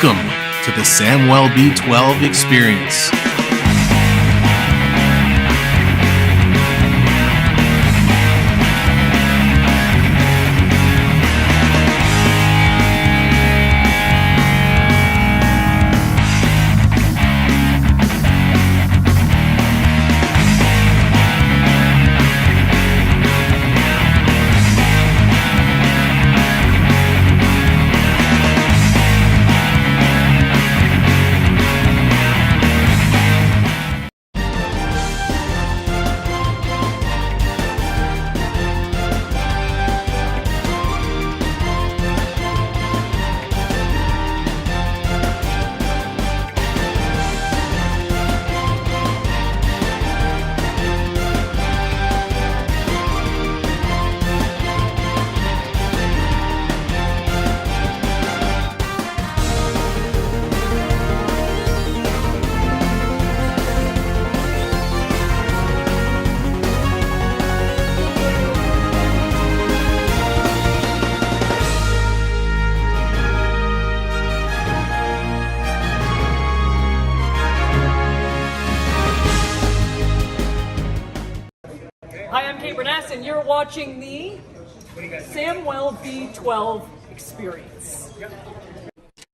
Welcome to the Samwelb12 Experience. And you're watching the Samwelb12 Experience.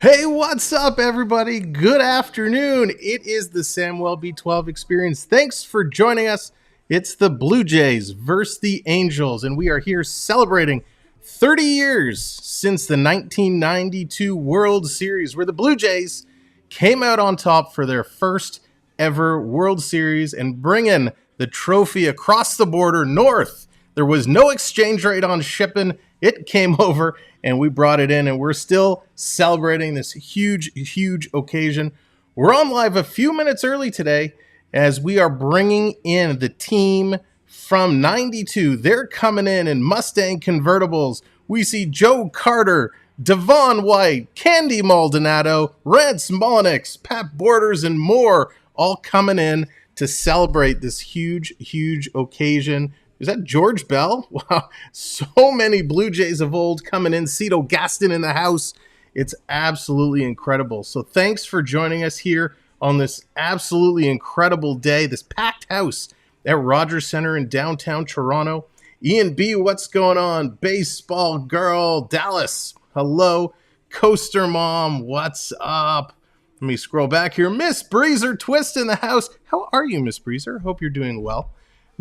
Hey, what's up, everybody? Good afternoon. It is the Samwelb12 Experience. Thanks for joining us. It's the Blue Jays versus the Angels, and we are here celebrating 30 years since the 1992 World Series, where the Blue Jays came out on top for their first ever World Series and bring in the trophy across the border north. There was no exchange rate on shipping. It came over and we brought it in, and we're still celebrating this huge occasion. We're on live a few minutes early today as we are bringing in the team from 92. They're coming in Mustang convertibles. We see Joe Carter, Devon White, Candy Maldonado, Rance Mulliniks, Pat Borders, and more all coming in to celebrate this huge occasion. Is that George Bell? Wow, so many Blue Jays of old coming in. Cito Gaston in the house. It's absolutely incredible. So thanks for joining us here on this absolutely incredible day, this packed house at Rogers Center in downtown Toronto. Ian B, what's going on? Baseball girl, Dallas, hello. Coaster mom, what's up? Let me scroll back here. Miss Breezer Twist in the house. How are you, Miss Breezer? Hope you're doing well.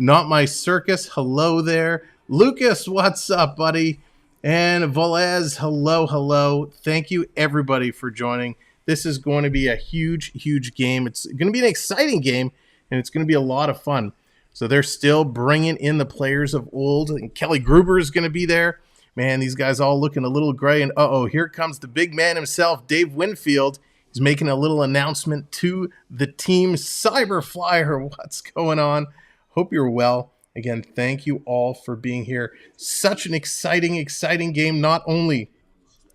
Not My Circus, hello there. Lucas, what's up, buddy? And Velez, hello. Thank you, everybody, for joining. This is going to be a huge game. It's going to be an exciting game, and it's going to be a lot of fun. So they're still bringing in the players of old, and Kelly Gruber is going to be there. Man, these guys all looking a little gray, and here comes the big man himself, Dave Winfield. He's making a little announcement to the team. Cyberflyer, what's going on? Hope you're well. Again, thank you all for being here. Such an exciting game. Not only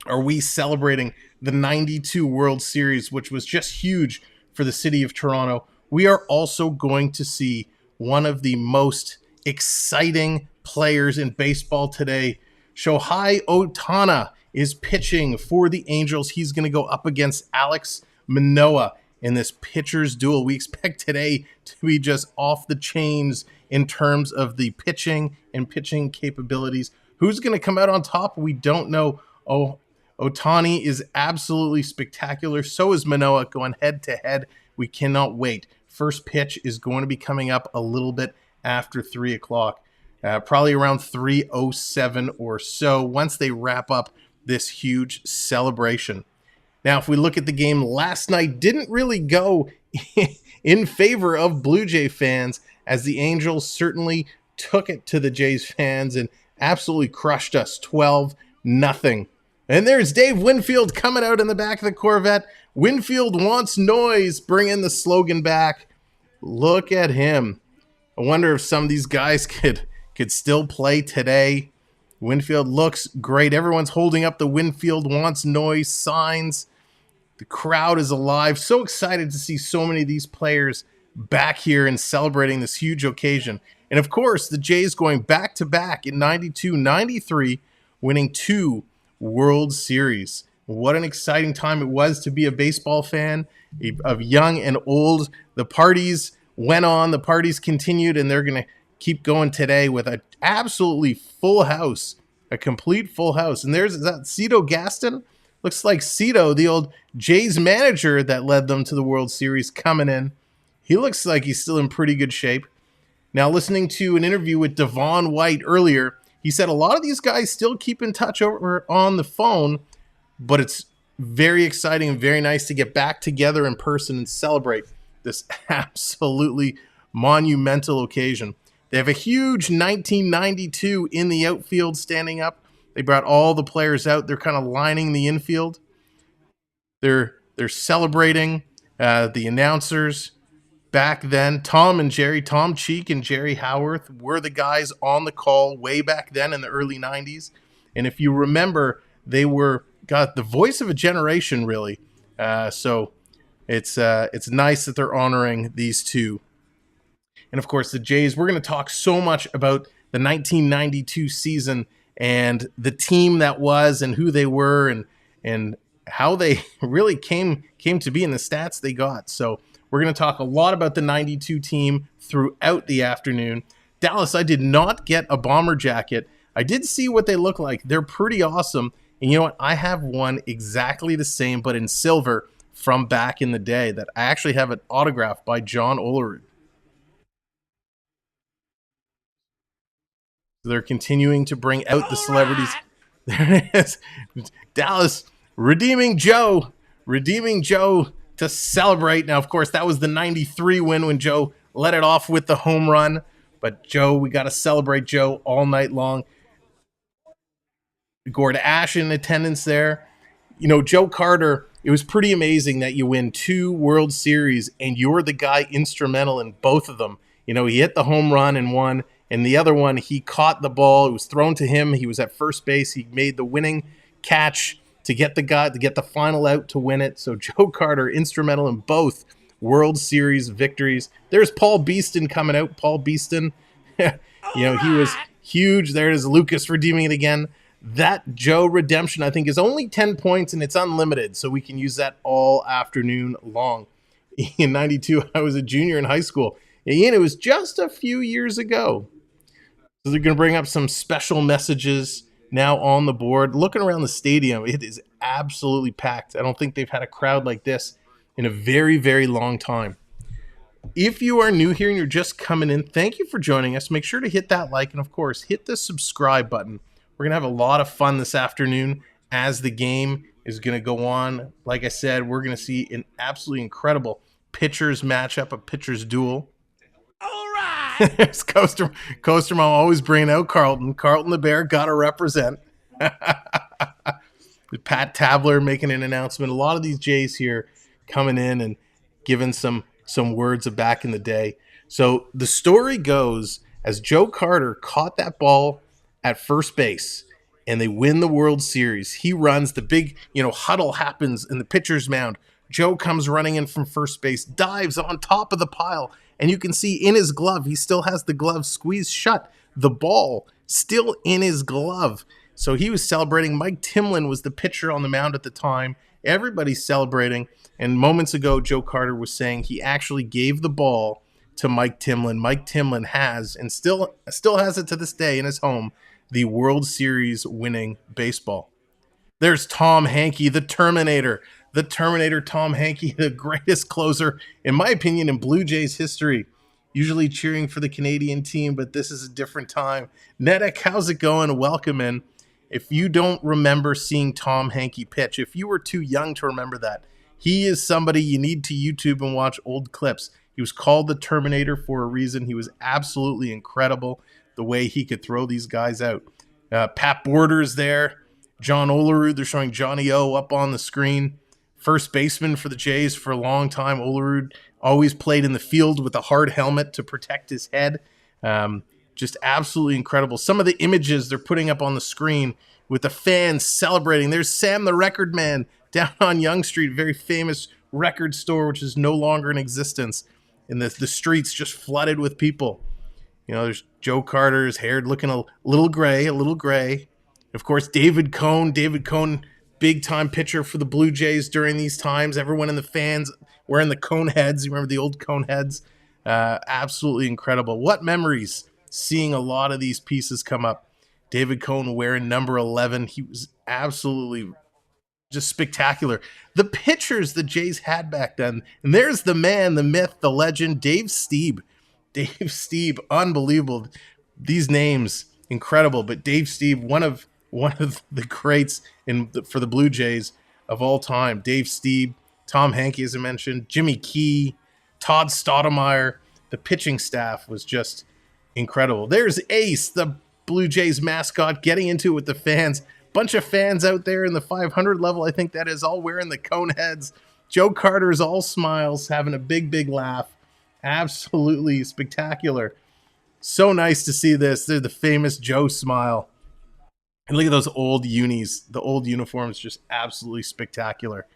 are we celebrating the 92 World Series, which was just huge for the city of Toronto, we are also going to see one of the most exciting players in baseball today. Shohei Ohtani is pitching for the Angels. He's going to go up against Alex Manoah in this pitcher's duel. We expect today to be just off the chains in terms of the pitching and pitching capabilities. Who's going to come out on top? We don't know. Ohtani is absolutely spectacular. So is Manoah going head to head. We cannot wait. First pitch is going to be coming up a little bit after 3 o'clock, probably around 3:07 or so, once they wrap up this huge celebration. Now, if we look at the game last night, didn't really go in favor of Blue Jay fans, as the Angels certainly took it to the Jays fans and absolutely crushed us 12-0. And there's Dave Winfield coming out in the back of the Corvette. Winfield wants noise, bringing the slogan back. Look at him. I wonder if some of these guys could still play today. Winfield looks great. Everyone's holding up the Winfield wants noise signs. The crowd is alive. So excited to see so many of these players back here and celebrating this huge occasion. And of course, the Jays going back to back in 92, 93, winning 2 World Series. What an exciting time it was to be a baseball fan, of young and old. The parties went on, the parties continued, and they're going to keep going today with an absolutely full house, a complete full house. And there's that Cito Gaston. Looks like Cito, the old Jays manager that led them to the World Series, coming in. He looks like he's still in pretty good shape. Now, listening to an interview with Devon White earlier, he said a lot of these guys still keep in touch over on the phone, but it's very exciting and very nice to get back together in person and celebrate this absolutely monumental occasion. They have a huge 1992 in the outfield standing up. They brought all the players out. They're kind of lining the infield. They're celebrating the announcers. Back then, Tom Cheek and Jerry Howarth were the guys on the call way back then in the early 90s. And if you remember, they got the voice of a generation, really. So it's nice that they're honoring these two. And of course, the Jays, we're going to talk so much about the 1992 season and the team that was and who they were and how they really came to be in the stats they got. So we're going to talk a lot about the 92 team throughout the afternoon. Dallas, I did not get a bomber jacket. I did see what they look like. They're pretty awesome. And you know what? I have one exactly the same, but in silver from back in the day that I actually have it autographed by John Olerud. They're continuing to bring out the celebrities. There it is. Dallas redeeming Joe to celebrate. Now, of course, that was the 93 win when Joe let it off with the home run. But Joe, we got to celebrate Joe all night long. Gord Ash in attendance there. You know, Joe Carter, it was pretty amazing that you win 2 World Series and you're the guy instrumental in both of them. You know, he hit the home run in one, and the other one, he caught the ball. It was thrown to him. He was at first base. He made the winning catch to get the final out to win it. So Joe Carter, instrumental in both World Series victories. There's Paul Beeston coming out. Paul Beeston, you know, he was huge. There it is, Lucas redeeming it again. That Joe redemption, I think, is only 10 points, and it's unlimited, so we can use that all afternoon long. In 92, I was a junior in high school. Ian, it was just a few years ago. So they're going to bring up some special messages now on the board. Looking around the stadium, it is absolutely packed. I don't think they've had a crowd like this in a very, very long time. If you are new here and you're just coming in, thank you for joining us. Make sure to hit that like and, of course, hit the subscribe button. We're going to have a lot of fun this afternoon as the game is going to go on. Like I said, we're going to see an absolutely incredible pitchers matchup, a pitchers duel. All right. There's Coaster Mom always bringing out Carlton. Carlton the Bear got to represent. Pat Tabler making an announcement. A lot of these Jays here coming in and giving some words of back in the day. So the story goes, as Joe Carter caught that ball at first base and they win the World Series, he runs, the big, huddle happens in the pitcher's mound. Joe comes running in from first base, dives on top of the pile, and you can see in his glove, he still has the glove squeezed shut, the ball still in his glove. So he was celebrating. Mike Timlin was the pitcher on the mound at the time. Everybody's celebrating. And moments ago, Joe Carter was saying he actually gave the ball to Mike Timlin. Mike Timlin has, and still has it to this day in his home, the World Series winning baseball. There's Tom Hankey, the Terminator. The Terminator, Tom Hankey, the greatest closer, in my opinion, in Blue Jays history. Usually cheering for the Canadian team, but this is a different time. Nedek, how's it going? Welcome in. If you don't remember seeing Tom Hankey pitch, if you were too young to remember that, he is somebody you need to YouTube and watch old clips. He was called the Terminator for a reason. He was absolutely incredible the way he could throw these guys out. Pat Borders there. John Olerud, they're showing Johnny O up on the screen. First baseman for the Jays for a long time. Olerud always played in the field with a hard helmet to protect his head. Just absolutely incredible. Some of the images they're putting up on the screen with the fans celebrating. There's Sam the Record Man down on Yonge Street, very famous record store, which is no longer in existence. And the streets just flooded with people. There's Joe Carter's hair looking a little gray. Of course, David Cohn, big time pitcher for the Blue Jays during these times. Everyone in the fans wearing the cone heads. You remember the old cone heads? Absolutely incredible. What memories seeing a lot of these pieces come up. David Cone wearing number 11. He was absolutely just spectacular. The pitchers the Jays had back then. And there's the man, the myth, the legend, Dave Stieb. Dave Stieb, unbelievable. These names, incredible. But Dave Stieb, one of the greats for the Blue Jays of all time. Dave Stieb, Tom Hankey, as I mentioned, Jimmy Key, Todd Stottlemyre. The pitching staff was just incredible. There's Ace, the Blue Jays mascot, getting into it with the fans. Bunch of fans out there in the 500 level, I think that is, all wearing the cone heads. Joe Carter's all smiles, having a big laugh. Absolutely spectacular. So nice to see this. They're the famous Joe smile. And look at those old unis. The old uniforms, just absolutely spectacular.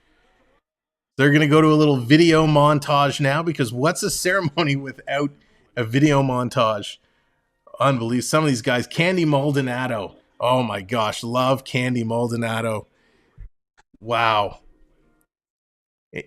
They're going to go to a little video montage now, because what's a ceremony without a video montage? Unbelievable. Some of these guys. Candy Maldonado. Oh my gosh, love Candy Maldonado. Wow.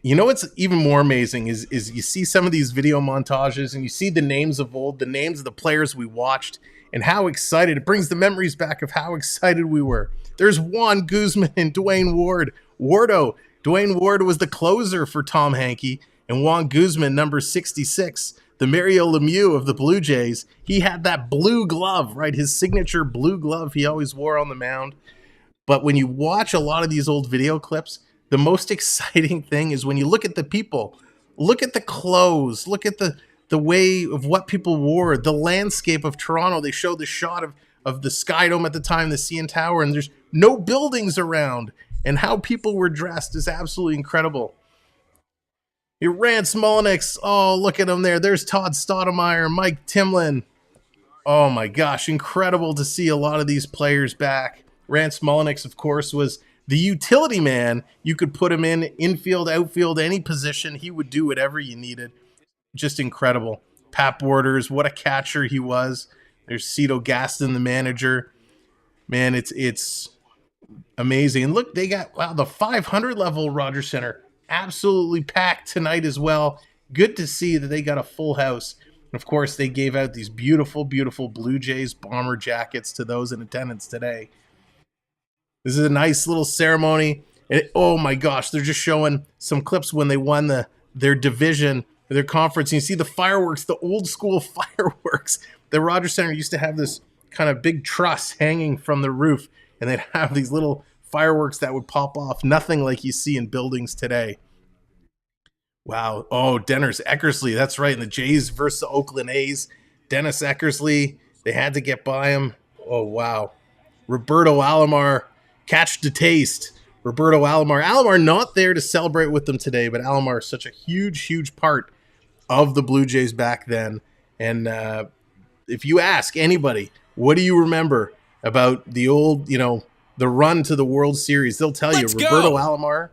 You know what's even more amazing is you see some of these video montages and you see the names of old, the names of the players we watched, and how excited. It brings the memories back of how excited we were. There's Juan Guzman and Duane Ward. Wardo. Duane Ward was the closer for Tom Hankey, and Juan Guzman, number 66, the Mario Lemieux of the Blue Jays. He had that blue glove, right? His signature blue glove he always wore on the mound. But when you watch a lot of these old video clips, the most exciting thing is when you look at the people, look at the clothes, look at the way of what people wore, the landscape of Toronto. They showed the shot of the Sky Dome at the time, the CN Tower, and there's no buildings around, and how people were dressed is absolutely incredible. Your Rance Mulliniks. Oh, look at him there. There's Todd Stottlemyre, Mike Timlin. Oh my gosh, incredible to see a lot of these players back. Rance Mulliniks, of course, was the utility man. You could put him in infield, outfield, any position. He would do whatever you needed. Just incredible. Pat Borders, what a catcher he was. There's Cito Gaston, the manager. Man, it's amazing. And look, they got, wow, the 500 level Rogers Center absolutely packed tonight as well. Good to see that they got a full house. And of course, they gave out these beautiful Blue Jays bomber jackets to those in attendance today. This is a nice little ceremony. And oh my gosh, they're just showing some clips when they won their division, their conference. And you see the fireworks, the old school fireworks. The Rogers Center used to have this kind of big truss hanging from the roof, and they'd have these little fireworks that would pop off. Nothing like you see in buildings today. Wow. Oh, Dennis Eckersley. That's right. In the Jays versus the Oakland A's. Dennis Eckersley. They had to get by him. Oh, wow. Roberto Alomar. Catch the taste. Roberto Alomar. Alomar not there to celebrate with them today, but Alomar is such a huge part of the Blue Jays back then. And if you ask anybody, what do you remember about the old, the run to the World Series, they'll tell you Roberto Alomar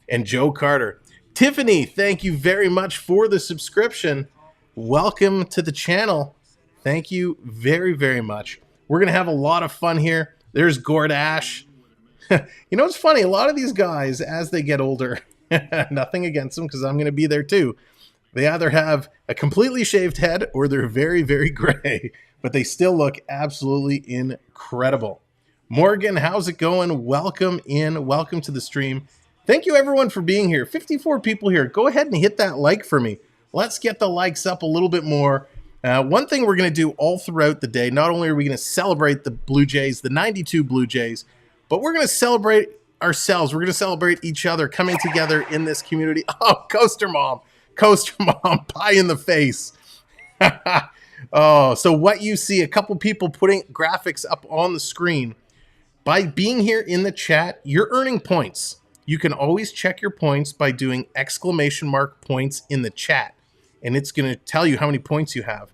and Joe Carter. Tiffany, thank you very much for the subscription. Welcome to the channel. Thank you very much. We're going to have a lot of fun here. There's Gord Ash. It's funny. A lot of these guys, as they get older, nothing against them because I'm going to be there too. They either have a completely shaved head or they're very gray, but they still look absolutely incredible. Morgan, how's it going? Welcome in. Welcome to the stream. Thank you, everyone, for being here. 54 people here. Go ahead and hit that like for me. Let's get the likes up a little bit more. One thing we're going to do all throughout the day, not only are we going to celebrate the Blue Jays, the 92 Blue Jays, but we're going to celebrate ourselves. We're going to celebrate each other coming together in this community. Oh, Coaster Mom, pie in the face. Oh, so what you see, a couple people putting graphics up on the screen. By being here in the chat, you're earning points. You can always check your points by doing !points in the chat, and it's going to tell you how many points you have.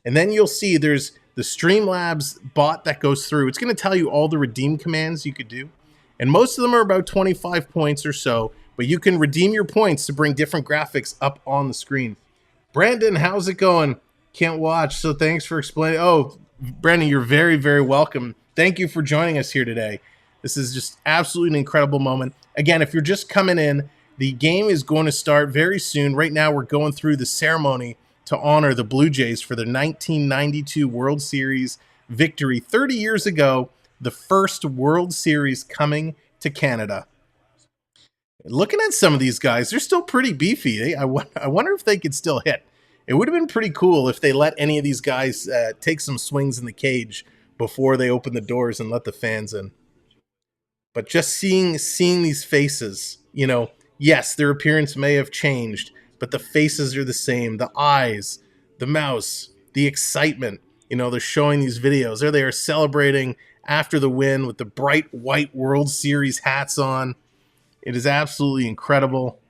And then you'll see there's the Streamlabs bot that goes through. It's going to tell you all the redeem commands you could do, and most of them are about 25 points or so, but you can redeem your points to bring different graphics up on the screen. Brandon, how's it going? Can't watch, so thanks for explaining. Oh, Brandon, you're very welcome. Thank you for joining us here today. This is just absolutely an incredible moment. Again, if you're just coming in, the game is going to start very soon. Right now, we're going through the ceremony to honor the Blue Jays for their 1992 World Series victory. 30 years ago, the first World Series coming to Canada. Looking at some of these guys, they're still pretty beefy. I wonder if they could still hit. It would have been pretty cool if they let any of these guys take some swings in the cage before they open the doors and let the fans in. But just seeing these faces, you know, yes, their appearance may have changed, but the faces are the same. The eyes, the mouths, the excitement. You know, they're showing these videos. There they are celebrating after the win with the bright white World Series hats on. It is absolutely incredible.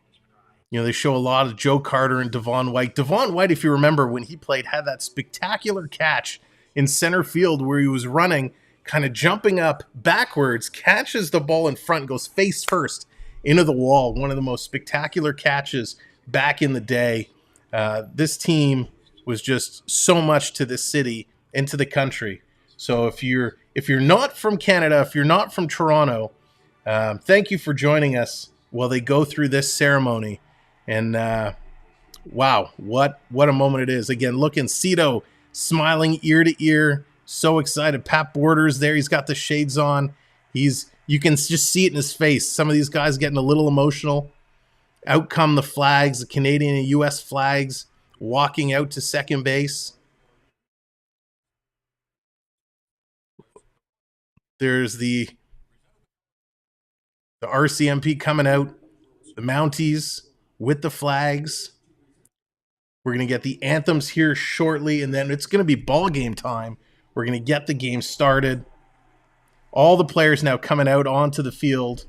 You know, they show a lot of Joe Carter and Devon White. Devon White, if you remember, when he played, had that spectacular catch in center field where he was running, kind of jumping up backwards, catches the ball in front, goes face first into the wall. One of the most spectacular catches back in the day. This team was just so much to this city and to the country. So if you're not from Canada, if you're not from Toronto, thank you for joining us while they go through this ceremony. And wow, what a moment it is. Again, looking, Cito smiling ear to ear, so excited. Pat Borders there, he's got the shades on. You can just see it in his face. Some of these guys getting a little emotional. Out come the flags, the Canadian and U.S. flags, walking out to second base. There's the RCMP coming out, the Mounties with the flags. We're going to get the anthems here shortly, and then it's going to be ball game time. We're going to get the game started. All the players now coming out onto the field.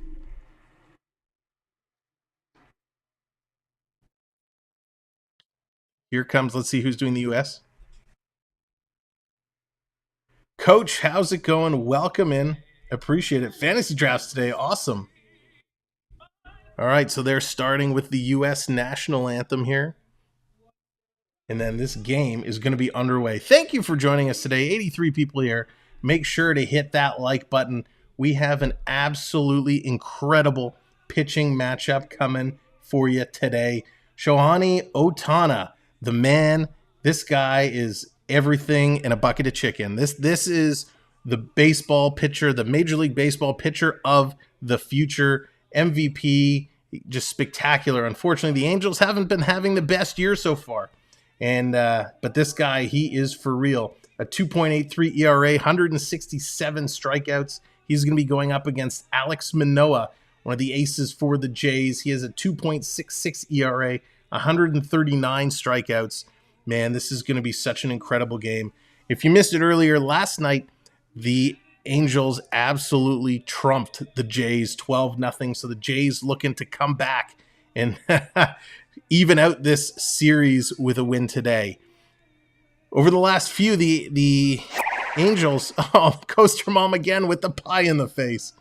Here comes, let's see who's doing the U.S. Coach, how's it going? Welcome in. Appreciate it. Fantasy drafts today. Awesome. All right, so they're starting with the U.S. national anthem here. And then this game is going to be underway. Thank you for joining us today. 83 people here. Make sure to hit that like button. We have an absolutely incredible pitching matchup coming for you today. Shohei Ohtani, the man. This guy is everything in a bucket of chicken. This is the baseball pitcher, the Major League Baseball pitcher of the future. MVP, just spectacular. Unfortunately, the Angels haven't been having the best year so far. And but this guy, he is for real. A 2.83 ERA, 167 strikeouts. He's going to be going up against Alex Manoah, one of the aces for the Jays. He has a 2.66 ERA, 139 strikeouts. Man, this is going to be such an incredible game. If you missed it earlier, last night, the Angels absolutely trumped the Jays 12-0. So the Jays looking to come back and even out this series with a win today. Over the last few, the Angels, Coaster Mom again with the pie in the face.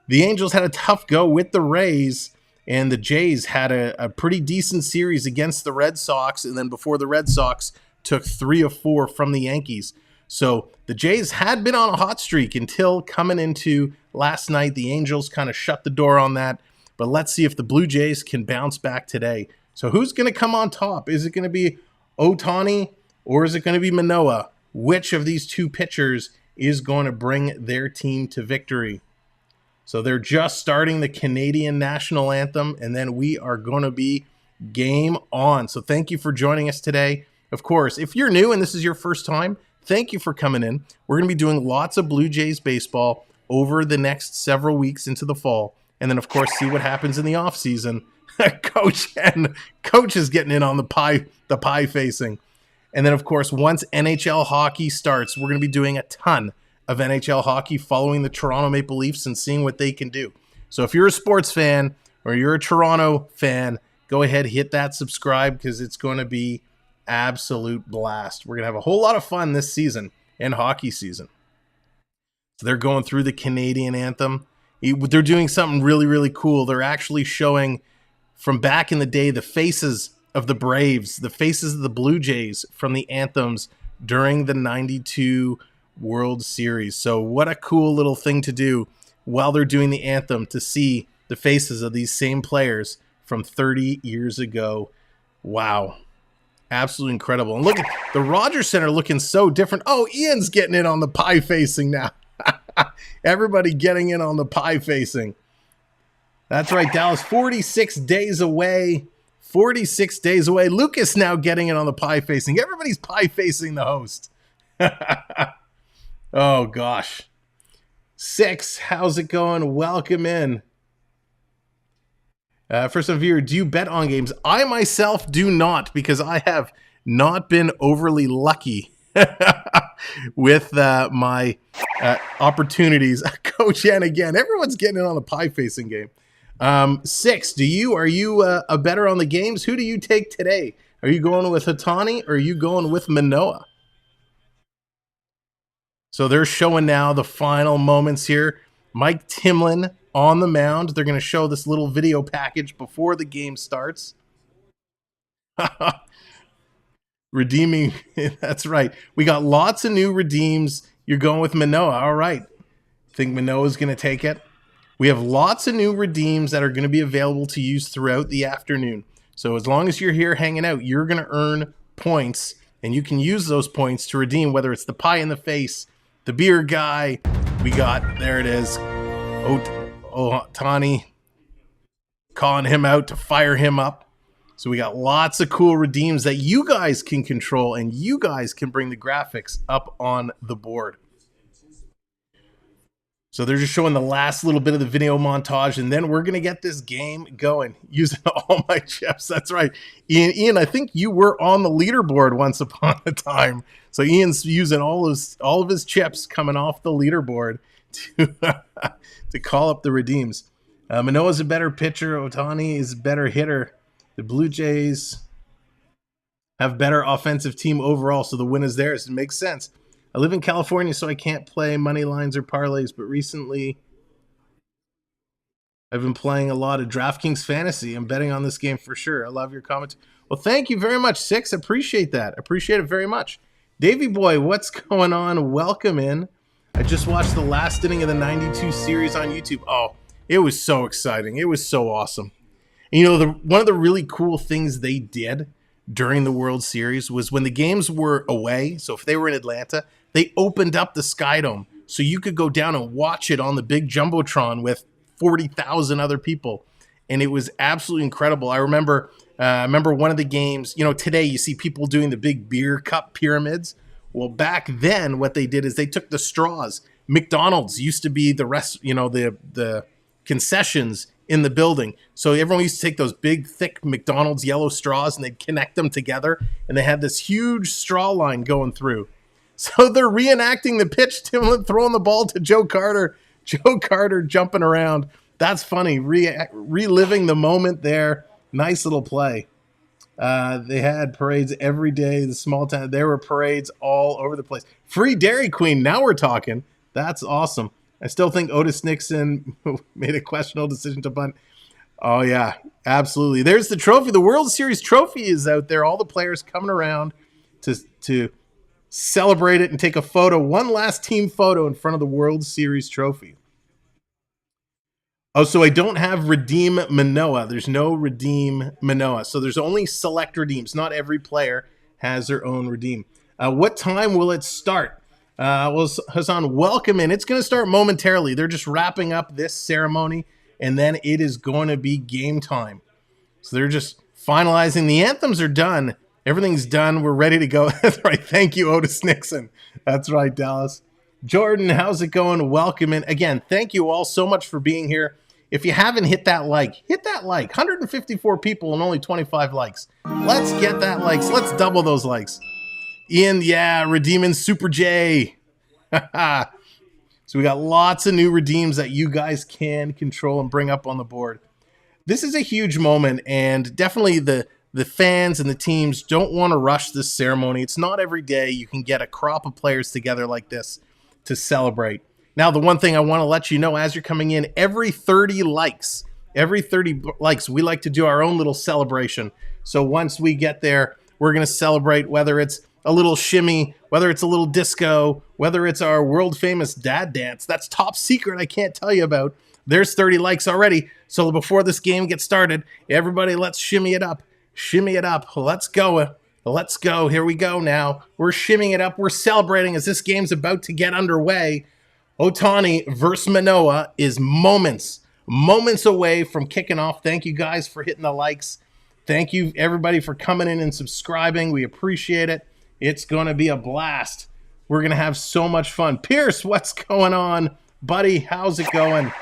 The Angels had a tough go with the Rays, and the Jays had a pretty decent series against the Red Sox, and then before the Red Sox took 3 of 4 from the Yankees. So the Jays had been on a hot streak until coming into last night. The Angels kind of shut the door on that, but let's see if the Blue Jays can bounce back today. So who's going to come on top? Is it going to be Ohtani or is it going to be Manoah? Which of these two pitchers is going to bring their team to victory? So they're just starting the Canadian national anthem, and then we are going to be game on. So thank you for joining us today. Of course, if you're new and this is your first time, thank you for coming in. We're going to be doing lots of Blue Jays baseball over the next several weeks into the fall. And then, of course, see what happens in the offseason. Coach is getting in on the pie facing. And then, of course, once NHL hockey starts, we're going to be doing a ton of NHL hockey following the Toronto Maple Leafs and seeing what they can do. So if you're a sports fan or you're a Toronto fan, go ahead, hit that subscribe because it's going to be absolute blast. We're going to have a whole lot of fun this season and hockey season. So they're going through the Canadian anthem. They're doing something really, really cool. They're actually showing from back in the day the faces of the Braves, the faces of the Blue Jays from the anthems during the 92 World Series. So what a cool little thing to do while they're doing the anthem to see the faces of these same players from 30 years ago. Wow. Absolutely incredible. And look at the Rogers Center looking so different. Oh, Ian's getting in on the pie facing now. Everybody getting in on the pie facing. That's right, Dallas. 46 days away. 46 days away. Lucas now getting in on the pie facing. Everybody's pie facing the host. Oh, gosh. 6, how's it going? Welcome in. First time viewer, do you bet on games? I myself do not, because I have not been overly lucky with my opportunities. Coach Yan again. Everyone's getting in on the pie facing game. 6, are you a better on the games? Who do you take today? Are you going with Ohtani or are you going with Manoah? So they're showing now the final moments here. Mike Timlin on the mound. They're going to show this little video package before the game starts. Redeeming. That's right. We got lots of new redeems. You're going with Manoah. All right. Think Manoah's going to take it. We have lots of new redeems that are going to be available to use throughout the afternoon. So as long as you're here hanging out, you're going to earn points, and you can use those points to redeem, whether it's the pie in the face, the beer guy. We got, there it is, Ohtani, calling him out to fire him up. So we got lots of cool redeems that you guys can control, and you guys can bring the graphics up on the board. So they're just showing the last little bit of the video montage, and then we're going to get this game going using all my chips. That's right. Ian, I think you were on the leaderboard once upon a time. So Ian's using all of his chips coming off the leaderboard to call up the redeems. Manoah's a better pitcher. Ohtani is a better hitter. The Blue Jays have better offensive team overall, so the win is theirs. It makes sense. I live in California, so I can't play money lines or parlays, but recently I've been playing a lot of DraftKings Fantasy. I'm betting on this game for sure. I love your comment. Well, thank you very much, 6. Appreciate that. Appreciate it very much. Davey Boy, what's going on? Welcome in. I just watched the last inning of the 92 series on YouTube. Oh, it was so exciting. It was so awesome. And, you know, one of the really cool things they did during the World Series was when the games were away, so if they were in Atlanta, they opened up the Sky Dome so you could go down and watch it on the big Jumbotron with 40,000 other people. And it was absolutely incredible. I remember one of the games, you know, today you see people doing the big beer cup pyramids. Well, back then what they did is they took the straws. McDonald's used to be the concessions in the building. So everyone used to take those big, thick McDonald's yellow straws and they'd connect them together. And they had this huge straw line going through. So they're reenacting the pitch, Timlin throwing the ball to Joe Carter. Joe Carter jumping around. That's funny. Reliving the moment there. Nice little play. They had parades every day. The small town, there were parades all over the place. Free Dairy Queen. Now we're talking. That's awesome. I still think Otis Nixon made a questionable decision to bunt. Oh, yeah, absolutely. There's the trophy. The World Series trophy is out there. All the players coming around to celebrate it and take a photo, one last team photo in front of the World Series trophy. Oh, so I don't have Redeem Manoah. There's no Redeem Manoah. So there's only select redeems. Not every player has their own redeem. What time will it start? Well, Hassan, welcome in. It's going to start momentarily. They're just wrapping up this ceremony, and then it is going to be game time. So they're just finalizing. The anthems are done. Everything's done. We're ready to go. That's right. Thank you, Otis Nixon. That's right, Dallas. Jordan, how's it going? Welcome in. Again, thank you all so much for being here. If you haven't hit that like. 154 people and only 25 likes. Let's get that likes. Let's double those likes. Ian, yeah, redeeming Super J. So we got lots of new redeems that you guys can control and bring up on the board. This is a huge moment, and definitely the fans and the teams don't want to rush this ceremony. It's not every day you can get a crop of players together like this to celebrate. Now, the one thing I want to let you know as you're coming in, every 30 likes, we like to do our own little celebration. So once we get there, we're going to celebrate, whether it's a little shimmy, whether it's a little disco, whether it's our world famous dad dance, that's top secret I can't tell you about. There's 30 likes already. So before this game gets started, everybody, let's shimmy it up. Shimmy it up. Let's go. Let's go. Here we go now. We're shimmying it up. We're celebrating as this game's about to get underway. Ohtani versus Manoah is moments away from kicking off. Thank you guys for hitting the likes. Thank you, everybody, for coming in and subscribing. We appreciate it. It's going to be a blast. We're going to have so much fun. Pierce, what's going on? Buddy, how's it going?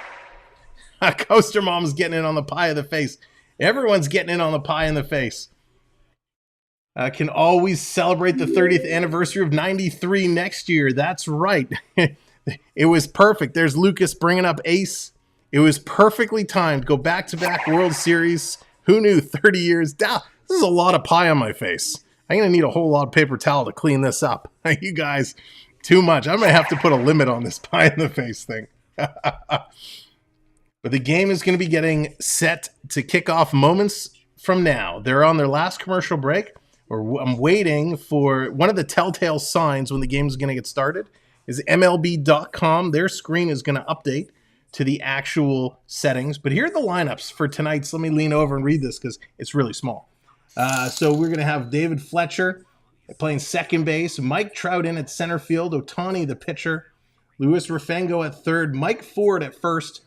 Coaster Mom's getting in on the pie of the face. Everyone's getting in on the pie in the face. Can always celebrate the 30th anniversary of 93 next year. That's right. It was perfect. There's Lucas bringing up ace. It was perfectly timed. Go back-to-back World Series. Who knew? 30 years. This is a lot of pie on my face. I'm going to need a whole lot of paper towel to clean this up. You guys, too much. I might have to put a limit on this pie in the face thing. But the game is going to be getting set to kick off moments from now. They're on their last commercial break. I'm waiting for one of the telltale signs when the game is going to get started is MLB.com. Their screen is going to update to the actual settings. But here are the lineups for tonight's. Let me lean over and read this because it's really small. So we're going to have David Fletcher playing second base, Mike Trout in at center field, Ohtani the pitcher, Luis Rafengo at third, Mike Ford at first,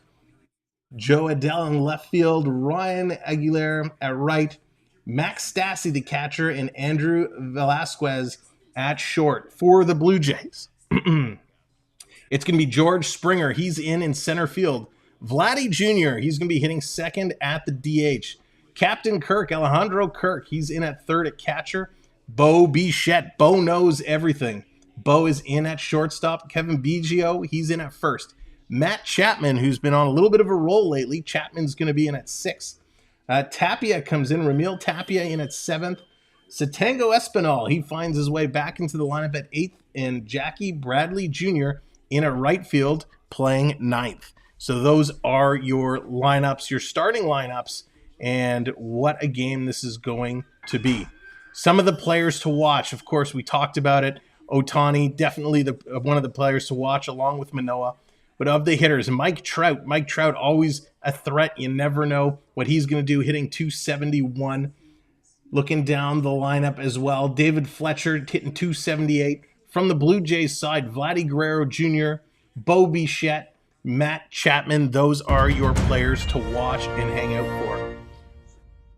Joe Adell in left field, Ryan Aguilar at right, Max Stassi the catcher, and Andrew Velasquez at short for the Blue Jays. It's going to be George Springer. He's in center field. Vladdy Jr., he's going to be hitting second at the DH. Captain Kirk, Alejandro Kirk, he's in at third at catcher. Bo Bichette, Bo knows everything. Bo is in at shortstop. Kevin Biggio, he's in at first. Matt Chapman, who's been on a little bit of a roll lately, Chapman's going to be in at sixth. Tapia comes in. Ramil Tapia in at seventh. Satango Espinal, he finds his way back into the lineup at eighth. And Jackie Bradley Jr. in at right field playing ninth. So those are your lineups, your starting lineups, and what a game this is going to be. Some of the players to watch, of course, we talked about it. Ohtani, definitely one of the players to watch along with Manoah. But of the hitters, Mike Trout, always a threat. You never know what he's going to do, hitting 271. Looking down the lineup as well, David Fletcher hitting 278. From the Blue Jays side, Vladimir Guerrero Jr., Bo Bichette, Matt Chapman. Those are your players to watch and hang out for.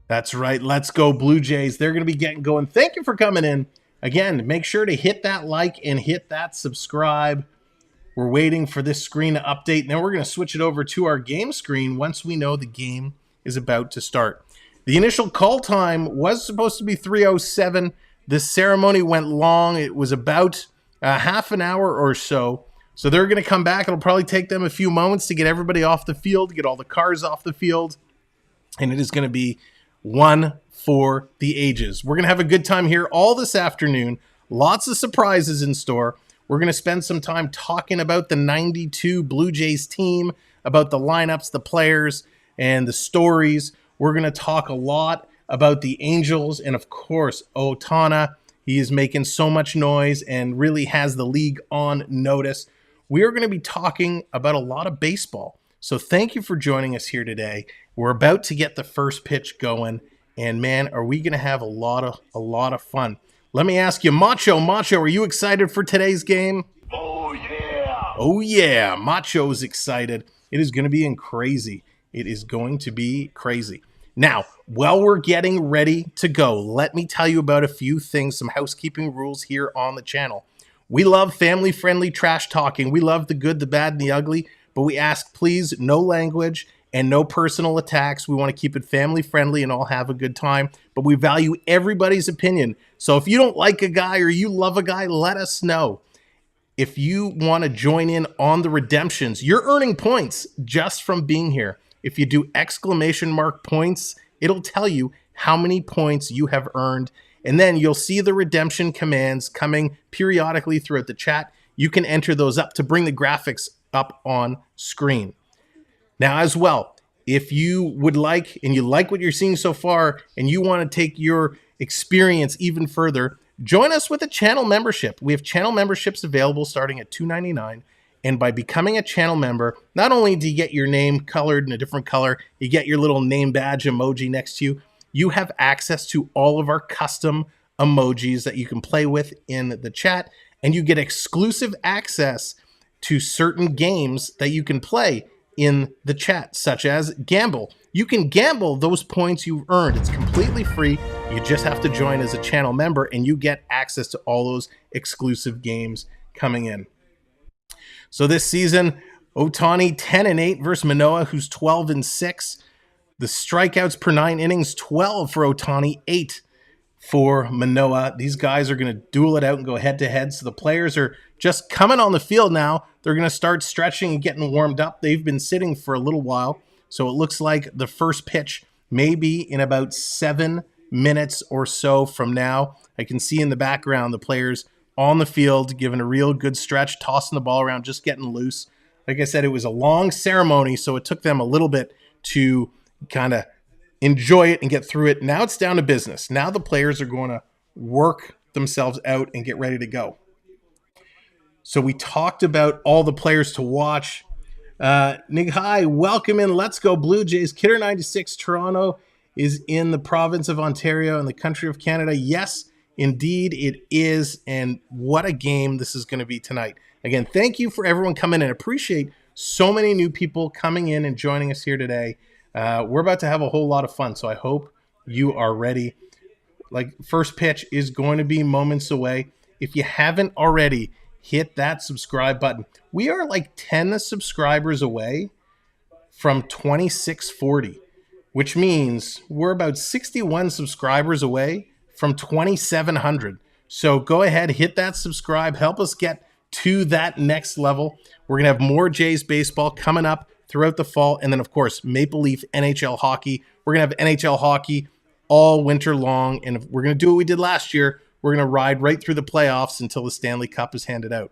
That's right. Let's go Blue Jays. They're going to be getting going. Thank you for coming in. Again, make sure to hit that like and hit that subscribe. We're waiting for this screen to update. And then we're going to switch it over to our game screen once we know the game is about to start. The initial call time was supposed to be 3:07. This ceremony went long. It was about half an hour or so. So they're going to come back. It'll probably take them a few moments to get everybody off the field, get all the cars off the field. And it is going to be one for the ages. We're going to have a good time here all this afternoon. Lots of surprises in store. We're going to spend some time talking about the 92 Blue Jays team, about the lineups, the players, and the stories. We're going to talk a lot about the Angels and, of course, Ohtani. He is making so much noise and really has the league on notice. We are going to be talking about a lot of baseball. So thank you for joining us here today. We're about to get the first pitch going, and man, are we going to have a lot of fun. Let me ask you, Macho, are you excited for today's game? Oh, yeah. Oh, yeah. Macho's excited. It is going to be crazy. It is going to be crazy. Now, while we're getting ready to go, let me tell you about a few things, some housekeeping rules here on the channel. We love family-friendly trash talking. We love the good, the bad, and the ugly, but we ask, please, no language and no personal attacks. We want to keep it family-friendly and all have a good time, but we value everybody's opinion. So if you don't like a guy or you love a guy, let us know. If you want to join in on the redemptions, you're earning points just from being here. If you do exclamation mark points, it'll tell you how many points you have earned. And then you'll see the redemption commands coming periodically throughout the chat. You can enter those up to bring the graphics up on screen. Now, as well, if you would like and you like what you're seeing so far and you want to take your experience even further, Join us with a channel membership. We have channel memberships available starting at $2.99. And by becoming a channel member, not only do you get your name colored in a different color, you get your little name badge emoji next to you, you have access to all of our custom emojis that you can play with in the chat, and you get exclusive access to certain games that you can play in the chat, such as Gamble. You can gamble those points you've earned. It's completely free. You just have to join as a channel member, and you get access to all those exclusive games coming in. So this season, Ohtani 10-8 versus Manoah, who's 12-6. The strikeouts per 9 innings, 12 for Ohtani, 8 for Manoah. These guys are going to duel it out and go head-to-head. So the players are just coming on the field now. They're going to start stretching and getting warmed up. They've been sitting for a little while. So it looks like the first pitch may be in about 7 minutes or so from now. I can see in the background the players on the field, giving a real good stretch, tossing the ball around, just getting loose. Like I said, it was a long ceremony, so it took them a little bit to kind of enjoy it and get through it. Now it's down to business. Now the players are going to work themselves out and get ready to go. So we talked about all the players to watch. Nighai, welcome in. Let's go Blue Jays. Kidder 96, Toronto is in the province of Ontario in the country of Canada. Yes, indeed, it is, and what a game this is going to be tonight. Again, thank you for everyone coming in. Appreciate so many new people coming in and joining us here today. We're about to have a whole lot of fun, so I hope you are ready. Like, first pitch is going to be moments away. If you haven't already, hit that subscribe button. We are like 10 subscribers away from 2640, which means we're about 61 subscribers away from 2,700. So go ahead, hit that subscribe, help us get to that next level. We're going to have more Jays baseball coming up throughout the fall. And then, of course, Maple Leaf NHL hockey. We're going to have NHL hockey all winter long. And if we're going to do what we did last year. We're going to ride right through the playoffs until the Stanley Cup is handed out.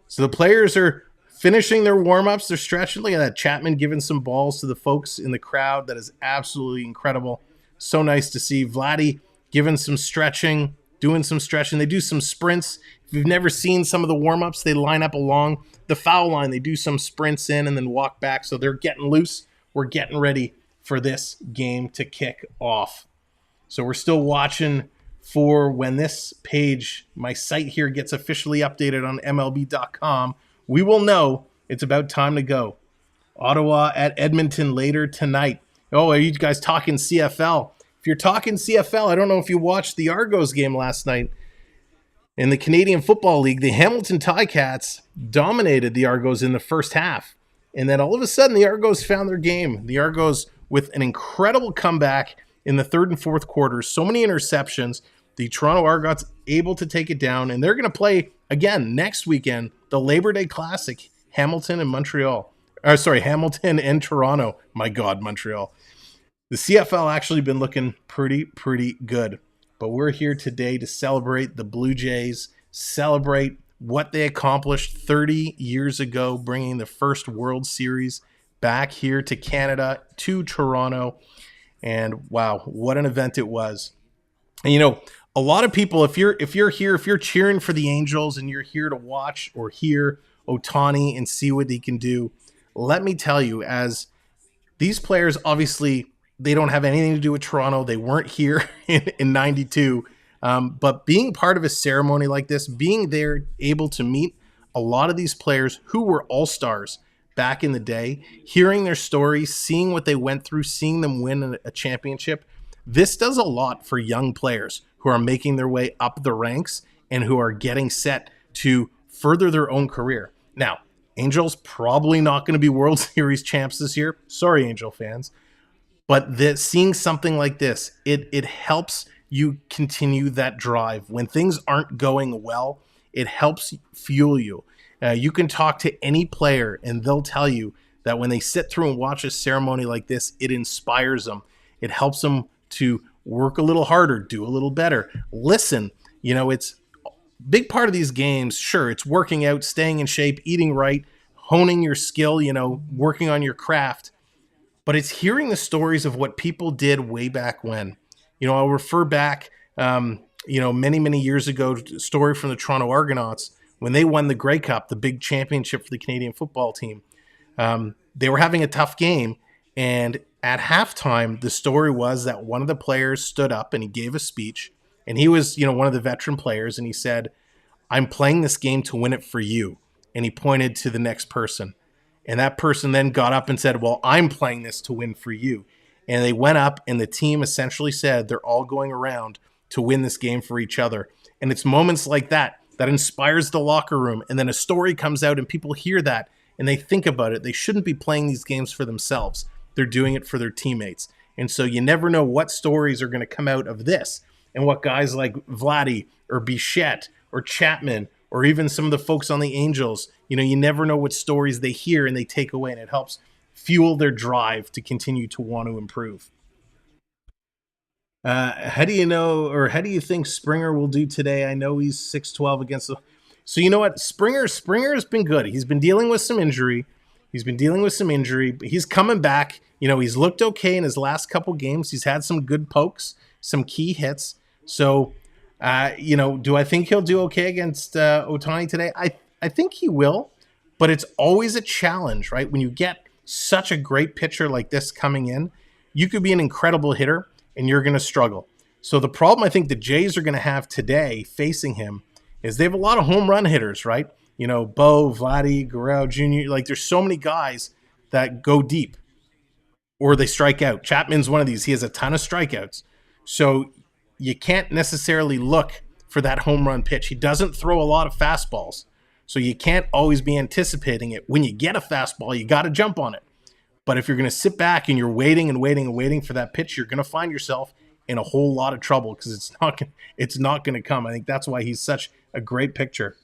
So the players are finishing their warm-ups. They're stretching. Look at that. Chapman giving some balls to the folks in the crowd. That is absolutely incredible. So nice to see. Vladdy giving some stretching, doing some stretching. They do some sprints. If you've never seen some of the warm-ups, they line up along the foul line. They do some sprints in and then walk back. So they're getting loose. We're getting ready for this game to kick off. So we're still watching for when this page, my site here, gets officially updated on MLB.com. We will know it's about time to go. Ottawa at Edmonton later tonight. Oh, are you guys talking CFL? If you're talking CFL, I don't know if you watched the Argos game last night. In the Canadian Football League, the Hamilton Ticats dominated the Argos in the first half. And then all of a sudden, the Argos found their game. The Argos with an incredible comeback in the third and fourth quarters. So many interceptions. The Toronto Argonauts able to take it down. And they're going to play, again, next weekend, the Labor Day Classic, Hamilton and Montreal. Hamilton and Toronto. My God, Montreal. The CFL actually been looking pretty good. But we're here today to celebrate the Blue Jays, celebrate what they accomplished 30 years ago, bringing the first World Series back here to Canada, to Toronto. And wow, what an event it was. And you know, a lot of people, if you're here, if you're cheering for the Angels and you're here to watch or hear Ohtani and see what he can do, let me tell you, as these players, obviously, they don't have anything to do with Toronto. They weren't here in 92. But being part of a ceremony like this, being there, able to meet a lot of these players who were all-stars back in the day, hearing their stories, seeing what they went through, seeing them win a championship, this does a lot for young players who are making their way up the ranks and who are getting set to further their own career. Now, Angels probably not going to be World Series champs this year. Sorry, Angel fans. But seeing something like this, it helps you continue that drive. When things aren't going well, it helps fuel you. You can talk to any player and they'll tell you that when they sit through and watch a ceremony like this, it inspires them. It helps them to work a little harder, do a little better. Listen, you know, it's a big part of these games. Sure, it's working out, staying in shape, eating right, honing your skill, you know, working on your craft. But it's hearing the stories of what people did way back when. You know, I'll refer back many years ago, story from the Toronto Argonauts when they won the Grey Cup, the big championship for the Canadian football team. They were having a tough game, and at halftime, the story was that one of the players stood up and he gave a speech, and he was, one of the veteran players, and he said, "I'm playing this game to win it for you." And he pointed to the next person. And that person then got up and said, "Well, I'm playing this to win for you." And they went up, and the team essentially said they're all going around to win this game for each other. And it's moments like that that inspires the locker room. And then a story comes out and people hear that and they think about it. They shouldn't be playing these games for themselves. They're doing it for their teammates. And so you never know what stories are going to come out of this and what guys like Vladdy or Bichette or Chapman or even some of the folks on the Angels, you never know what stories they hear and they take away, and it helps fuel their drive to continue to want to improve. How do you think Springer will do today? I know he's 6-12 against the... So you know what? Springer's been good. He's been dealing with some injury. But he's coming back. He's looked okay in his last couple games. He's had some good pokes, some key hits. So, do I think he'll do okay against Ohtani today? I think he will, but it's always a challenge, right? When you get such a great pitcher like this coming in, you could be an incredible hitter and you're going to struggle. So the problem I think the Jays are going to have today facing him is they have a lot of home run hitters, right? Bo, Vladimir Guerrero Jr. Like, there's so many guys that go deep or they strike out. Chapman's one of these. He has a ton of strikeouts. So you can't necessarily look for that home run pitch. He doesn't throw a lot of fastballs. So you can't always be anticipating it. When you get a fastball, you got to jump on it. But if you're going to sit back and you're waiting for that pitch, you're going to find yourself in a whole lot of trouble because it's not going to come. I think that's why he's such a great pitcher.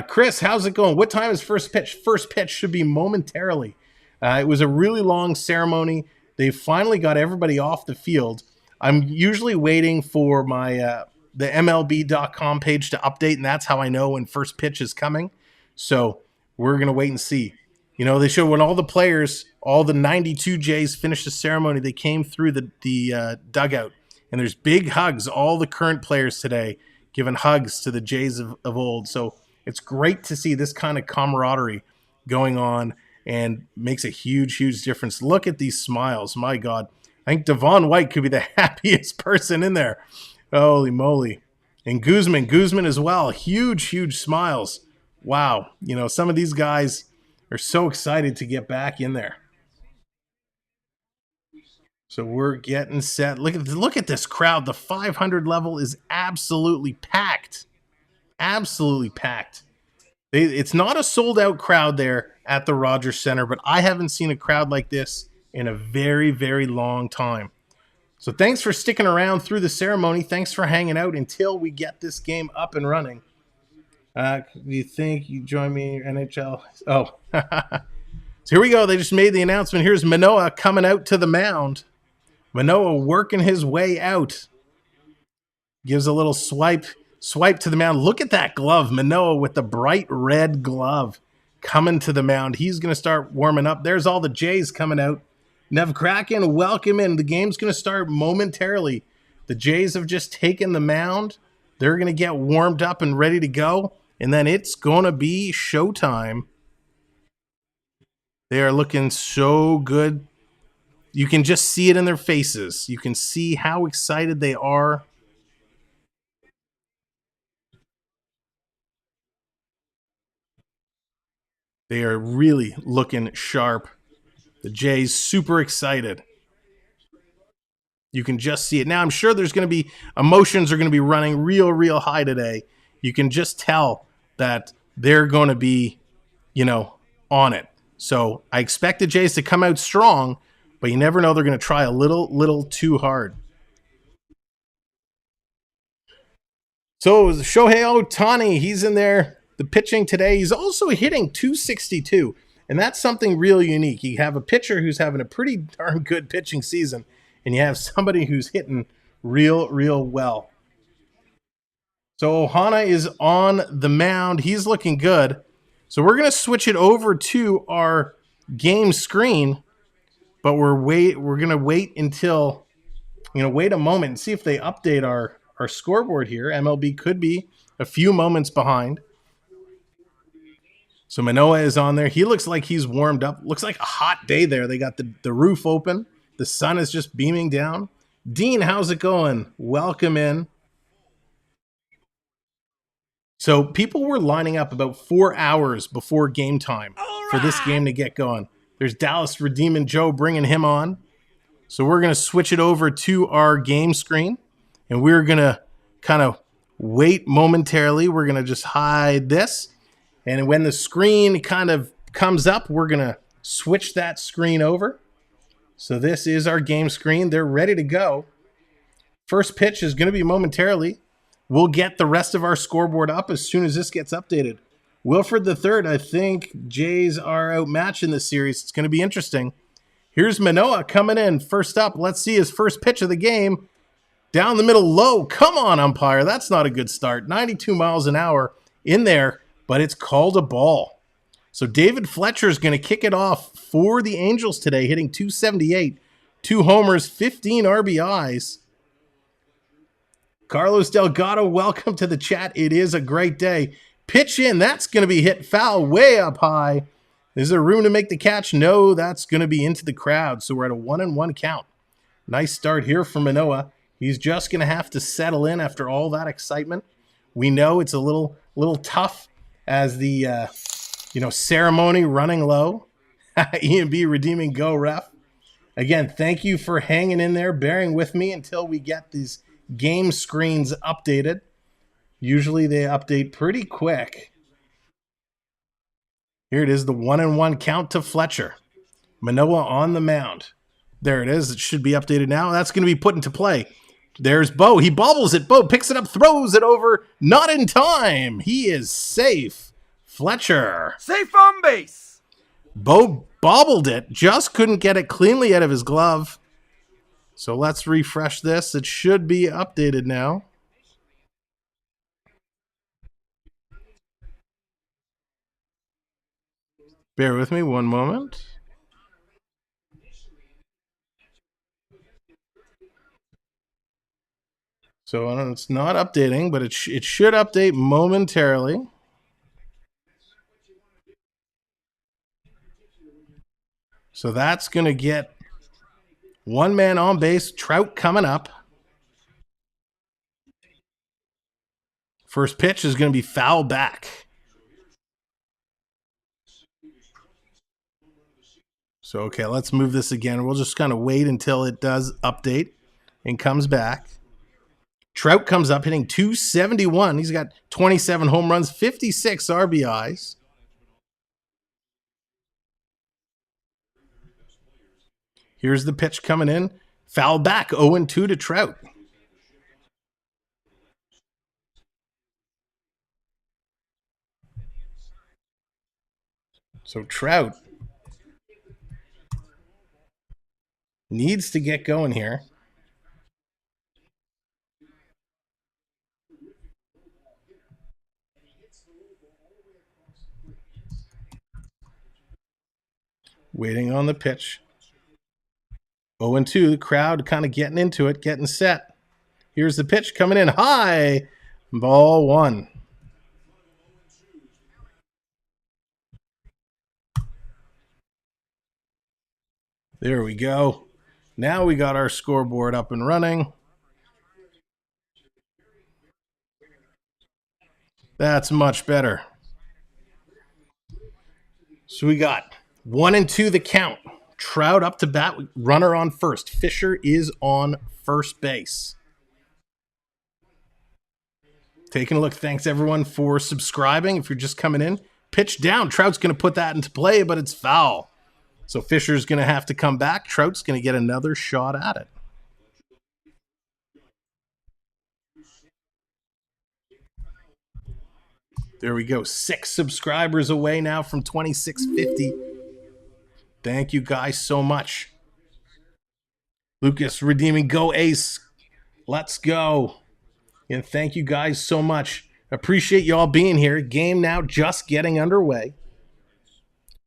Chris, how's it going? What time is first pitch? First pitch should be momentarily. It was a really long ceremony. They finally got everybody off the field. I'm usually waiting for my the MLB.com page to update, and that's how I know when first pitch is coming. So we're going to wait and see. They show when all the players, all the 92 Jays finished the ceremony, they came through the dugout. And there's big hugs, all the current players today giving hugs to the Jays of old. So it's great to see this kind of camaraderie going on and makes a huge, huge difference. Look at these smiles. My God. I think Devon White could be the happiest person in there. Holy moly. And Guzman as well. Huge, huge smiles. Wow. Some of these guys are so excited to get back in there. So we're getting set. Look at this crowd. The 500 level is absolutely packed. Absolutely packed. It's not a sold-out crowd there at the Rogers Center, but I haven't seen a crowd like this in a very, very long time. So thanks for sticking around through the ceremony. Thanks for hanging out until we get this game up and running. Do you think you join me in NHL? Oh, so here we go. They just made the announcement. Here's Manoah coming out to the mound. Manoah working his way out. Gives a little swipe to the mound. Look at that glove. Manoah with the bright red glove coming to the mound. He's going to start warming up. There's all the Jays coming out. Nev Kraken, welcome in. The game's going to start momentarily. The Jays have just taken the mound. They're going to get warmed up and ready to go. And then it's going to be showtime. They are looking so good. You can just see it in their faces. You can see how excited they are. They are really looking sharp. The Jays super excited. You can just see it. Now, I'm sure there's going to be emotions are going to be running real high today. You can just tell that they're going to be, on it. So I expect the Jays to come out strong, but you never know. They're going to try a little too hard. So Shohei Ohtani, he's in there. The pitching today, he's also hitting .262, and that's something real unique. You have a pitcher who's having a pretty darn good pitching season, and you have somebody who's hitting real well. So Ohana is on the mound. He's looking good. So we're going to switch it over to our game screen, but we're going to wait until, wait a moment and see if they update our our scoreboard here. MLB could be a few moments behind. So Manoah is on there. He looks like he's warmed up. Looks like a hot day there. They got the roof open. The sun is just beaming down. Dean, how's it going? Welcome in. So people were lining up about 4 hours before game time for this game to get going. There's Dallas Redeemin' Joe bringing him on. So we're going to switch it over to our game screen, and we're going to kind of wait momentarily. We're going to just hide this. And when the screen kind of comes up, we're going to switch that screen over. So this is our game screen. They're ready to go. First pitch is going to be momentarily. We'll get the rest of our scoreboard up as soon as this gets updated. Wilfred III, I think Jays are outmatched in this series. It's going to be interesting. Here's Manoah coming in. First up, let's see his first pitch of the game. Down the middle, low. Come on, umpire. That's not a good start. 92 miles an hour in there, but it's called a ball. So David Fletcher is going to kick it off for the Angels today, hitting .278, 2 homers, 15 RBIs. Carlos Delgado, welcome to the chat. It is a great day. Pitch in. That's going to be hit foul way up high. Is there room to make the catch? No, that's going to be into the crowd. So we're at a 1-1 count. Nice start here for Manoah. He's just going to have to settle in after all that excitement. We know it's a little tough as the ceremony running low. E&B redeeming go ref. Again, thank you for hanging in there, bearing with me until we get these game screens updated. Usually they update pretty quick. Here it is, the 1-1 count to Fletcher. Manoah on the mound. There it is. It should be updated now. That's going to be put into play. There's Bo. He bobbles it. Bo picks it up, throws it over. Not in time. He is safe. Fletcher. Safe on base. Bo bobbled it. Just couldn't get it cleanly out of his glove. So let's refresh this. It should be updated now. Bear with me one moment. So it's not updating, but it should update momentarily. So that's going to get one man on base. Trout coming up. First pitch is going to be foul back. So, okay, let's move this again. We'll just kind of wait until it does update and comes back. Trout comes up hitting .271. He's got 27 home runs, 56 RBIs. Here's the pitch coming in. Foul back, 0-2 to Trout. So Trout needs to get going here. Waiting on the pitch. 0-2, the crowd kind of getting into it, getting set. Here's the pitch coming in high. Ball 1. There we go. Now we got our scoreboard up and running. That's much better. So we got 1-2 the count. Trout up to bat, runner on first. Fisher is on first base. Taking a look. Thanks everyone for subscribing. If you're just coming in, pitch down. Trout's going to put that into play, but it's foul. So Fisher's going to have to come back. Trout's going to get another shot at it. There we go. 6 subscribers away now from 2650. Thank you guys so much. Lucas redeeming go ace. Let's go. And thank you guys so much. Appreciate you all being here. Game now just getting underway.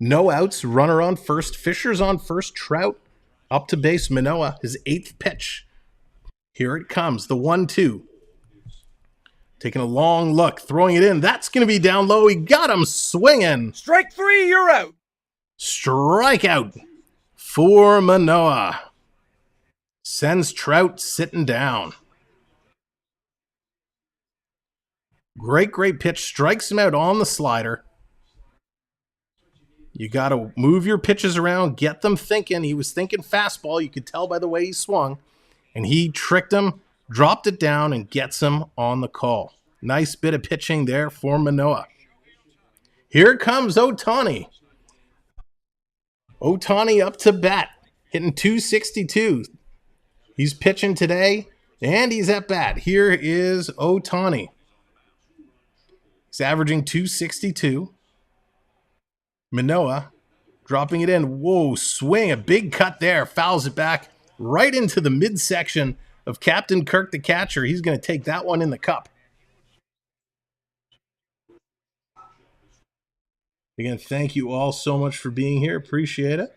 No outs. Runner on first. Fisher's on first. Trout up to base. Manoah, his 8th pitch. Here it comes. The 1-2. Taking a long look, throwing it in. That's going to be down low. He got him swinging. Strike three, you're out. Strikeout for Manoah. Sends Trout sitting down. Great pitch. Strikes him out on the slider. You got to move your pitches around, get them thinking. He was thinking fastball. You could tell by the way he swung. And he tricked him, dropped it down, and gets him on the call. Nice bit of pitching there for Manoah. Here comes Ohtani. Ohtani up to bat, hitting .262. He's pitching today, and he's at bat. Here is Ohtani. He's averaging .262. Manoah dropping it in. Whoa, swing. A big cut there. Fouls it back right into the midsection of Captain Kirk, the catcher. He's going to take that one in the cup. Again, thank you all so much for being here. Appreciate it.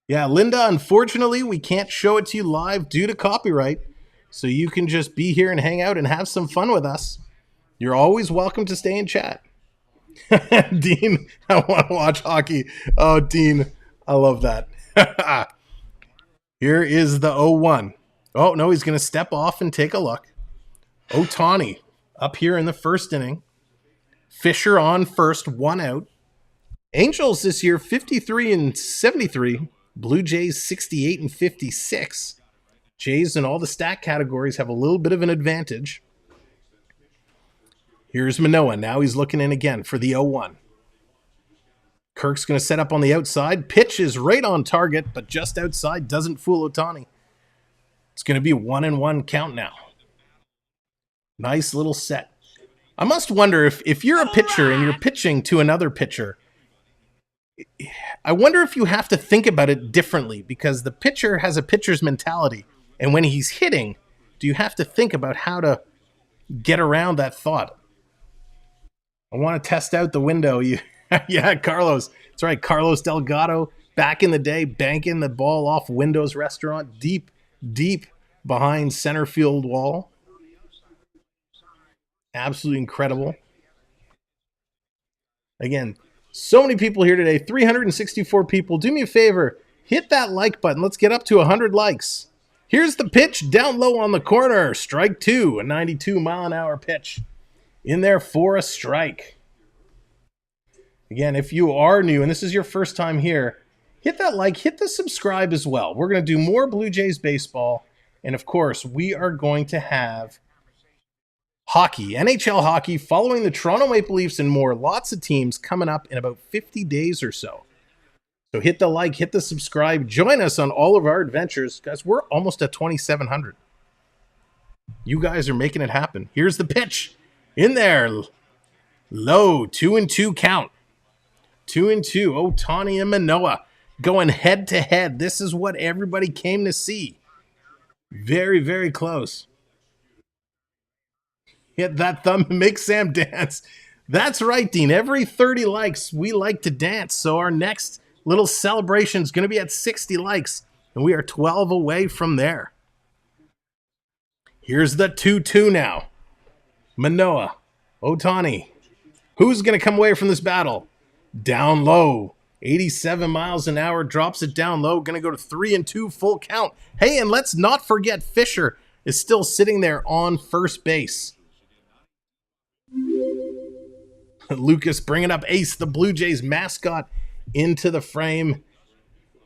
Yeah, Linda, unfortunately, we can't show it to you live due to copyright. So you can just be here and hang out and have some fun with us. You're always welcome to stay and chat. Dean, I want to watch hockey. Oh, Dean, I love that. Here is the 0-1. Oh, no, he's going to step off and take a look. Ohtani up here in the first inning. Fisher on first, 1 out. Angels this year, 53-73. Blue Jays, 68-56. Jays in all the stat categories have a little bit of an advantage. Here's Manoah. Now he's looking in again for the 0-1. Kirk's going to set up on the outside. Pitch is right on target, but just outside. Doesn't fool Ohtani. It's going to be 1-1 count now. Nice little set. I must wonder if you're a pitcher and you're pitching to another pitcher, I wonder if you have to think about it differently because the pitcher has a pitcher's mentality. And when he's hitting, do you have to think about how to get around that thought? I want to test out the window. Yeah, Carlos. That's right. Carlos Delgado, back in the day, banking the ball off Windows Restaurant, deep behind center field wall. Absolutely incredible. Again, so many people here today. 364 people. Do me a favor. Hit that like button. Let's get up to 100 likes. Here's the pitch down low on the corner. Strike two. A 92-mile-an-hour pitch. In there for a strike. Again, if you are new and this is your first time here, hit that like, hit the subscribe as well. We're going to do more Blue Jays baseball. And of course, we are going to have hockey, NHL hockey, following the Toronto Maple Leafs and more. Lots of teams coming up in about 50 days or so. So hit the like, hit the subscribe. Join us on all of our adventures. Guys, we're almost at 2,700. You guys are making it happen. Here's the pitch. In there. Low. 2-2 count. 2-2. Ohtani and Manoah going head to head. This is what everybody came to see. Very, very close. Hit that thumb and make Sam dance. That's right, Dean. Every 30 likes, we like to dance. So our next little celebration is going to be at 60 likes. And we are 12 away from there. Here's the 2-2 now. Manoah, Ohtani. Who's going to come away from this battle? Down low. 87 miles an hour, drops it down low. Going to go to 3-2, full count. Hey, and let's not forget Fisher is still sitting there on first base. Lucas bringing up Ace, the Blue Jays mascot, into the frame.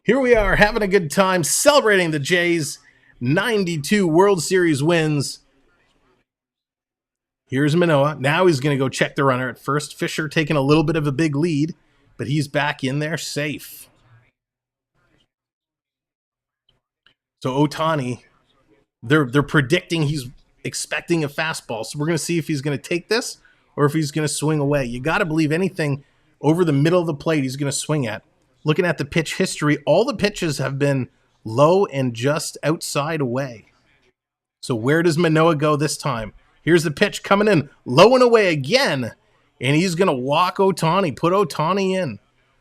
Here we are having a good time celebrating the Jays' 92 World Series wins. Here's Manoah. Now he's going to go check the runner at first. Fisher taking a little bit of a big lead, but he's back in there safe. So Ohtani, they're predicting he's expecting a fastball. So we're going to see if he's going to take this or if he's going to swing away. You got to believe anything over the middle of the plate he's going to swing at. Looking at the pitch history, all the pitches have been low and just outside away. So where does Manoah go this time? Here's the pitch coming in, low and away again, and he's going to walk Ohtani, put Ohtani in.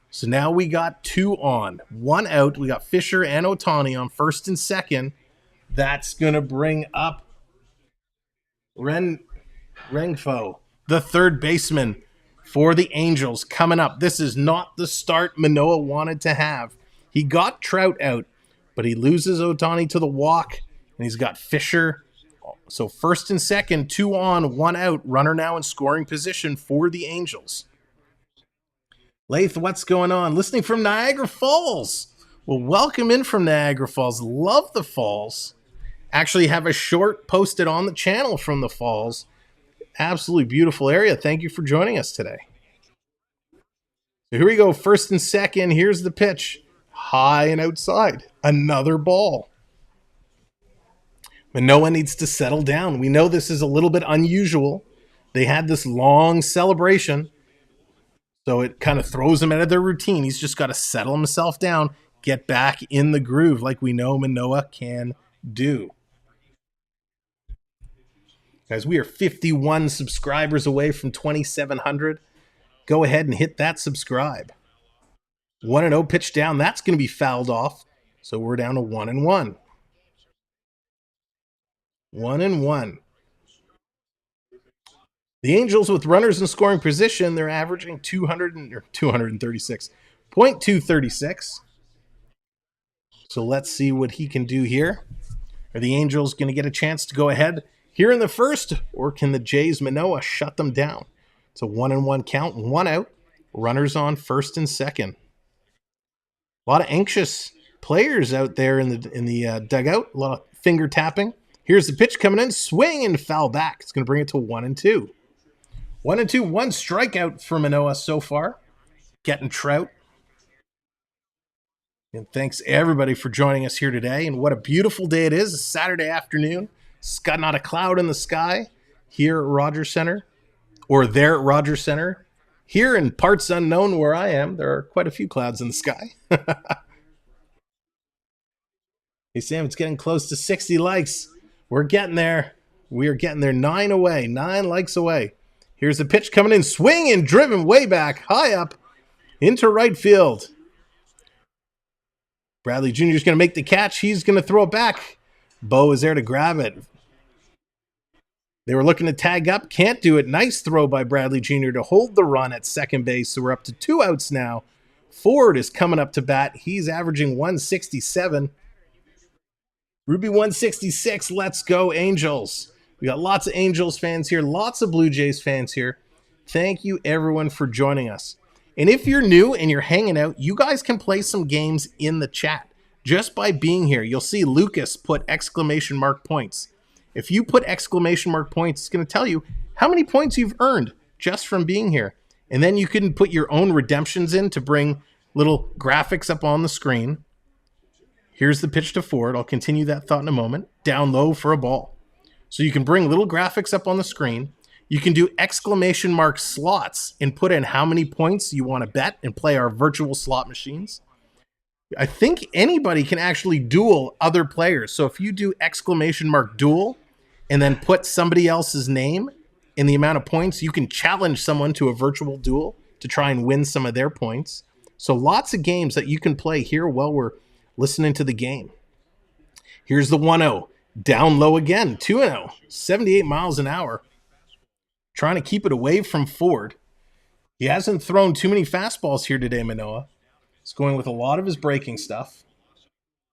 So now we got 2 on, 1 out. We got Fisher and Ohtani on first and second. That's going to bring up Rengfo, the third baseman for the Angels, coming up. This is not the start Manoah wanted to have. He got Trout out, but he loses Ohtani to the walk, and he's got Fisher. So first and second, 2 on, 1 out. Runner now in scoring position for the Angels. Lath, what's going on? Listening from Niagara Falls. Well, welcome in from Niagara Falls. Love the Falls. Actually have a short posted on the channel from the Falls. Absolutely beautiful area. Thank you for joining us today. So here we go. First and second. Here's the pitch. High and outside. Another ball. Manoah needs to settle down. We know this is a little bit unusual. They had this long celebration, so it kind of throws them out of their routine. He's just got to settle himself down, get back in the groove like we know Manoah can do. Guys, we are 51 subscribers away from 2,700. Go ahead and hit that subscribe. 1-0 pitch down. That's going to be fouled off. So we're down to 1-1. 1-1. The Angels with runners in scoring position, they're averaging 236. 0.236. So let's see what he can do here. Are the Angels going to get a chance to go ahead here in the first, or can the Jays Manoah shut them down? It's a 1-1 count, 1 out. Runners on first and second. A lot of anxious players out there in the dugout. A lot of finger tapping. Here's the pitch coming in, swing and foul back. It's going to bring it to 1-2. 1-2, 1 strikeout for Manoah so far. Getting Trout. And thanks everybody for joining us here today. And what a beautiful day it is. A Saturday afternoon. It's got not a cloud in the sky here at Rogers Center, or there at Rogers Center. Here in parts unknown where I am, there are quite a few clouds in the sky. Hey, Sam, it's getting close to 60 likes. We're getting there. We are getting there. 9 away. 9 likes away. Here's the pitch coming in. Swing and driven way back. High up into right field. Bradley Jr. is going to make the catch. He's going to throw it back. Bo is there to grab it. They were looking to tag up. Can't do it. Nice throw by Bradley Jr. to hold the run at second base. So we're up to 2 outs now. Ford is coming up to bat. He's averaging 167. Ruby 166, let's go Angels. We got lots of Angels fans here, lots of Blue Jays fans here. Thank you everyone for joining us. And if you're new and you're hanging out, you guys can play some games in the chat. Just by being here, you'll see Lucas put exclamation mark points. If you put exclamation mark points, it's going to tell you how many points you've earned just from being here. And then you can put your own redemptions in to bring little graphics up on the screen. Here's the pitch to Ford. I'll continue that thought in a moment. Down low for a ball. So you can bring little graphics up on the screen. You can do exclamation mark slots and put in how many points you want to bet and play our virtual slot machines. I think anybody can actually duel other players. So if you do exclamation mark duel and then put somebody else's name and the amount of points, you can challenge someone to a virtual duel to try and win some of their points. So lots of games that you can play here while we're listening to the game. Here's the 1-0. Down low again. 2-0. 78 miles an hour. Trying to keep it away from Ford. He hasn't thrown too many fastballs here today, Manoah. He's going with a lot of his breaking stuff.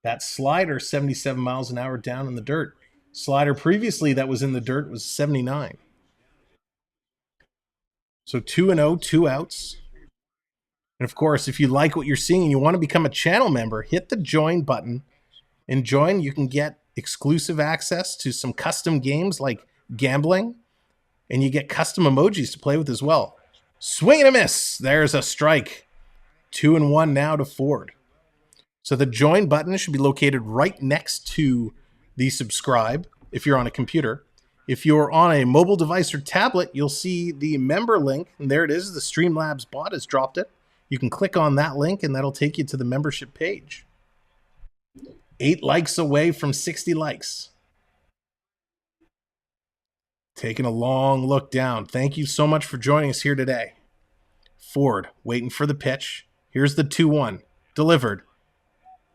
That slider, 77 miles an hour down in the dirt. Slider previously that was in the dirt was 79. So 2-0, 2 outs. And of course, if you like what you're seeing and you want to become a channel member, hit the join button and join. You can get exclusive access to some custom games like gambling, and you get custom emojis to play with as well. Swing and a miss. There's a strike. 2-1 now to Ford. So the join button should be located right next to the subscribe if you're on a computer. If you're on a mobile device or tablet, you'll see the member link, and there it is. The Streamlabs bot has dropped it. You can click on that link, and that'll take you to the membership page. 8 likes away from 60 likes. Taking a long look down. Thank you so much for joining us here today. Ford waiting for the pitch. Here's the 2-1. Delivered.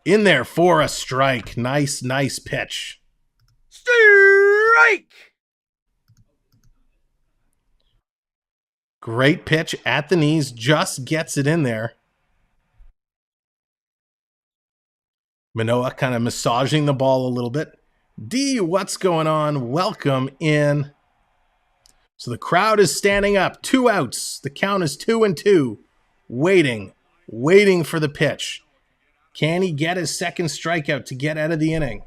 In there for a strike. Nice pitch. Strike! Great pitch at the knees, just gets it in there. Manoah kind of massaging the ball a little bit. D, what's going on? Welcome in. So the crowd is standing up. 2 outs. The count is 2-2. Waiting for the pitch. Can he get his second strikeout to get out of the inning?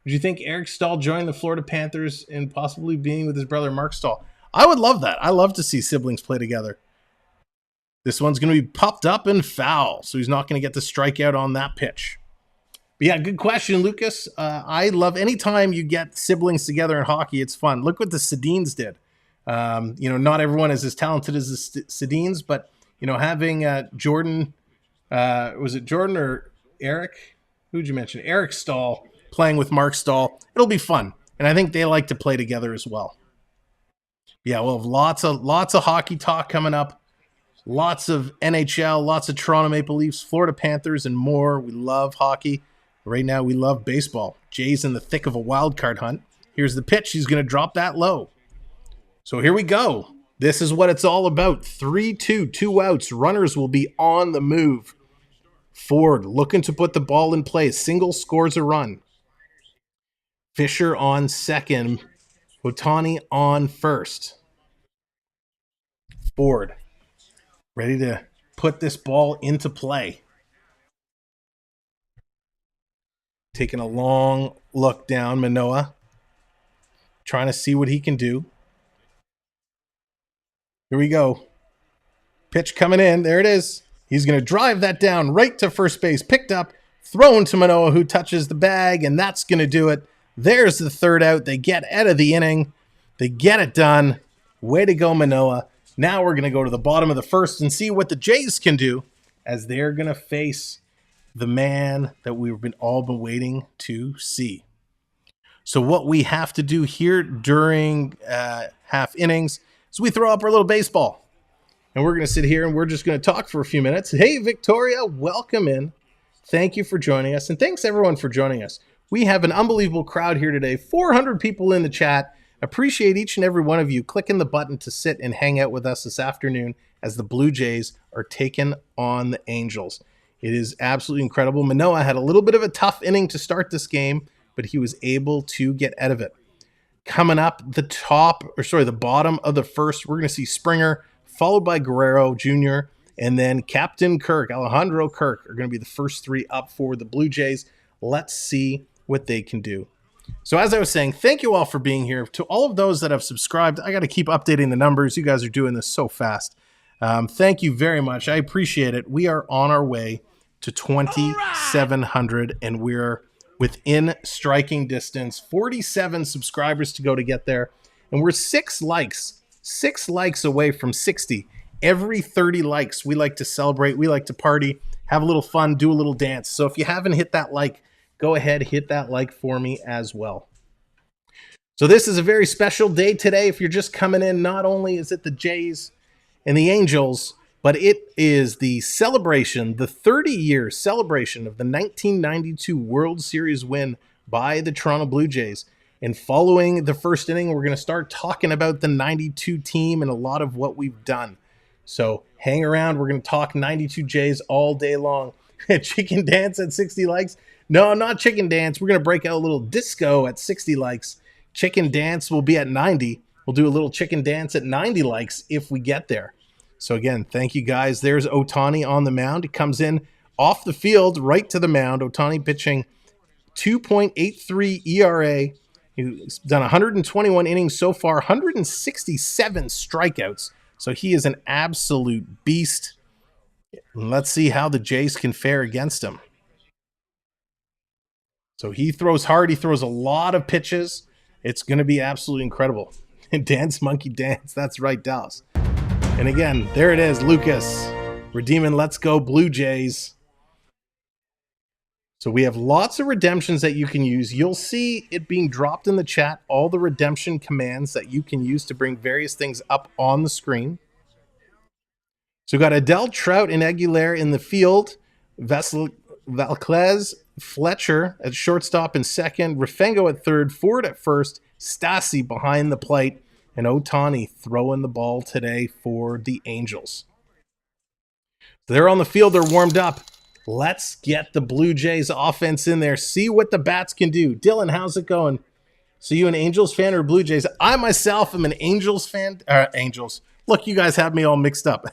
Would you think Eric Stahl joined the Florida Panthers and possibly being with his brother Mark Stahl? I would love that. I love to see siblings play together. This one's going to be popped up and foul, so he's not going to get the strikeout on that pitch. But yeah, good question, Lucas. I love anytime you get siblings together in hockey. It's fun. Look what the Sedins did. Not everyone is as talented as the Sedins, but having Jordan, was it Jordan or Eric? Who'd you mention? Eric Stahl playing with Mark Stahl. It'll be fun, and I think they like to play together as well. Yeah, we'll have lots of hockey talk coming up. Lots of NHL, lots of Toronto Maple Leafs, Florida Panthers, and more. We love hockey. Right now, we love baseball. Jay's in the thick of a wild card hunt. Here's the pitch. He's going to drop that low. So here we go. This is what it's all about. 3-2, 2 outs. Runners will be on the move. Ford looking to put the ball in play. Single scores a run. Fisher on second. Ohtani on first. Ford ready to put this ball into play. Taking a long look down, Manoah. Trying to see what he can do. Here we go. Pitch coming in. There it is. He's going to drive that down right to first base. Picked up, thrown to Manoah, who touches the bag, and that's going to do it. There's the third out. They get out of the inning. They get it done. Way to go, Manoah. Now we're going to go to the bottom of the first and see what the Jays can do as they're going to face the man that we've all been waiting to see. So what we have to do here during half innings is we throw up our little baseball. And we're going to sit here and we're just going to talk for a few minutes. Hey, Victoria, welcome in. Thank you for joining us. And thanks, everyone, for joining us. We have an unbelievable crowd here today. 400 people in the chat. Appreciate each and every one of you clicking the button to sit and hang out with us this afternoon as the Blue Jays are taking on the Angels. It is absolutely incredible. Manoah had a little bit of a tough inning to start this game, but he was able to get out of it. Coming up, the bottom of the first, we're going to see Springer, followed by Guerrero Jr., and then Captain Kirk, Alejandro Kirk, are going to be the first 3 up for the Blue Jays. Let's see what they can do. So as I was saying, thank you all for being here. To all of those that have subscribed, I got to keep updating the numbers. You guys are doing this so fast. Thank you very much. I appreciate it. We are on our way to 2,700, and we're within striking distance. 47 subscribers to go to get there, and we're 6 likes away from 60. Every 30 likes, we like to celebrate. We like to party, have a little fun, do a little dance. So if you haven't hit that like, go ahead, hit that like for me as well. So this is a very special day today. If you're just coming in, not only is it the Jays and the Angels, but it is the celebration, the 30-year celebration of the 1992 World Series win by the Toronto Blue Jays. And following the first inning, we're going to start talking about the 92 team and a lot of what we've done. So hang around. We're going to talk 92 Jays all day long. Chicken dance at 60 likes. No, not chicken dance. We're going to break out a little disco at 60 likes. Chicken dance will be at 90. We'll do a little chicken dance at 90 likes if we get there. So again, thank you guys. There's Ohtani on the mound. He comes in off the field right to the mound. Ohtani pitching 2.83 ERA. He's done 121 innings so far, 167 strikeouts. So he is an absolute beast. Let's see how the Jays can fare against him. So he throws hard. He throws a lot of pitches. It's going to be absolutely incredible. Dance, monkey, dance. That's right, Dallas. And again, there it is, Lucas. Redeeming Let's Go Blue Jays. So we have lots of redemptions that you can use. You'll see it being dropped in the chat, all the redemption commands that you can use to bring various things up on the screen. So we've got Adele, Trout, and Aguilar in the field. Valquez, Fletcher at shortstop and second. Rafengo at third. Ford at first. Stassi behind the plate. And Ohtani throwing the ball today for the Angels. They're on the field. They're warmed up. Let's get the Blue Jays offense in there. See what the bats can do. Dylan, how's it going? So you an Angels fan or Blue Jays? I myself am an Angels fan. Angels. Look, you guys have me all mixed up.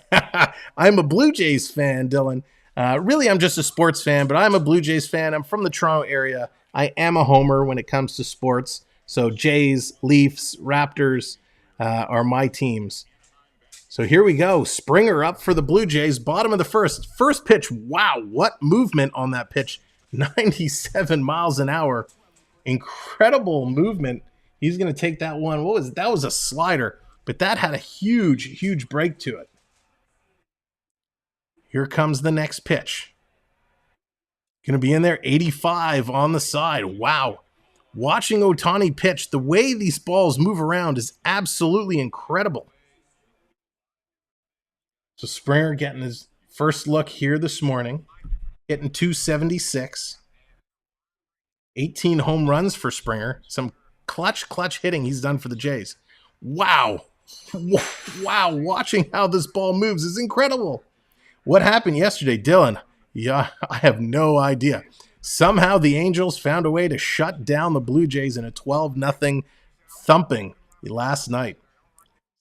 I'm a Blue Jays fan, Dylan. Really, I'm just a sports fan, but I'm a Blue Jays fan. I'm from the Toronto area. I am a homer when it comes to sports. So Jays, Leafs, Raptors are my teams. So here we go. Springer up for the Blue Jays. Bottom of the first. First pitch. Wow, what movement on that pitch. 97 miles an hour. Incredible movement. He's going to take that one. What was it? That was a slider, but that had a huge, huge break to it. Here comes the next pitch. Going to be in there. 85 on the side. Wow. Watching Ohtani pitch, the way these balls move around is absolutely incredible. So Springer getting his first look here this morning, hitting 276. 18 home runs for Springer. Some clutch hitting he's done for the Jays. Wow. Wow. Watching how this ball moves is incredible. What happened yesterday, Dylan? Yeah, I have no idea. Somehow the Angels found a way to shut down the Blue Jays in a 12-0 thumping last night.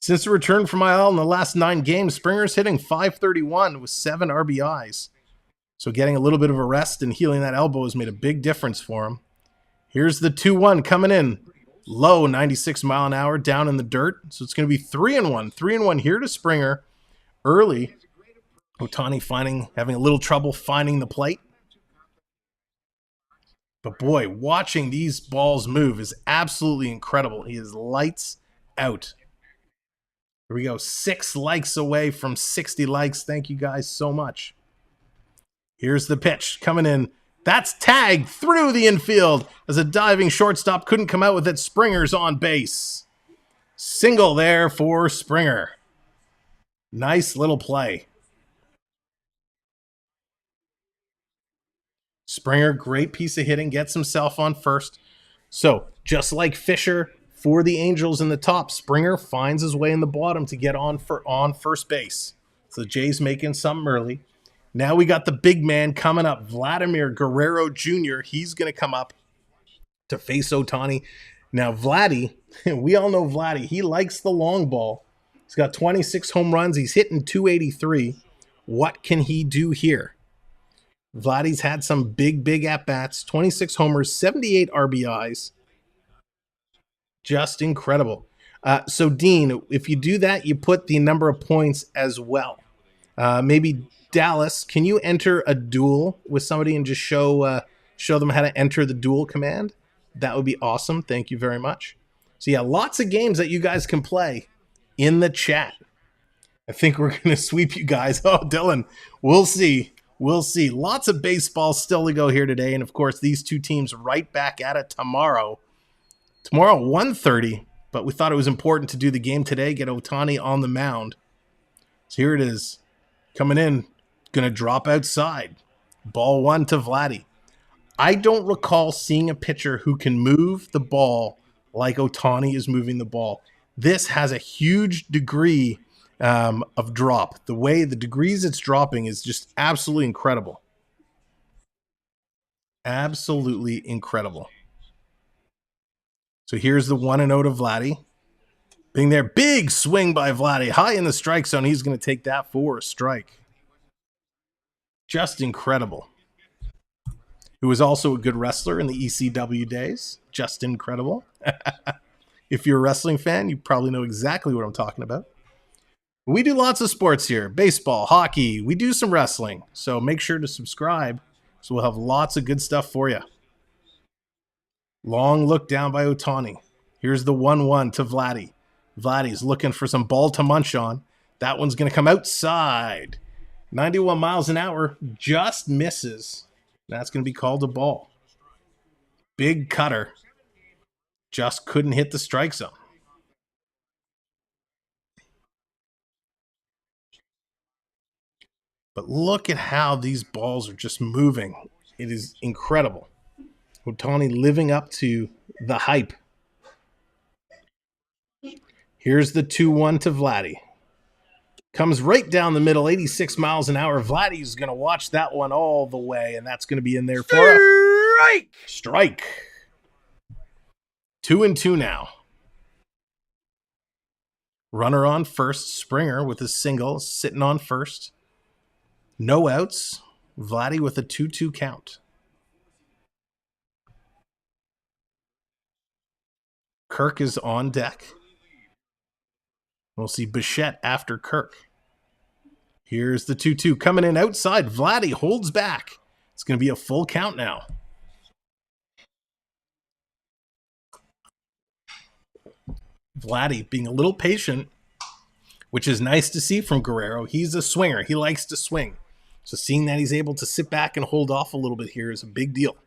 Since the return from IL in the last 9 games, Springer's hitting .531 with 7 RBIs. So getting a little bit of a rest and healing that elbow has made a big difference for him. Here's the 2-1 coming in. Low, 96 mile an hour, down in the dirt. So it's going to be 3-1. 3-1 here to Springer early. Ohtani having a little trouble finding the plate. But boy, watching these balls move is absolutely incredible. He is lights out. Here we go. 6 likes away from 60 likes. Thank you guys so much. Here's the pitch coming in. That's tagged through the infield as a diving shortstop couldn't come out with it. Springer's on base. Single there for Springer. Nice little play. Springer, great piece of hitting, gets himself on first. So just like Fisher for the Angels in the top, Springer finds his way in the bottom to get on first base. So the Jays making something early. Now we got the big man coming up, Vladimir Guerrero Jr. He's going to come up to face Ohtani. Now Vladdy, we all know Vladdy. He likes the long ball. He's got 26 home runs. He's hitting .283. What can he do here? Vladdy's had some big at-bats. 26 homers, 78 RBIs. Just incredible. So, Dean, if you do that, you put the number of points as well. Maybe Dallas, can you enter a duel with somebody and just show them how to enter the duel command? That would be awesome. Thank you very much. So, yeah, lots of games that you guys can play in the chat. I think we're going to sweep you guys. Oh, Dylan, we'll see. We'll see. Lots of baseball still to go here today. And, of course, these two teams right back at it tomorrow. Tomorrow, 1:30. But we thought it was important to do the game today, get Ohtani on the mound. So here it is. Coming in. Going to drop outside. Ball 1 to Vladdy. I don't recall seeing a pitcher who can move the ball like Ohtani is moving the ball. This has a huge degree of drop. The degrees it's dropping is just absolutely incredible. Absolutely incredible. So here's the 1-0 to Vladdy. Being there, big swing by Vladdy. High in the strike zone. He's going to take that for a strike. Just incredible. Who was also a good wrestler in the ECW days. Just incredible. If you're a wrestling fan, you probably know exactly what I'm talking about. We do lots of sports here. Baseball, hockey. We do some wrestling. So make sure to subscribe. So we'll have lots of good stuff for you. Long look down by Ohtani. Here's the 1-1 to Vladdy. Vladdy's looking for some ball to munch on. That one's going to come outside. 91 miles an hour. Just misses. That's going to be called a ball. Big cutter. Just couldn't hit the strike zone. But look at how these balls are just moving. It is incredible. Ohtani living up to the hype. Here's the 2-1 to Vladdy. Comes right down the middle, 86 miles an hour. Vladdy's going to watch that one all the way, and that's going to be in there for a strike. 2-2 now. Runner on first. Springer with his single, sitting on first. No outs. Vladdy with a 2-2 count. Kirk is on deck. We'll see Bichette after Kirk. Here's the 2-2 coming in outside. Vladdy holds back. It's going to be a full count now. Vladdy being a little patient, which is nice to see from Guerrero. He's a swinger. He likes to swing. So seeing that he's able to sit back and hold off a little bit here is a big deal.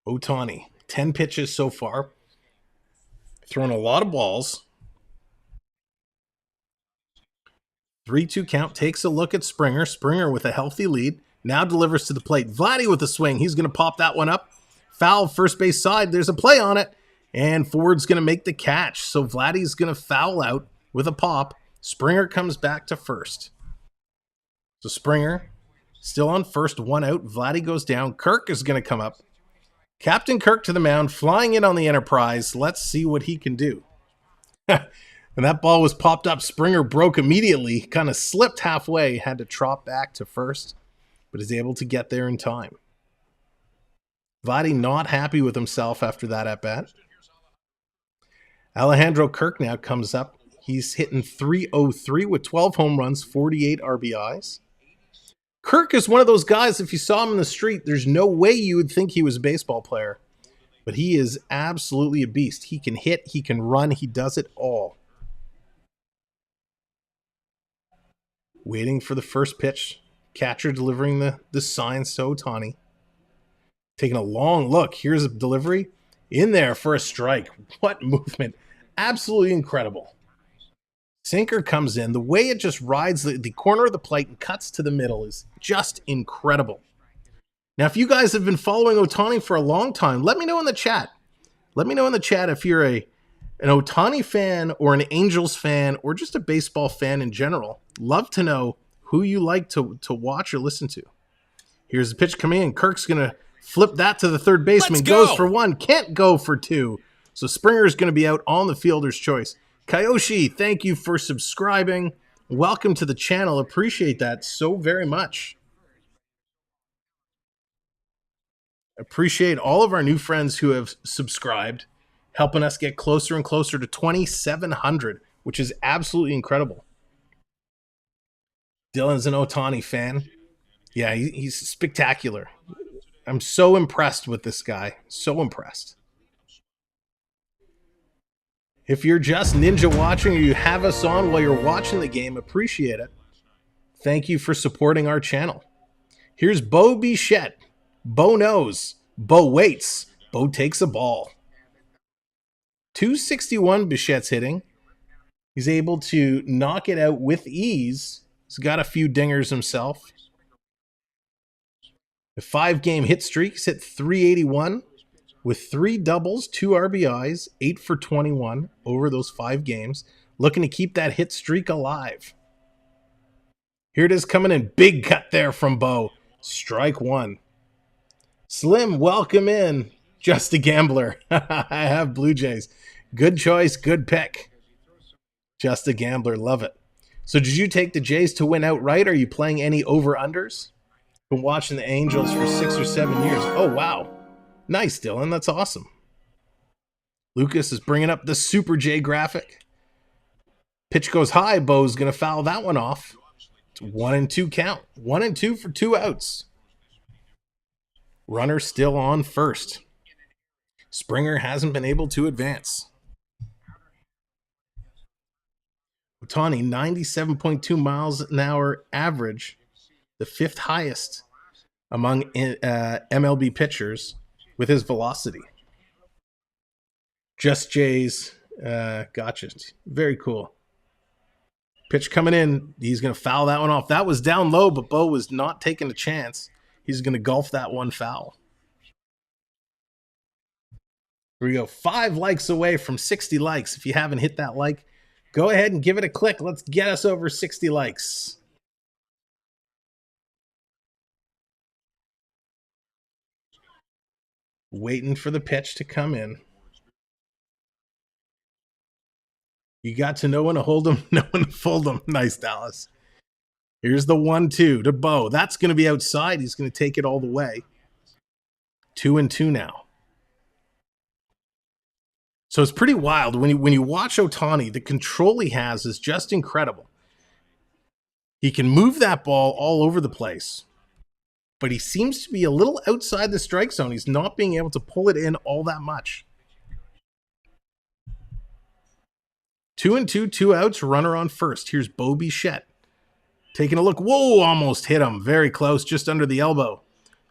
Ohtani, 10 pitches so far. Thrown a lot of balls. 3-2 count. Takes a look at Springer. Springer with a healthy lead. Now delivers to the plate. Vladdy with a swing. He's going to pop that one up. Foul, first base side. There's a play on it. And Ford's going to make the catch. So Vladdy's going to foul out with a pop. Springer comes back to first. So Springer still on first. 1 out. Vladdy goes down. Kirk is going to come up. Captain Kirk to the mound, flying in on the Enterprise. Let's see what he can do. And that ball was popped up. Springer broke immediately, kind of slipped halfway, had to trot back to first, but is able to get there in time. Vladdy not happy with himself after that at-bat. Alejandro Kirk now comes up. He's hitting .303 with 12 home runs, 48 RBIs. Kirk is one of those guys, if you saw him in the street, there's no way you would think he was a baseball player. But he is absolutely a beast. He can hit, he can run, he does it all. Waiting for the first pitch. Catcher delivering the signs to Ohtani. Taking a long look. Here's a delivery. In there for a strike. What movement. Absolutely incredible. Sinker comes in. The way it just rides the corner of the plate and cuts to the middle is just incredible. Now, if you guys have been following Ohtani for a long time, let me know in the chat. Let me know in the chat if you're an Ohtani fan or an Angels fan or just a baseball fan in general. Love to know who you like to watch or listen to. Here's the pitch coming in. Kirk's going to flip that to the third baseman. Goes for one. Can't go for two. So Springer's going to be out on the fielder's choice. Kayoshi, thank you for subscribing. Welcome to the channel. Appreciate that so very much. Appreciate all of our new friends who have subscribed, helping us get closer and closer to 2,700, which is absolutely incredible. Dylan's an Ohtani fan. Yeah, he's spectacular. I'm so impressed with this guy. So impressed. If you're just ninja watching or you have us on while you're watching the game, appreciate it. Thank you for supporting our channel. Here's Bo Bichette. Bo knows. Bo waits. Bo takes a ball. 261 Bichette's hitting. He's able to knock it out with ease. He's got a few dingers himself. The 5-game hit streak. He's hit .381 with 3 doubles, 2 RBIs, 8 for 21 over those 5 games. Looking to keep that hit streak alive. Here it is coming in. Big cut there from Bo. Strike one. Slim, welcome in. Just a gambler. I have Blue Jays. Good choice, good pick. Just a gambler, love it. So did you take the Jays to win outright? Are you playing any over-unders? Been watching the Angels for 6 or 7 years. Oh, wow. Nice, Dylan. That's awesome. Lucas is bringing up the Super J graphic. Pitch goes high. Bo's going to foul that one off. It's 1-2 count. 1-2 for 2 outs. Runner still on first. Springer hasn't been able to advance. Ohtani, 97.2 miles an hour average, the 5th highest among MLB pitchers with his velocity. Just Jays. Gotcha. Very cool. Pitch coming in. He's going to foul that one off. That was down low, but Bo was not taking a chance. He's going to golf that one foul. Here we go. 5 likes away from 60 likes. If you haven't hit that like, go ahead and give it a click. Let's get us over 60 likes. Waiting for the pitch to come in. You got to know when to hold them, know when to fold them. Nice, Dallas. Here's the 1-2 to Bo. That's going to be outside. He's going to take it all the way. 2-2 now. So it's pretty wild. When you watch Ohtani, the control he has is just incredible. He can move that ball all over the place, but he seems to be a little outside the strike zone. He's not being able to pull it in all that much. 2-2, 2 outs, runner on first. Here's Bo Bichette. Taking a look. Whoa, almost hit him. Very close, just under the elbow.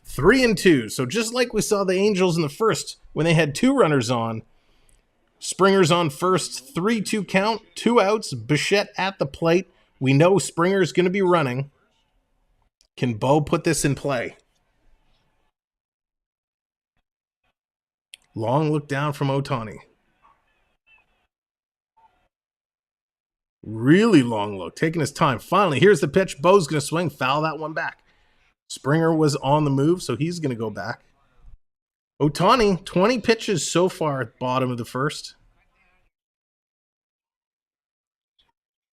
3-2. So just like we saw the Angels in the first when they had 2 runners on, Springer's on first, 3-2 count, 2 outs, Bichette at the plate. We know Springer's going to be running. Can Bo put this in play? Long look down from Ohtani. Really long look, taking his time. Finally, here's the pitch. Bo's going to swing, foul that one back. Springer was on the move, so he's going to go back. Ohtani, 20 pitches so far at bottom of the first.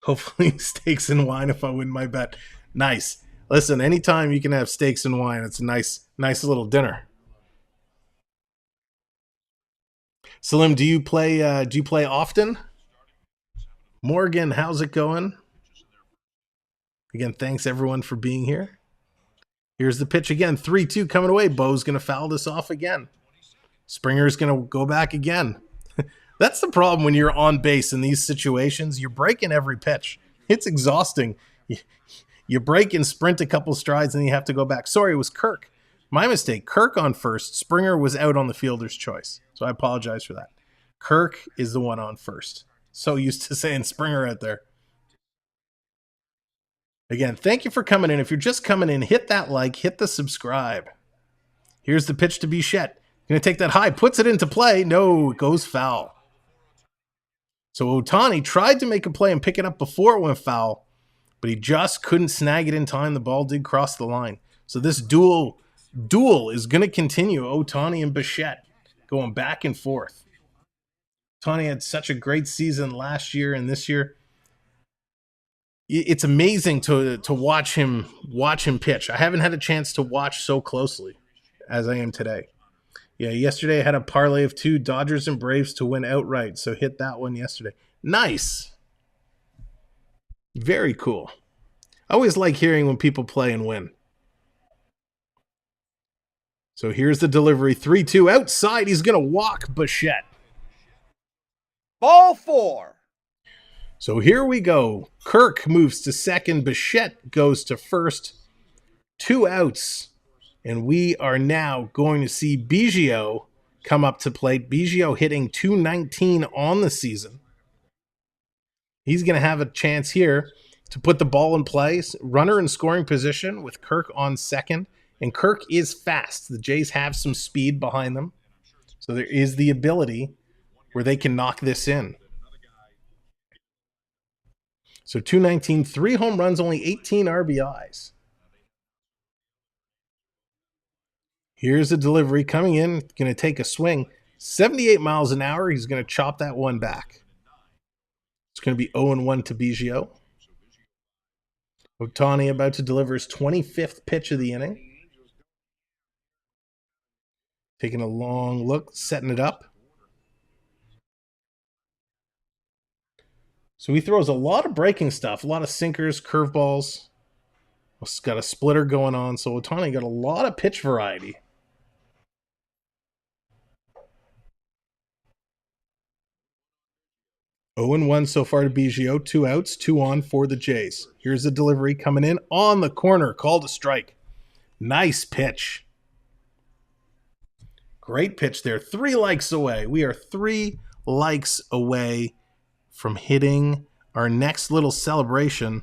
Hopefully steaks and wine if I win my bet. Nice. Listen, anytime you can have steaks and wine, it's a nice little dinner. Salim, do you play often? Morgan, how's it going? Again, thanks everyone for being here. Here's the pitch again. 3-2 coming away. Bo's going to foul this off again. Springer's going to go back again. That's the problem when you're on base in these situations. You're breaking every pitch. It's exhausting. You break and sprint a couple strides, and you have to go back. Sorry, it was Kirk. My mistake. Kirk on first. Springer was out on the fielder's choice. So I apologize for that. Kirk is the one on first. So used to saying Springer out there. Again, thank you for coming in. If you're just coming in, hit that like, hit the subscribe. Here's the pitch to Bichette. Going to take that high, puts it into play. No, it goes foul. So Ohtani tried to make a play and pick it up before it went foul, but he just couldn't snag it in time. The ball did cross the line. So this duel is going to continue. Ohtani and Bichette going back and forth. Ohtani had such a great season last year and this year. It's amazing to watch him pitch. I haven't had a chance to watch so closely as I am today. Yeah, yesterday I had a parlay of 2 Dodgers and Braves to win outright, so hit that one yesterday. Nice. Very cool. I always like hearing when people play and win. So here's the delivery. 3-2 outside. He's going to walk Bichette. Ball 4. So here we go. Kirk moves to second. Bichette goes to first. 2 outs. And we are now going to see Biggio come up to plate. Biggio hitting .219 on the season. He's going to have a chance here to put the ball in play. Runner in scoring position with Kirk on second. And Kirk is fast. The Jays have some speed behind them. So there is the ability where they can knock this in. So .219, 3 home runs, only 18 RBIs. Here's the delivery coming in. Going to take a swing. 78 miles an hour. He's going to chop that one back. It's going to be 0-1 to Biggio. Ohtani about to deliver his 25th pitch of the inning. Taking a long look, setting it up. So he throws a lot of breaking stuff, a lot of sinkers, curveballs. He's got a splitter going on. So Ohtani got a lot of pitch variety. (0-1 so far to Biggio. 2 outs, 2 on for the Jays. Here's the delivery coming in on the corner. Called a strike. Nice pitch. Great pitch there. 3 likes away. We are 3 likes away from hitting our next little celebration.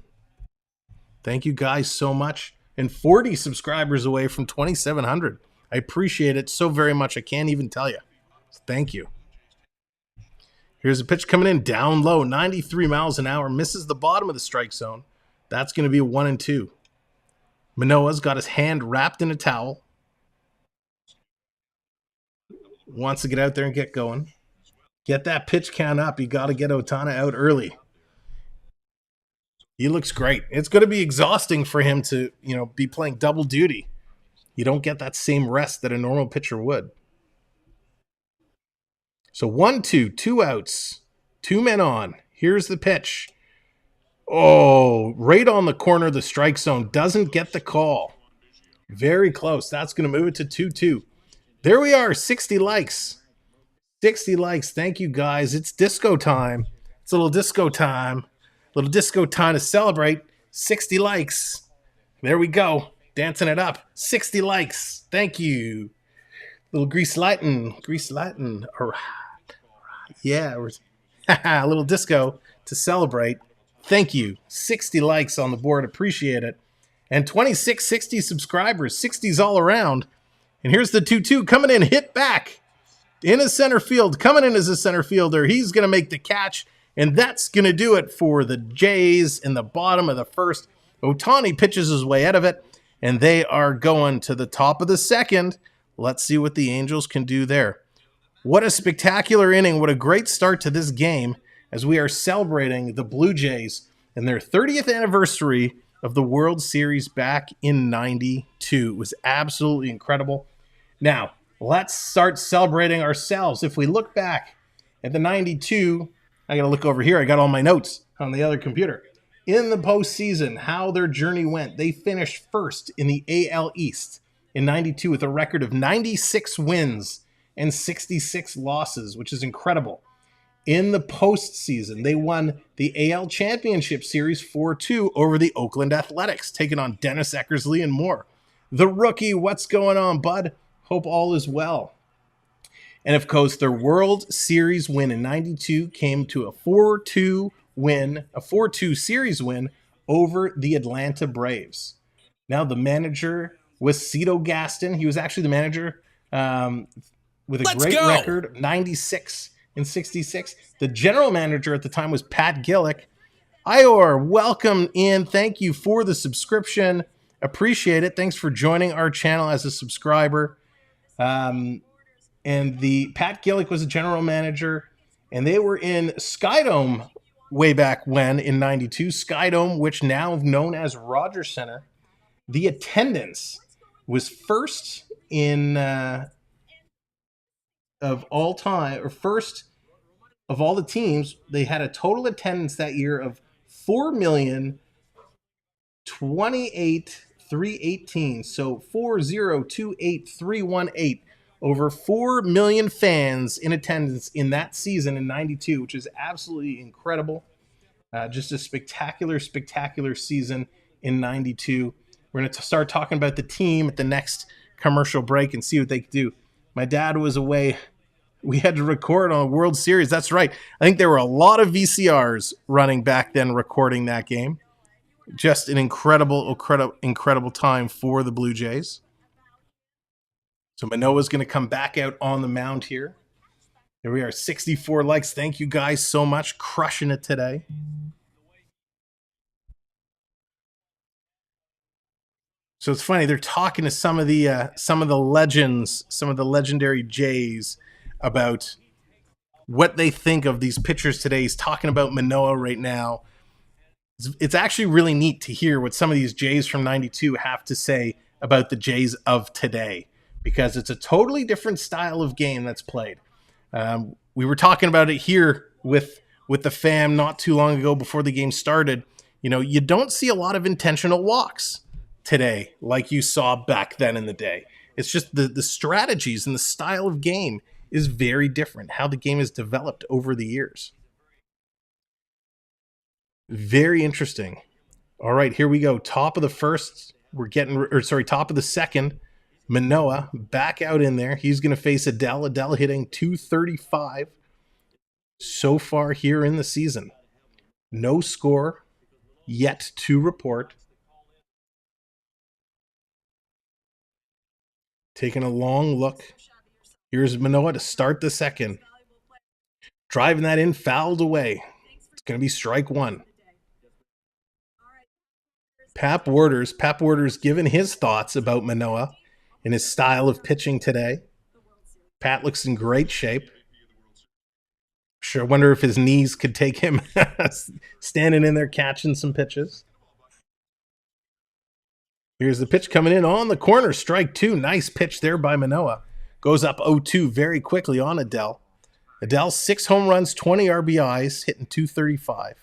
Thank you guys so much. And 40 subscribers away from 2,700. I appreciate it so very much. I can't even tell you. Thank you. Here's a pitch coming in down low, 93 miles an hour, misses the bottom of the strike zone. That's going to be a 1-2. Manoah's got his hand wrapped in a towel. Wants to get out there and get going. Get that pitch count up. You got to get Ohtani out early. He looks great. It's going to be exhausting for him to, be playing double duty. You don't get that same rest that a normal pitcher would. So 1-2, 2 outs, 2 men on. Here's the pitch. Oh, right on the corner of the strike zone. Doesn't get the call. Very close. That's going to move it to 2-2. There we are, 60 likes. 60 likes. Thank you, guys. It's disco time. It's a little disco time. A little disco time to celebrate. 60 likes. There we go. Dancing it up. 60 likes. Thank you. Little grease lighting. Grease lighting. All right. Yeah. A little disco to celebrate. Thank you. 60 likes on the board. Appreciate it. And 2660 subscribers. 60s all around. And here's the 2-2 coming in. Hit back. In a center field. Coming in as a center fielder. He's going to make the catch. And that's going to do it for the Jays in the bottom of the first. Ohtani pitches his way out of it. And they are going to the top of the second. Let's see what the Angels can do there. What a spectacular inning. What a great start to this game as we are celebrating the Blue Jays and their 30th anniversary of the World Series back in '92. It was absolutely incredible. Now, let's start celebrating ourselves. If we look back at the '92, I got to look over here. I got all my notes on the other computer. In the postseason, how their journey went. They finished first in the AL East in '92 with a record of 96 wins and 66 losses, which is incredible. In the postseason, they won the AL Championship Series 4-2 over the Oakland Athletics, taking on Dennis Eckersley and more. The rookie, what's going on, bud? Hope all is well. And of course, their World Series win in '92 came to a 4-2 win, a 4-2 series win over the Atlanta Braves. Now the manager was Cito Gaston. He was actually the manager with a great record of 96 and 66. The general manager at the time was Pat Gillick. Ior, welcome in. Thank you for the subscription. Appreciate it. Thanks for joining our channel as a subscriber. And the Pat Gillick was a general manager, and they were in Skydome way back when in '92. Skydome, which now known as Rogers Center. The attendance was first in of all time, or first of all the teams. They had a total attendance that year of 4,028,318. So 4,028,318. Over 4 million fans in attendance in that season in '92, which is absolutely incredible. Just a spectacular, spectacular season in '92. We're going to start talking about the team at the next commercial break and see what they can do. My dad was away. We had to record on a World Series. That's right. I think there were a lot of VCRs running back then recording that game. Just an incredible time for the Blue Jays. So Manoah's going to come back out on the mound here. Here we are, 64 likes. Thank you guys so much. Crushing it today. So it's funny, they're talking to some of the legends, some of the legendary Jays about what they think of these pitchers today. He's talking about Manoah right now. It's actually really neat to hear what some of these Jays from '92 have to say about the Jays of today, because it's a totally different style of game that's played. We were talking about it here with the fam not too long ago before the game started. You know, you don't see a lot of intentional walks today like you saw back then in the day. It's just the strategies and the style of game is very different, how the game is developed over the years. Very interesting. All right, here we go. Top of the first. Top of the second. Manoah back out in there. He's going to face Adele. Adele hitting .235 so far here in the season. No score yet to report. Taking a long look. Here's Manoah to start the second. Driving that in, fouled away. It's going to be strike one. Pap Warders giving his thoughts about Manoah and his style of pitching today. Pat looks in great shape. Sure, wonder if his knees could take him standing in there catching some pitches. Here's the pitch coming in on the corner. Strike two. Nice pitch there by Manoah. Goes up 0-2 very quickly on Adell. Adell, 6 home runs, 20 RBIs, hitting .235.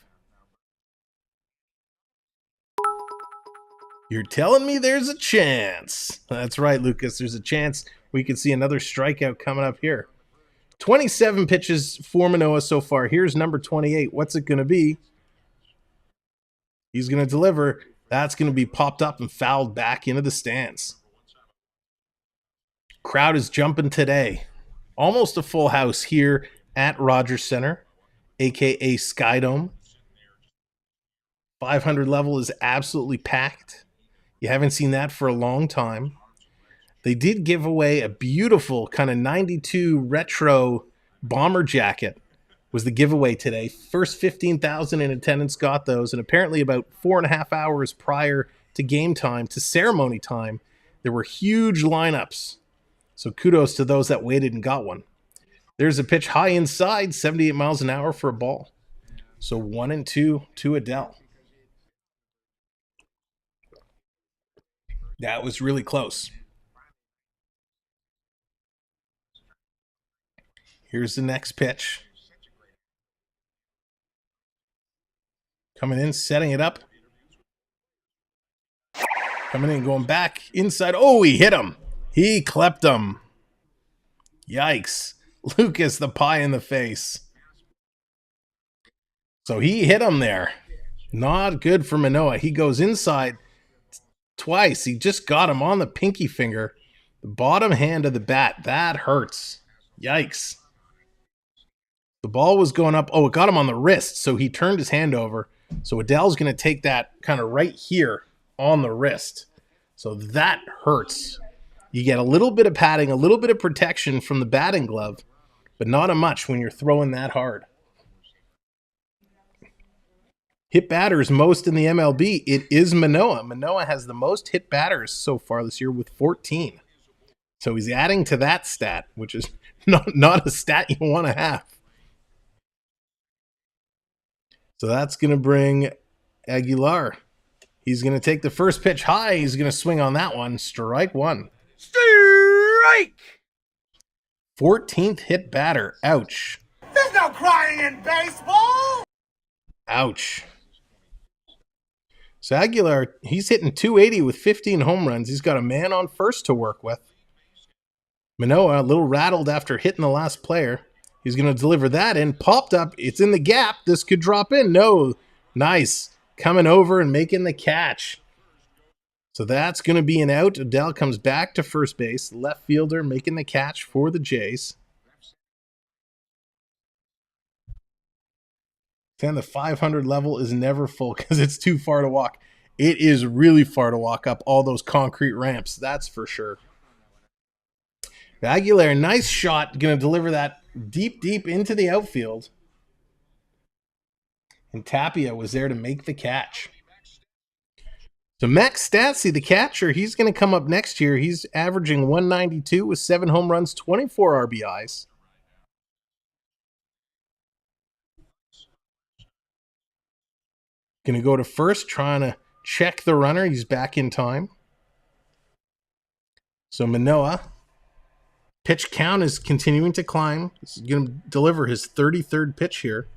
You're telling me there's a chance. That's right, Lucas. There's a chance we could see another strikeout coming up here. 27 pitches for Manoah so far. Here's number 28. What's it going to be? He's going to deliver. That's going to be popped up and fouled back into the stands. Crowd is jumping today. Almost a full house here at Rogers Center, a.k.a. Skydome. 500 level is absolutely packed. You haven't seen that for a long time. They did give away a beautiful kind of 92 retro bomber jacket was the giveaway today. First 15,000 in attendance got those, and apparently about 4.5 hours prior to game time, to ceremony time, there were huge lineups. So kudos to those that waited and got one. There's a pitch high inside, 78 miles an hour for a ball. So 1-2 to Adell. That was really close. Here's the next pitch. Coming in, setting it up. Coming in, going back inside. Oh, he hit him. He clept him. Yikes. Lucas, the pie in the face. So he hit him there. Not good for Manoah. He goes inside twice. He just got him on the pinky finger. The bottom hand of the bat. That hurts. Yikes. The ball was going up. Oh, it got him on the wrist. So he turned his hand over. So Adell's going to take that kind of right here on the wrist. So that hurts. You get a little bit of padding, a little bit of protection from the batting glove, but not a much when you're throwing that hard. Hit batters most in the MLB. It is Manoah. Manoah has the most hit batters so far this year with 14. So he's adding to that stat, which is not a stat you want to have. So that's going to bring Aguilar. He's going to take the first pitch high. He's going to swing on that one. Strike one. Strike! 14th hit batter. Ouch. There's no crying in baseball! Ouch. So Aguilar, he's hitting .280 with 15 home runs. He's got a man on first to work with. Manoah, a little rattled after hitting the last player. He's going to deliver that in. Popped up. It's in the gap. This could drop in. No. Nice. Coming over and making the catch. So that's going to be an out. Adell comes back to first base. Left fielder making the catch for the Jays. And the 500 level is never full because it's too far to walk. It is really far to walk up all those concrete ramps. That's for sure. Aguilar, nice shot. Going to deliver that deep into the outfield. And Tapia was there to make the catch. So Max Stassi, the catcher, he's going to come up next year. He's averaging 192 with 7 home runs, 24 RBIs. Going to go to first, trying to check the runner. He's back in time. So Manoah, pitch count is continuing to climb. He's going to deliver his 33rd pitch here.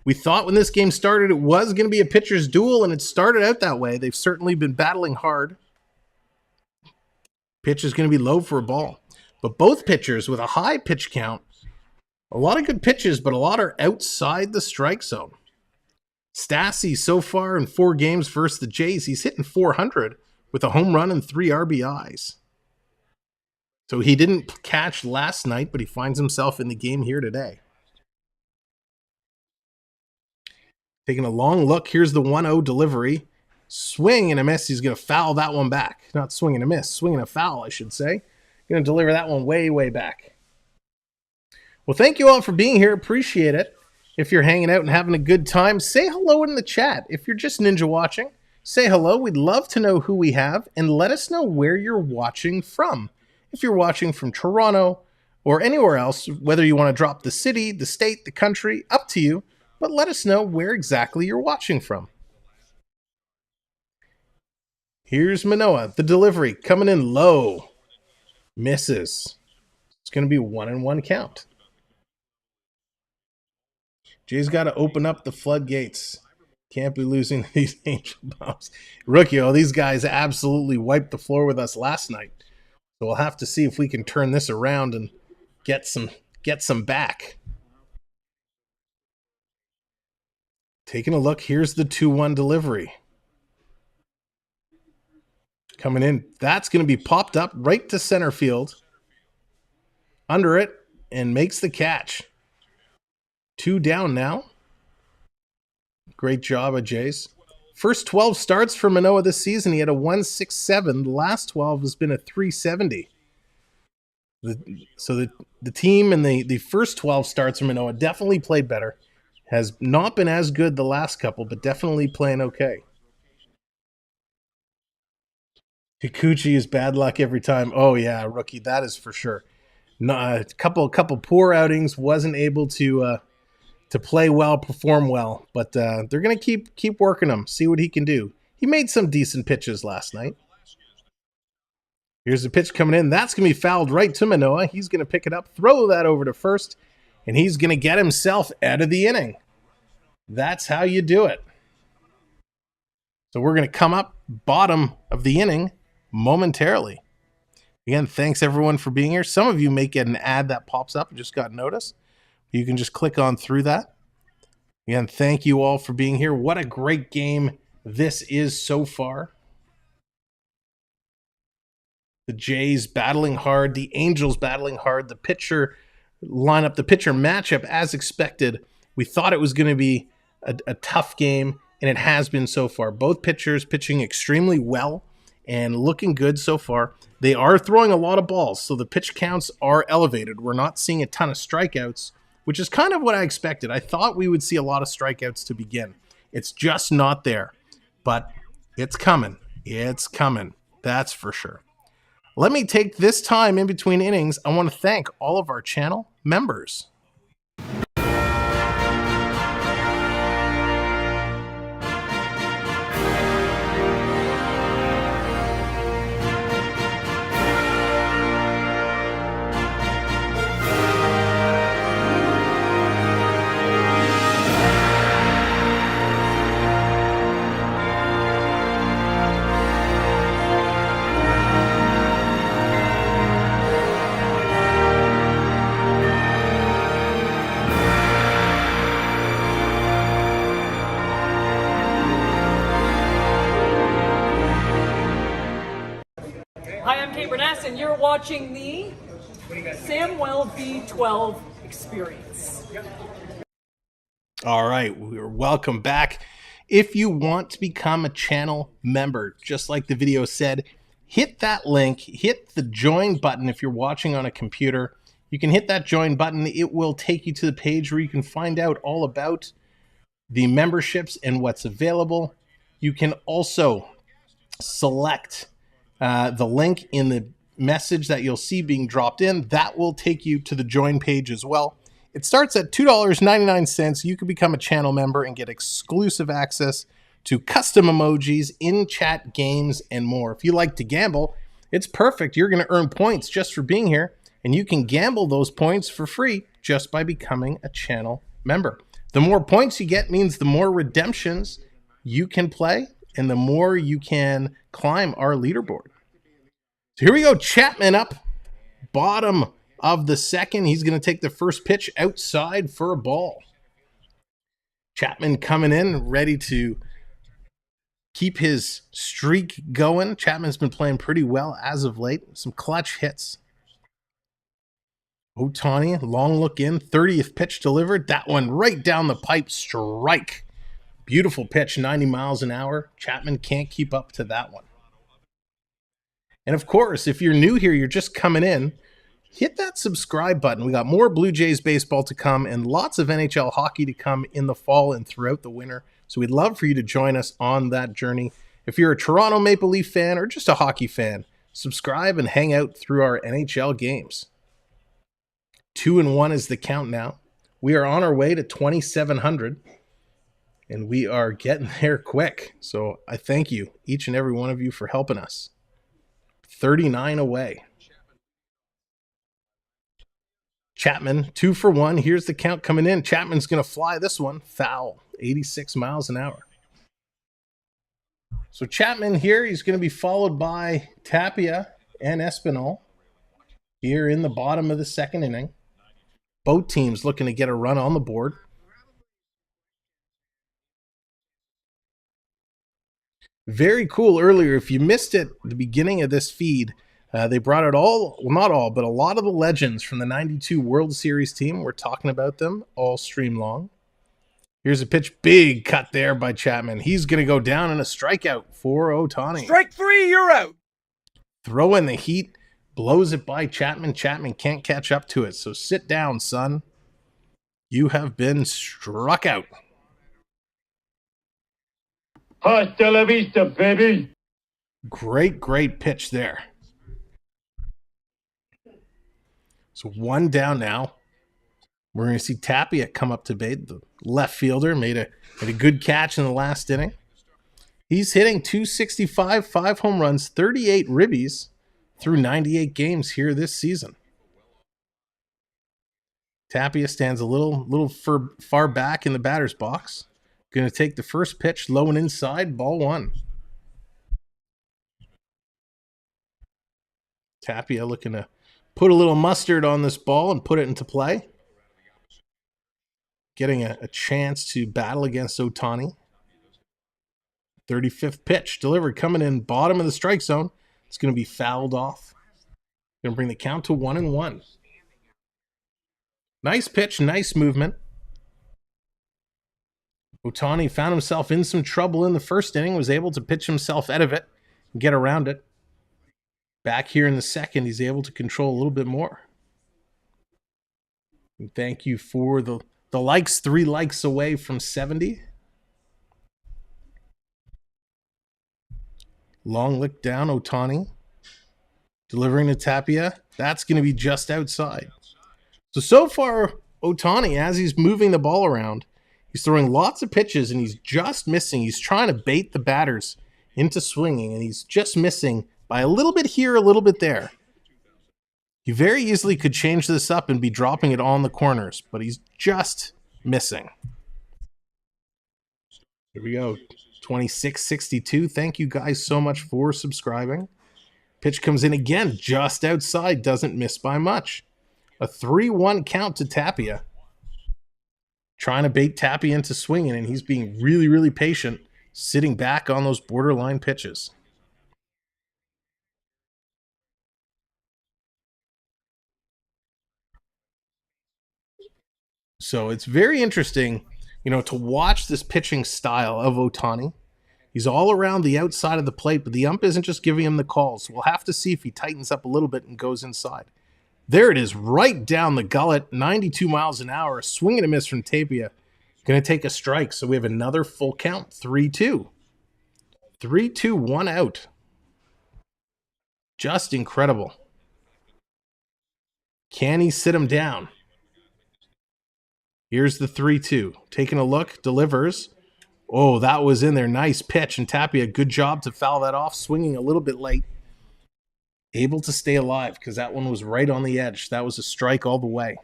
We thought when this game started it was going to be a pitcher's duel, and it started out that way. They've certainly been battling hard. Pitch is going to be low for a ball. But both pitchers with a high pitch count, a lot of good pitches, but a lot are outside the strike zone. Stassi so far in 4 games versus the Jays, he's hitting .400 with a home run and 3 RBIs. So he didn't catch last night, but he finds himself in the game here today. Taking a long look. Here's the 1-0 delivery. Swing and a miss. He's going to foul that one back. Not swing and a miss. Swing and a foul, I should say. Going to deliver that one way back. Well, thank you all for being here. Appreciate it. If you're hanging out and having a good time, say hello in the chat. If you're just ninja watching, say hello. We'd love to know who we have, and let us know where you're watching from. If you're watching from Toronto or anywhere else, whether you want to drop the city, the state, the country, up to you, but let us know where exactly you're watching from. Here's Manoah, the delivery, coming in low. Misses. It's going to be 1-1 count. Jay's got to open up the floodgates. Can't be losing these angel bombs. Rookie, these guys absolutely wiped the floor with us last night. So we'll have to see if we can turn this around and get some back. Taking a look, here's the 2-1 delivery. Coming in, that's going to be popped up right to center field. Under it, and makes the catch. 2 down now. Great job of Jays. First 12 starts for Manoah this season. He had a 1.67. The last 12 has been a 3.70. So the team in the first 12 starts for Manoah definitely played better. Has not been as good the last couple, but definitely playing okay. Kikuchi is bad luck every time. Oh, yeah, rookie, that is for sure. A couple poor outings, wasn't able to play well, perform well, but they're going to keep working him, see what he can do. He made some decent pitches last night. Here's the pitch coming in. That's going to be fouled right to Manoah. He's going to pick it up, throw that over to first, and he's going to get himself out of the inning. That's how you do it. So we're going to come up bottom of the inning momentarily. Again, thanks everyone for being here. Some of you may get an ad that pops up and just got notice. You can just click on through that. Again, thank you all for being here. What a great game this is so far. The Jays battling hard, the Angels battling hard, the pitcher lineup, the pitcher matchup as expected. We thought it was going to be a tough game, and it has been so far. Both pitchers pitching extremely well and looking good so far. They are throwing a lot of balls, so the pitch counts are elevated. We're not seeing a ton of strikeouts, which is kind of what I expected. I thought we would see a lot of strikeouts to begin. It's just not there, but it's coming. It's coming. That's for sure. Let me take this time in between innings. I want to thank all of our channel members. And you're watching the Samwelb12 Experience. All right, we're welcome back. If you want to become a channel member, just like the video said, hit that link, hit the join button. If you're watching on a computer, you can hit that join button. It will take you to the page where you can find out all about the memberships and what's available. You can also select the link in the message that you'll see being dropped in. That will take you to the join page as well. It starts at $2.99. You can become a channel member and get exclusive access to custom emojis, in-chat games, and more. If you like to gamble, it's perfect. You're going to earn points just for being here, and you can gamble those points for free just by becoming a channel member. The more points you get means the more redemptions you can play, and the more you can climb our leaderboard. So here we go. Chapman up, bottom of the second. He's going to take the first pitch outside for a ball. Chapman coming in, ready to keep his streak going. Chapman's been playing pretty well as of late. Some clutch hits. Ohtani, long look in, 30th pitch delivered. That one right down the pipe, strike. Beautiful pitch, 90 miles an hour. Chapman can't keep up to that one. And of course, if you're new here, you're just coming in, hit that subscribe button. We got more Blue Jays baseball to come and lots of NHL hockey to come in the fall and throughout the winter. So we'd love for you to join us on that journey. If you're a Toronto Maple Leaf fan or just a hockey fan, subscribe and hang out through our NHL games. 2-1 is the count now. We are on our way to 2,700, and we are getting there quick. So I thank you, each and every one of you, for helping us. 39 away. Chapman, 2 for 1. Here's the count coming in. Chapman's going to fly this one. Foul, 86 miles an hour. So Chapman here, he's going to be followed by Tapia and Espinal here in the bottom of the second inning. Both teams looking to get a run on the board. Very cool earlier. If you missed it at the beginning of this feed, they brought out not all, but a lot of the legends from the 92 World Series team. We're talking about them all stream long. Here's a pitch. Big cut there by Chapman. He's going to go down in a strikeout for Ohtani. Strike 3, you're out. Throw in the heat. Blows it by Chapman. Chapman can't catch up to it. So sit down, son. You have been struck out. Hasta la vista, baby. Great pitch there. So 1 down now. We're going to see Tapia come up to bait. The left fielder made a good catch in the last inning. He's hitting .265, 5 home runs, 38 ribbies through 98 games here this season. Tapia stands a little far back in the batter's box. Going to take the first pitch low and inside, ball 1. Tapia looking to put a little mustard on this ball and put it into play. Getting a chance to battle against Ohtani. 35th pitch delivered, coming in bottom of the strike zone. It's going to be fouled off. Going to bring the count to 1-1. Nice pitch, nice movement. Ohtani found himself in some trouble in the first inning, was able to pitch himself out of it and get around it. Back here in the second, he's able to control a little bit more. And thank you for the likes, 3 likes away from 70. Long lick down, Ohtani. Delivering to Tapia. That's going to be just outside. So far, Ohtani, as he's moving the ball around, he's throwing lots of pitches and he's just missing. He's trying to bait the batters into swinging, and he's just missing by a little bit here, a little bit there. He very easily could change this up and be dropping it on the corners, but he's just missing. Here we go. 26-62. Thank you guys so much for subscribing. Pitch comes in again, just outside, doesn't miss by much. A 3-1 count to Tapia. Trying to bait Tapia into swinging, and he's being really patient, sitting back on those borderline pitches. So it's very interesting, to watch this pitching style of Ohtani. He's all around the outside of the plate, but the ump isn't just giving him the calls. So we'll have to see if he tightens up a little bit and goes inside. There it is, right down the gullet, 92 miles an hour, swing and a miss from Tapia. Going to take a strike, so we have another full count, 3-2. 3-2, 1 out. Just incredible. Can he sit him down? Here's the 3-2. Taking a look, delivers. Oh, that was in there. Nice pitch. And Tapia, good job to foul that off, swinging a little bit late. Able to stay alive because that one was right on the edge. That was a strike all the way.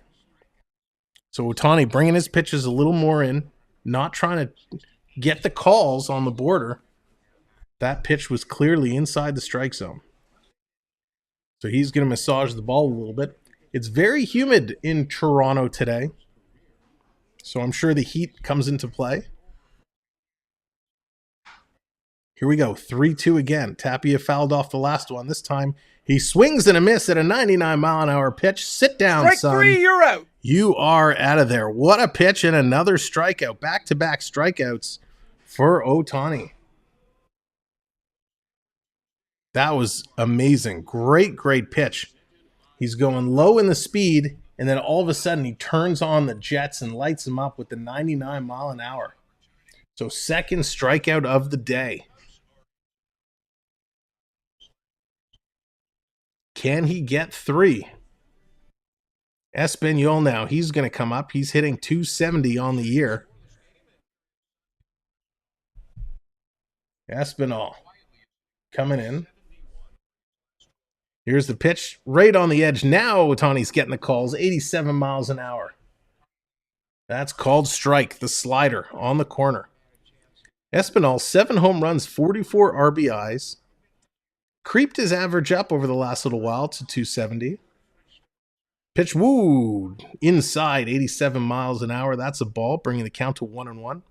So Ohtani bringing his pitches a little more in, not trying to get the calls on the border. That pitch was clearly inside the strike zone. So he's going to massage the ball a little bit. It's very humid in Toronto today, so I'm sure the heat comes into play. Here we go, 3-2 again. Tapia fouled off the last one. This time he swings and a miss at a 99-mile-an-hour pitch. Sit down, Strike son. 3, you're out. You are out of there. What a pitch and another strikeout. Back-to-back strikeouts for Ohtani. That was amazing. Great pitch. He's going low in the speed, and then all of a sudden he turns on the jets and lights him up with the 99 mile an hour. So second strikeout of the day. Can he get 3? Espanol now, he's going to come up. He's hitting 270 on the year. Espinal coming in. Here's the pitch right on the edge. Now Ohtani's getting the calls, 87 miles an hour. That's called strike, the slider on the corner. Espinal, 7 home runs, 44 RBIs. Creeped his average up over the last little while to 270. Pitch, woo, inside, 87 miles an hour. That's a ball, bringing the count to 1-1.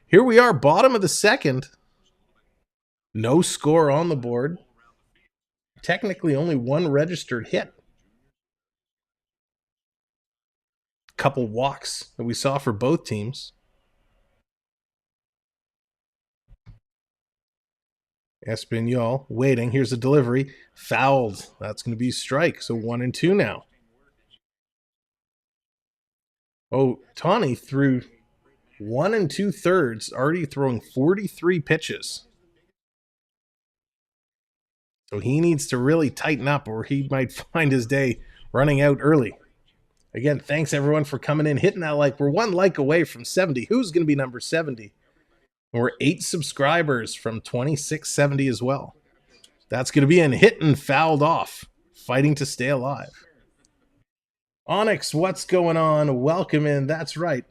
Here we are, bottom of the second. No score on the board. Technically only 1 registered hit. Couple walks that we saw for both teams. Espanol waiting. Here's a delivery. Fouled. That's going to be strike. So 1-2 now. Ohtani threw 1 2/3, already throwing 43 pitches. So he needs to really tighten up, or he might find his day running out early. Again, thanks everyone for coming in, hitting that like. We're 1 like away from 70. Who's going to be number 70? And we're 8 subscribers from 2670 as well. That's going to be hit and fouled off, fighting to stay alive. Onyx, what's going on? Welcome in. That's right.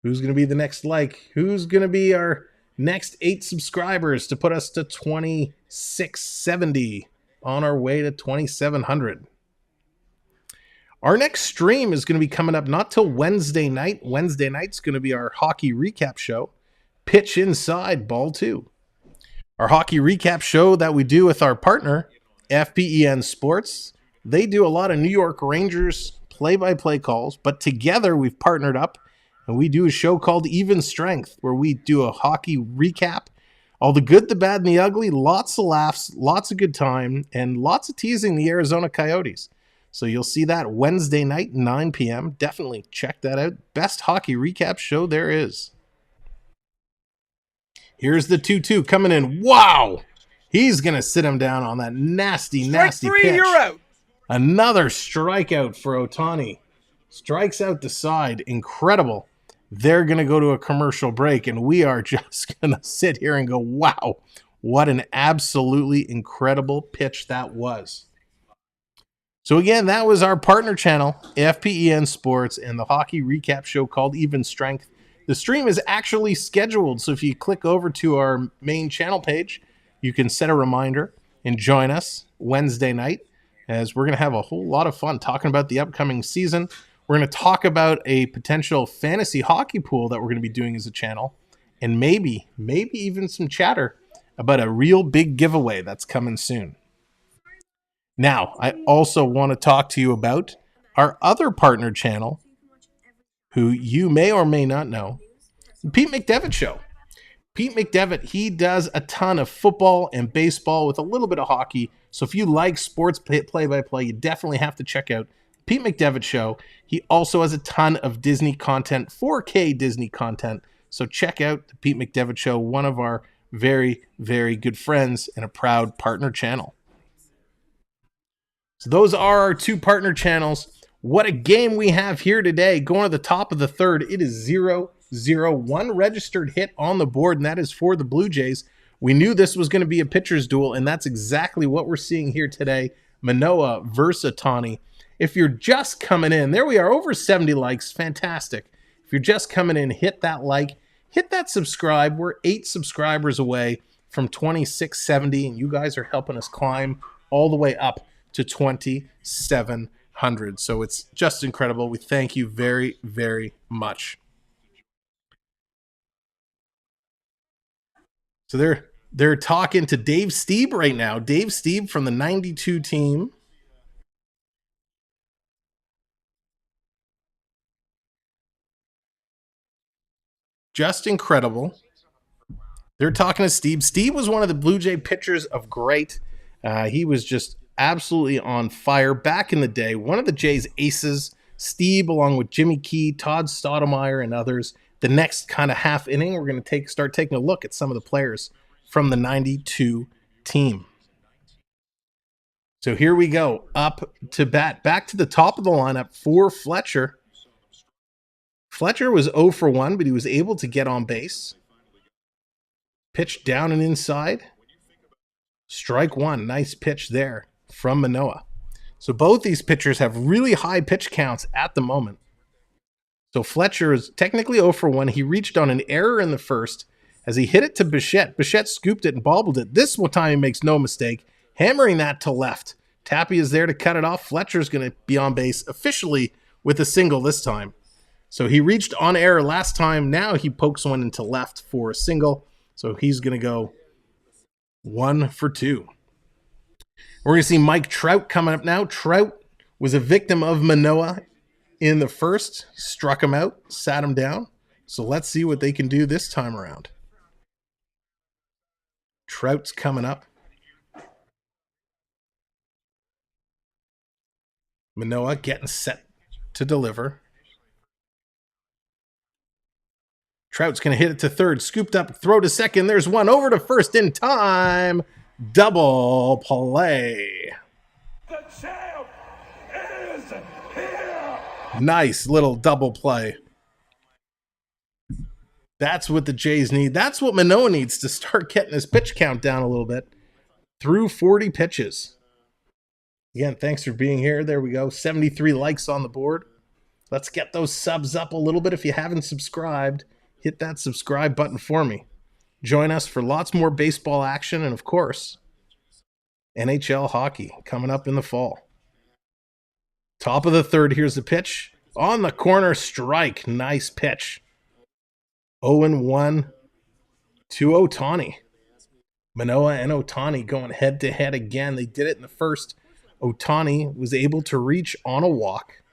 Who's going to be the next like? Who's going to be our next 8 subscribers to put us to 2670 on our way to 2700? Our next stream is going to be coming up not till Wednesday night. Wednesday night's going to be our hockey recap show. Pitch Inside, Ball 2. Our hockey recap show that we do with our partner, FPEN Sports. They do a lot of New York Rangers play-by-play calls, but together we've partnered up and we do a show called Even Strength, where we do a hockey recap, all the good, the bad, and the ugly, lots of laughs, lots of good time, and lots of teasing the Arizona Coyotes. So you'll see that Wednesday night, 9 p.m. Definitely check that out. Best hockey recap show there is. Here's the 2-2 coming in. Wow! He's going to sit him down on that nasty Strike 3, pitch. you're out. Another strikeout for Ohtani. Strikes out the side. Incredible. They're going to go to a commercial break, and we are just going to sit here and go, wow, what an absolutely incredible pitch that was. So again, that was our partner channel, FPEN Sports, and the hockey recap show called Even Strength. The stream is actually scheduled, so if you click over to our main channel page, you can set a reminder and join us Wednesday night, as we're going to have a whole lot of fun talking about the upcoming season. We're going to talk about a potential fantasy hockey pool that we're going to be doing as a channel, and maybe even some chatter about a real big giveaway that's coming soon. Now, I also want to talk to you about our other partner channel, who you may or may not know, the Pete McDevitt Show. Pete McDevitt, he does a ton of football and baseball with a little bit of hockey. So if you like sports play-by-play, you definitely have to check out Pete McDevitt Show. He also has a ton of Disney content, 4K Disney content. So check out the Pete McDevitt Show, one of our very, very good friends and a proud partner channel. So those are our 2 partner channels. What a game we have here today. Going to the top of the third, it is 0-0. 1 registered hit on the board, and that is for the Blue Jays. We knew this was going to be a pitcher's duel, and that's exactly what we're seeing here today. Manoah versus Ohtani. If you're just coming in, there we are, over 70 likes. Fantastic. If you're just coming in, hit that like, hit that subscribe. We're 8 subscribers away from 2670, and you guys are helping us climb all the way up to 2700. So it's just incredible. We thank you very, very much. So they're talking to Dave Stieb right now. Dave Stieb from the 92 team. Just incredible. They're talking to Stieb. Stieb was one of the Blue Jay pitchers of great. He was just absolutely on fire back in the day. One of the Jays' aces, Stieb, along with Jimmy Key, Todd Stottlemyre, and others. The next kind of half inning, we're going to start taking a look at some of the players from the 92 team. So here we go, up to bat. Back to the top of the lineup for Fletcher. Fletcher was 0 for 1, but he was able to get on base. Pitch down and inside. Strike one. Nice pitch there from Manoah. So both these pitchers have really high pitch counts at the moment. So Fletcher is technically 0 for 1. He reached on an error in the first as he hit it to Bichette. Bichette scooped it and bobbled it. This time he makes no mistake, hammering that to left. Tappy is there to cut it off. Fletcher's going to be on base officially with a single this time. So he reached on error last time. Now he pokes one into left for a single. So he's going to go 1 for 2. We're going to see Mike Trout coming up now. Trout was a victim of Manoah in the first. Struck him out, sat him down. So let's see what they can do this time around. Trout's coming up. Manoah getting set to deliver. Trout's going to hit it to third. Scooped up, throw to second. There's one over to first in time. Double play. The champ is here. Nice little double play. That's what the Jays need. That's what Manoah needs to start getting his pitch count down a little bit. Through 40 pitches. Again, thanks for being here. There we go. 73 likes on the board. Let's get those subs up a little bit. If you haven't subscribed, hit that subscribe button for me. Join us for lots more baseball action and, of course, NHL hockey coming up in the fall. Top of the third, here's the pitch. On the corner, strike. Nice pitch. 0-1 to Ohtani. Manoah and Ohtani going head-to-head again. They did it in the first. Ohtani was able to reach on a walk.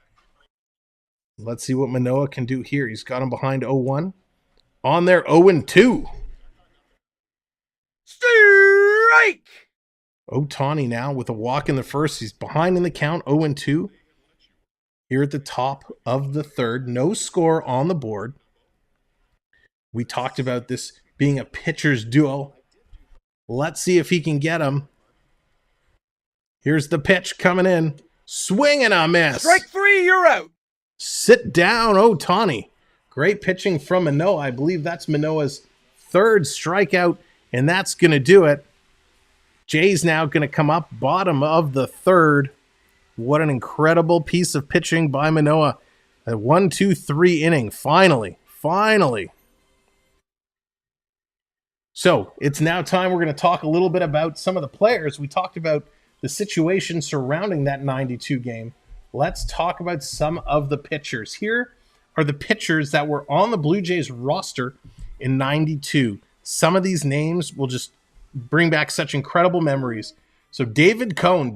Let's see what Manoah can do here. He's got him behind 0-1. On there, 0-2. Strike! Ohtani now with a walk in the first. He's behind in the count, 0-2. Here at the top of the third. No score on the board. We talked about this being a pitcher's duo. Let's see if he can get him. Here's the pitch coming in. Swing and a miss. Strike three, you're out. Sit down, Ohtani. Great pitching from Manoah. I believe that's Manoah's third strikeout, and that's going to do it. Jay's now going to come up bottom of the third. What an incredible piece of pitching by Manoah. A 1-2-3 inning. Finally. So it's now time. We're going to talk a little bit about some of the players. We talked about the situation surrounding that 92 game. Let's talk about some of the pitchers. Here are the pitchers that were on the Blue Jays roster in 92. Some of these names will just bring back such incredible memories. So David Cone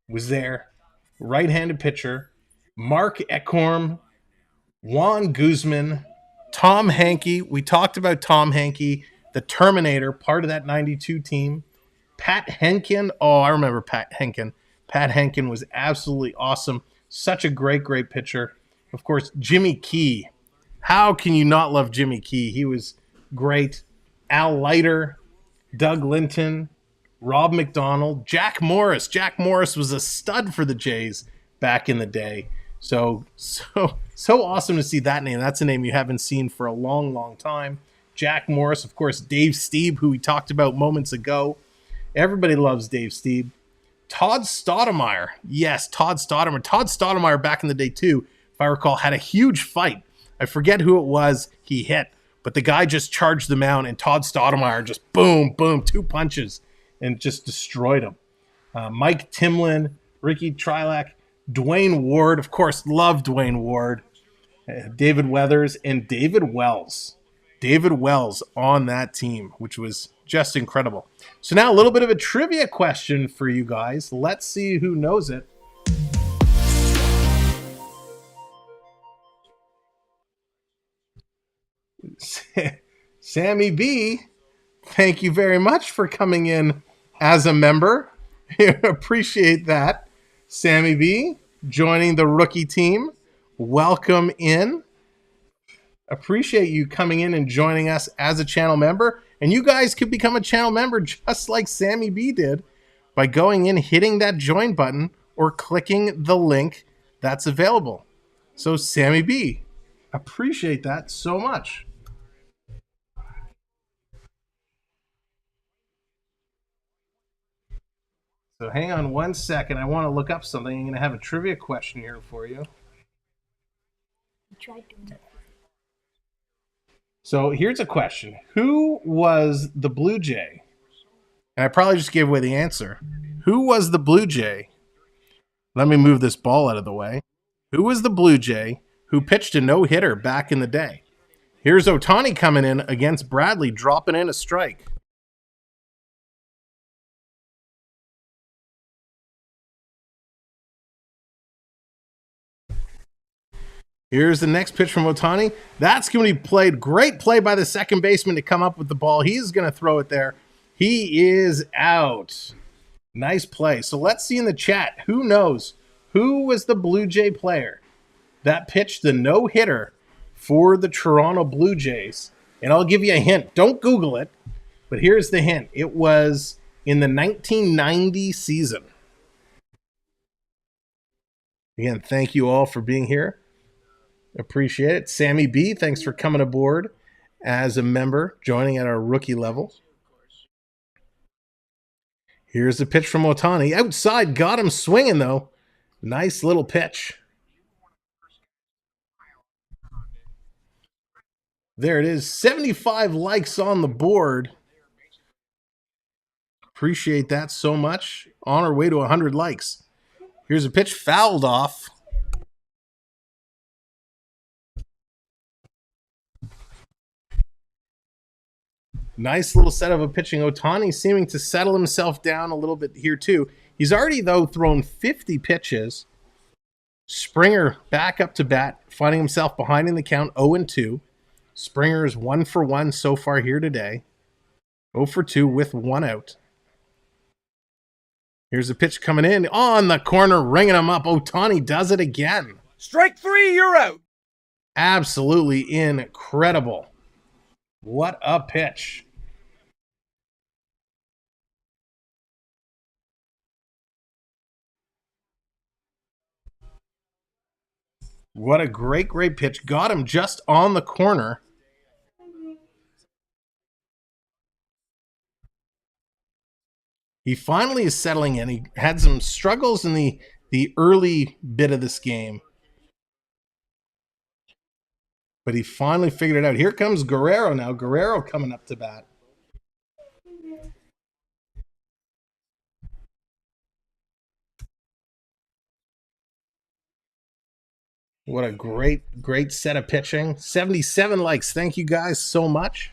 was there, right-handed pitcher. Mark Ekholm, Juan Guzman, Tom Hankey. We talked about Tom Hankey, the Terminator, part of that 92 team. Pat Henkin. Oh, I remember Pat Henkin. Pat Henkin was absolutely awesome. Such a great pitcher. Of course, Jimmy Key. How can you not love Jimmy Key? He was great. Al Leiter, Doug Linton, Rob McDonald, Jack Morris. Jack Morris was a stud for the Jays back in the day. So awesome to see that name. That's a name you haven't seen for a long time. Jack Morris, of course, Dave Stieb, who we talked about moments ago. Everybody loves Dave Stieb. Todd Stottlemyre. Yes, Todd Stottlemyre. Todd Stottlemyre back in the day, too, if I recall, had a huge fight. I forget who it was he hit, but the guy just charged the mound, and Todd Stottlemyre just boom, 2 punches, and just destroyed him. Mike Timlin, Ricky Trilak, Duane Ward, of course, love Duane Ward, David Weathers, and David Wells. David Wells on that team, which was just incredible. So now a little bit of a trivia question for you guys. Let's see who knows it. Sammy B, thank you very much for coming in as a member. Appreciate that. Sammy B joining the rookie team. Welcome in. Appreciate you coming in and joining us as a channel member. And you guys could become a channel member just like Sammy B did by going in, hitting that join button, or clicking the link that's available. So Sammy B, appreciate that so much. So hang on one second. I want to look up something. I'm going to have a trivia question here for you. So here's a question. Who was the Blue Jay? And I probably just gave away the answer. Who was the Blue Jay? Let me move this ball out of the way. Who was the Blue Jay who pitched a no-hitter back in the day? Here's Ohtani coming in against Bradley, dropping in a strike. Here's the next pitch from Ohtani. That's going to be played. Great play by the second baseman to come up with the ball. He's going to throw it there. He is out. Nice play. So let's see in the chat. Who knows? Who was the Blue Jay player that pitched the no-hitter for the Toronto Blue Jays? And I'll give you a hint. Don't Google it. But here's the hint. It was in the 1990 season. Again, thank you all for being here. Appreciate it. Sammy B, thanks for coming aboard as a member, joining at our rookie level. Here's the pitch from Ohtani. Outside, got him swinging, though. Nice little pitch. There it is. 75 likes on the board. Appreciate that so much. On our way to 100 likes. Here's a pitch fouled off. Nice little set of a pitching. Ohtani seeming to settle himself down a little bit here too. He's already, though, thrown 50 pitches. Springer back up to bat, finding himself behind in the count, 0-2. Springer is 1 for 1 so far here today. 0 for 2 with 1 out. Here's a pitch coming in on the corner, ringing him up. Ohtani does it again. Strike 3, you're out. Absolutely incredible. What a pitch. What a great pitch. Got him just on the corner. He finally is settling in. He had some struggles in the early bit of this game, but he finally figured it out. Here comes Guerrero now. Guerrero coming up to bat. What a great set of pitching. 77 likes. Thank you guys so much.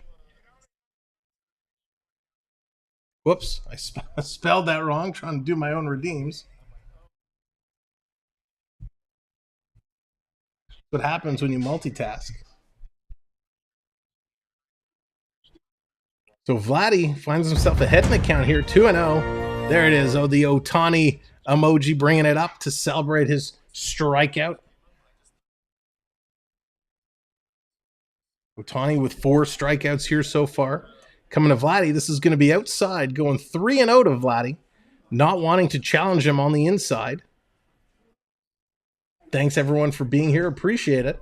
Whoops, I spelled that wrong, trying to do my own redeems. What happens when you multitask. So Vladdy finds himself ahead in the count here, 2-0. There it is. Oh, the Ohtani emoji bringing it up to celebrate his strikeout. Ohtani with 4 strikeouts here so far. Coming to Vladdy, this is going to be outside, going 3-0 to Vladdy, not wanting to challenge him on the inside. Thanks, everyone, for being here. Appreciate it.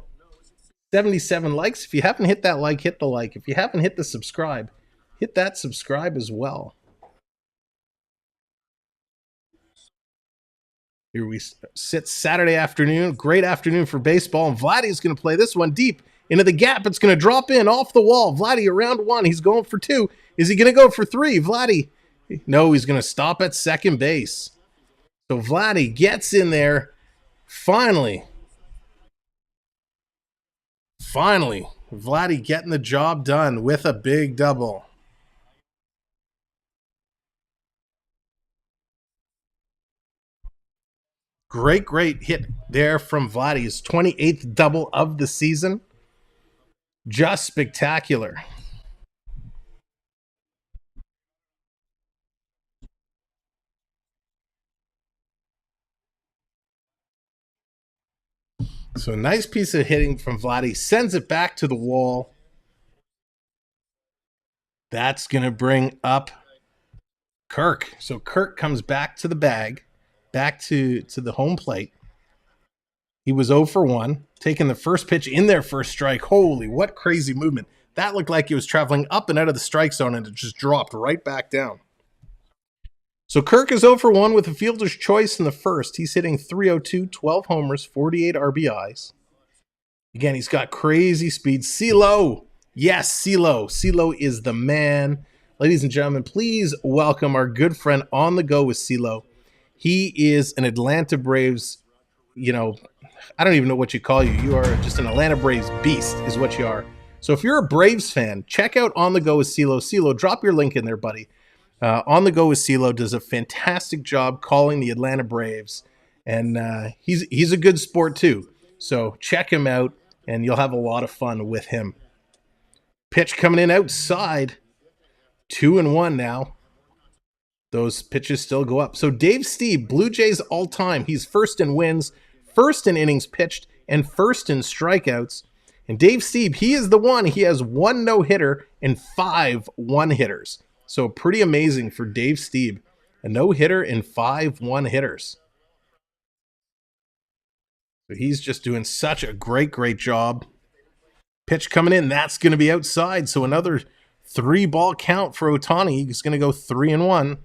77 likes. If you haven't hit that like, hit the like. If you haven't hit the subscribe, hit that subscribe as well. Here we sit Saturday afternoon. Great afternoon for baseball. And Vladdy's going to play this one deep into the gap. It's going to drop in off the wall. Vladdy around 1. He's going for 2. Is he going to go for 3? Vladdy. No, he's going to stop at second base. So Vladdy gets in there. Finally, Vladdy getting the job done with a big double. Great hit there from Vladdy. His 28th double of the season. Just spectacular. So a nice piece of hitting from Vladdy. Sends it back to the wall. That's going to bring up Kirk. So Kirk comes back to the bag, back to the home plate. He was 0 for 1, taking the first pitch in their first strike. Holy, what crazy movement. That looked like he was traveling up and out of the strike zone, and it just dropped right back down. So Kirk is 0 for 1 with a fielder's choice in the first. He's hitting .302, 12 homers, 48 RBIs. Again, he's got crazy speed. Cilo. Yes, Cilo. Cilo is the man. Ladies and gentlemen, please welcome our good friend on the go with Cilo. He is an Atlanta Braves, I don't even know what you call you. You are just an Atlanta Braves beast is what you are. So if you're a Braves fan, check out On the Go with Cilo. Cilo, drop your link in there, buddy. On the Go with Cilo does a fantastic job calling the Atlanta Braves, and he's a good sport too. So check him out, and you'll have a lot of fun with him. Pitch coming in outside, 2-1 now. Those pitches still go up. So Dave Stieb, Blue Jays all time. He's first in wins, first in innings pitched, and first in strikeouts. And Dave Stieb, he is the one. He has 1 no-hitter and 5 one-hitters. So pretty amazing for Dave Stieb. A no-hitter and 5 one-hitters. So he's just doing such a great job. Pitch coming in. That's going to be outside. So another 3-ball count for Ohtani. He's going to go 3-1.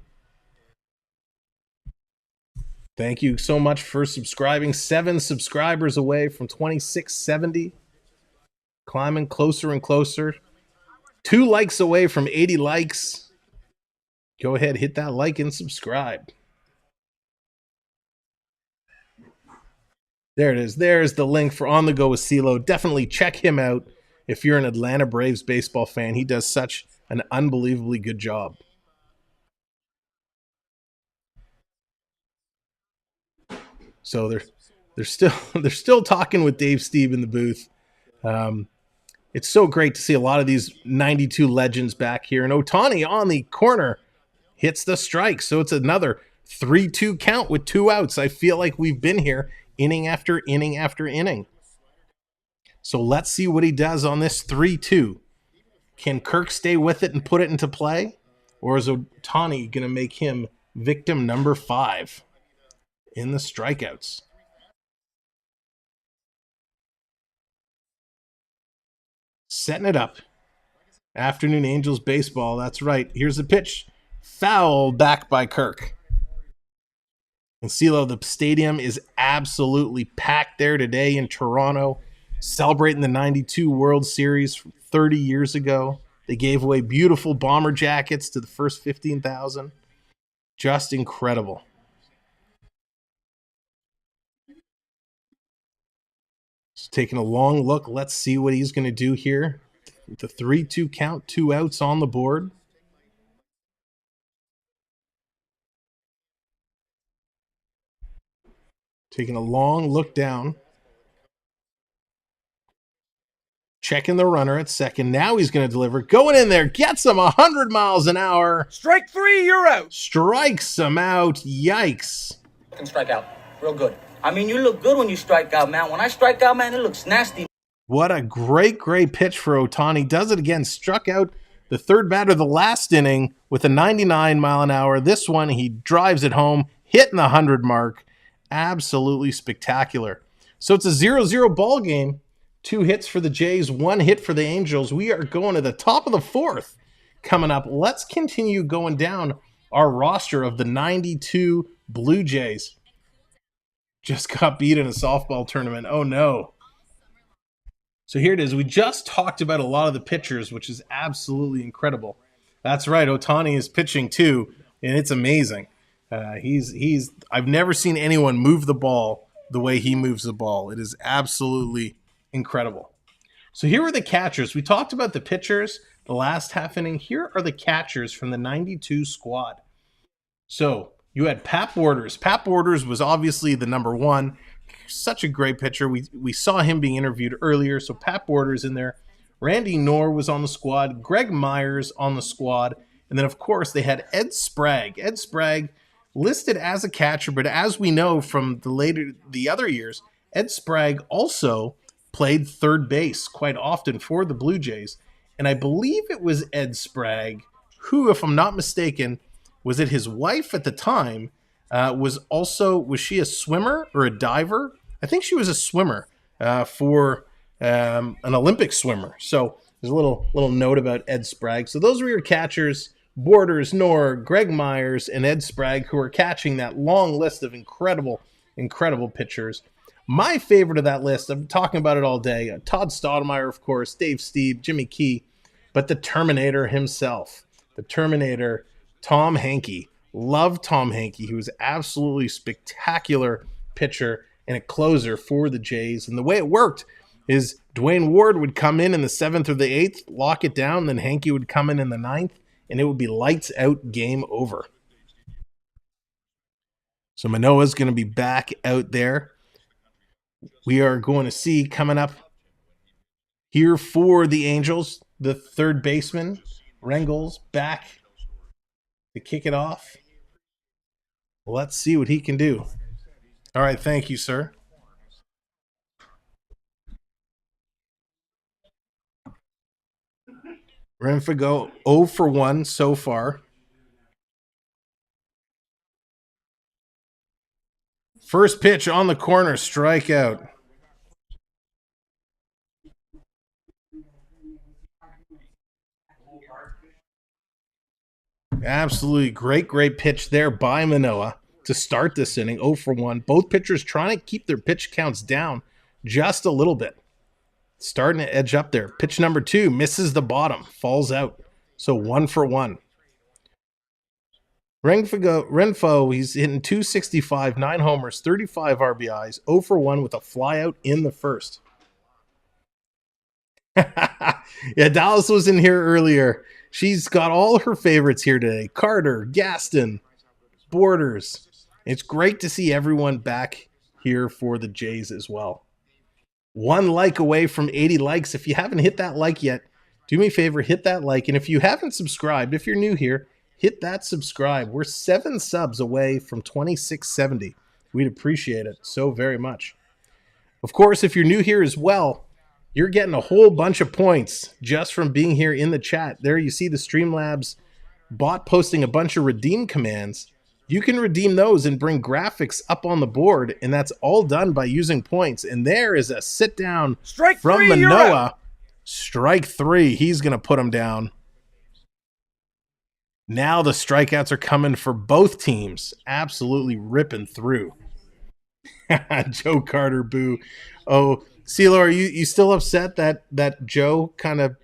Thank you so much for subscribing. 7 subscribers away from 2670. Climbing closer and closer. 2 likes away from 80 likes. Go ahead, hit that like and subscribe. There it is. There's the link for On the Go with Cilo. Definitely check him out if you're an Atlanta Braves baseball fan. He does such an unbelievably good job. So they're still talking with Dave Stieb in the booth. It's so great to see a lot of these 92 legends back here. And Ohtani on the corner hits the strike. So it's another 3-2 count with 2 outs. I feel like we've been here inning after inning after inning. So let's see what he does on this 3-2. Can Kirk stay with it and put it into play? Or is Ohtani going to make him victim number 5 in the strikeouts? Setting it up. Afternoon Angels baseball. That's right. Here's the pitch. Foul back by Kirk. And Cilo, the stadium is absolutely packed there today in Toronto, celebrating the 92 World Series from 30 years ago. They gave away beautiful bomber jackets to the first 15,000. Just incredible. Just taking a long look. Let's see what he's going to do here. The 3-2 count, 2 outs on the board. Taking a long look down. Checking the runner at second. Now he's going to deliver. Going in there. Gets him 100 miles an hour. Strike 3, you're out. Strikes him out. Yikes. Can strike out real good. I mean, you look good when you strike out, man. When I strike out, man, it looks nasty. What a great pitch for Ohtani. Does it again. Struck out the third batter of the last inning with a 99 mile an hour. This one, he drives it home, hitting the 100 mark. Absolutely spectacular. So it's a 0-0 ball game. 2 hits for the Jays, 1 hit for the Angels. We are going to the top of the 4th coming up. Let's continue going down our roster of the 92 Blue Jays. Just got beat in a softball tournament. Oh, no. So here it is. We just talked about a lot of the pitchers, which is absolutely incredible. That's right. Ohtani is pitching too, and it's amazing. I've never seen anyone move the ball the way he moves the ball. It is absolutely incredible. So here are the catchers. We talked about the pitchers the last half inning. Here are the catchers from the 92 squad. So you had Pat Borders. Pat Borders was obviously the number 1. Such a great pitcher. We saw him being interviewed earlier. So Pat Borders in there. Randy Knorr was on the squad. Greg Myers on the squad. And then, of course, they had Ed Sprague. Ed Sprague listed as a catcher, but as we know from the other years, Ed Sprague also played third base quite often for the Blue Jays. And I believe it was Ed Sprague who, if I'm not mistaken, was it his wife at the time, was she a swimmer or a diver? I think she was a swimmer for an Olympic swimmer. So there's a little note about Ed Sprague. So those were your catchers: Borders, Knorr, Greg Myers, and Ed Sprague, who are catching that long list of incredible pitchers. My favorite of that list, I'm talking about it all day, Todd Stottlemyre, of course, Dave Stieb, Jimmy Key, but the Terminator himself, the Terminator, Tom Henke. Love Tom Henke. He was absolutely spectacular pitcher and a closer for the Jays. And the way it worked is Duane Ward would come in the 7th or the 8th, lock it down, then Henke would come in the 9th, and it would be lights out, game over. So Manoah's going to be back out there. We are going to see coming up here for the Angels, the third baseman, Rengels, back to kick it off. Let's see what he can do. All right, thank you, sir. Renfroe go 0 for 1 so far. First pitch on the corner, strikeout. Absolutely great pitch there by Manoah to start this inning. 0 for 1. Both pitchers trying to keep their pitch counts down just a little bit. Starting to edge up there. Pitch number 2 misses the bottom, falls out. So 1 for 1. Renfroe, he's hitting .265, 9 homers, 35 RBIs, 0 for 1 with a flyout in the first. Yeah, Dallas was in here earlier. She's got all her favorites here today. Carter, Gaston, Borders. It's great to see everyone back here for the Jays as well. 1 like away from 80 likes. If you haven't hit that like yet, do me a favor, hit that like. And if you haven't subscribed, if you're new here, hit that subscribe. We're 7 subs away from 2670. We'd appreciate it so very much. Of course, if you're new here as well, you're getting a whole bunch of points just from being here in the chat. There you see the Streamlabs bot posting a bunch of redeem commands. You can redeem those and bring graphics up on the board, and that's all done by using points. And there is a sit down from Manoah. Strike 3. He's going to put him down. Now the strikeouts are coming for both teams. Absolutely ripping through. Joe Carter, boo. Oh, CeeLo, are you still upset that Joe kind of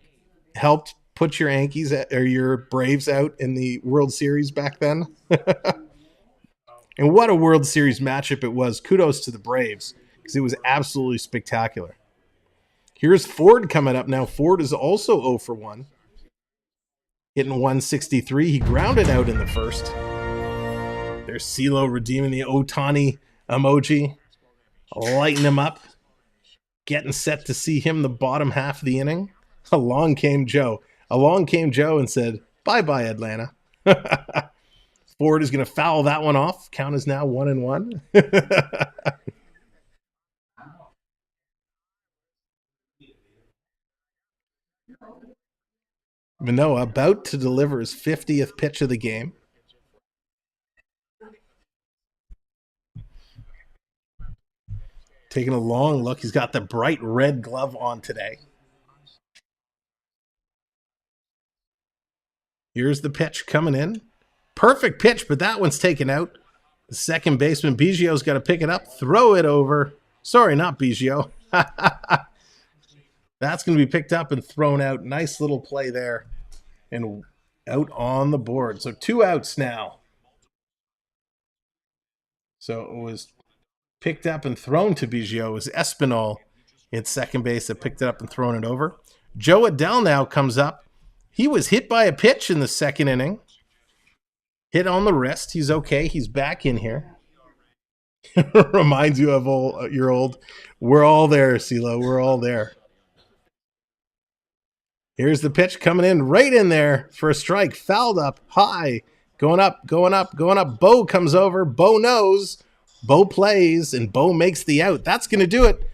helped put your Yankees or your Braves out in the World Series back then? And what a World Series matchup it was. Kudos to the Braves because it was absolutely spectacular. Here's Ford coming up now. Ford is also 0 for 1. Hitting 163. He grounded out in the first. There's CeeLo redeeming the Ohtani emoji. Lighting him up. Getting set to see him the bottom half of the inning. Along came Joe. And said, bye-bye, Atlanta. Ford is going to foul that one off. Count is now 1-1. Manoah about to deliver his 50th pitch of the game. Taking a long look. He's got the bright red glove on today. Here's the pitch coming in. Perfect pitch, but that one's taken out. The second baseman, Biggio's got to pick it up, throw it over. Sorry, not Biggio. That's going to be picked up and thrown out. Nice little play there. And out on the board. So 2 outs now. So it was picked up and thrown to Biggio. It was Espinal at second base that picked it up and thrown it over. Joe Adell now comes up. He was hit by a pitch in the second inning. Hit on the wrist. He's okay. He's back in here. Reminds you of your old. We're all there, CeeLo. We're all there. Here's the pitch coming in right in there for a strike. Fouled up high. Going up. Bo comes over. Bo knows. Bo plays, and Bo makes the out. That's going to do it.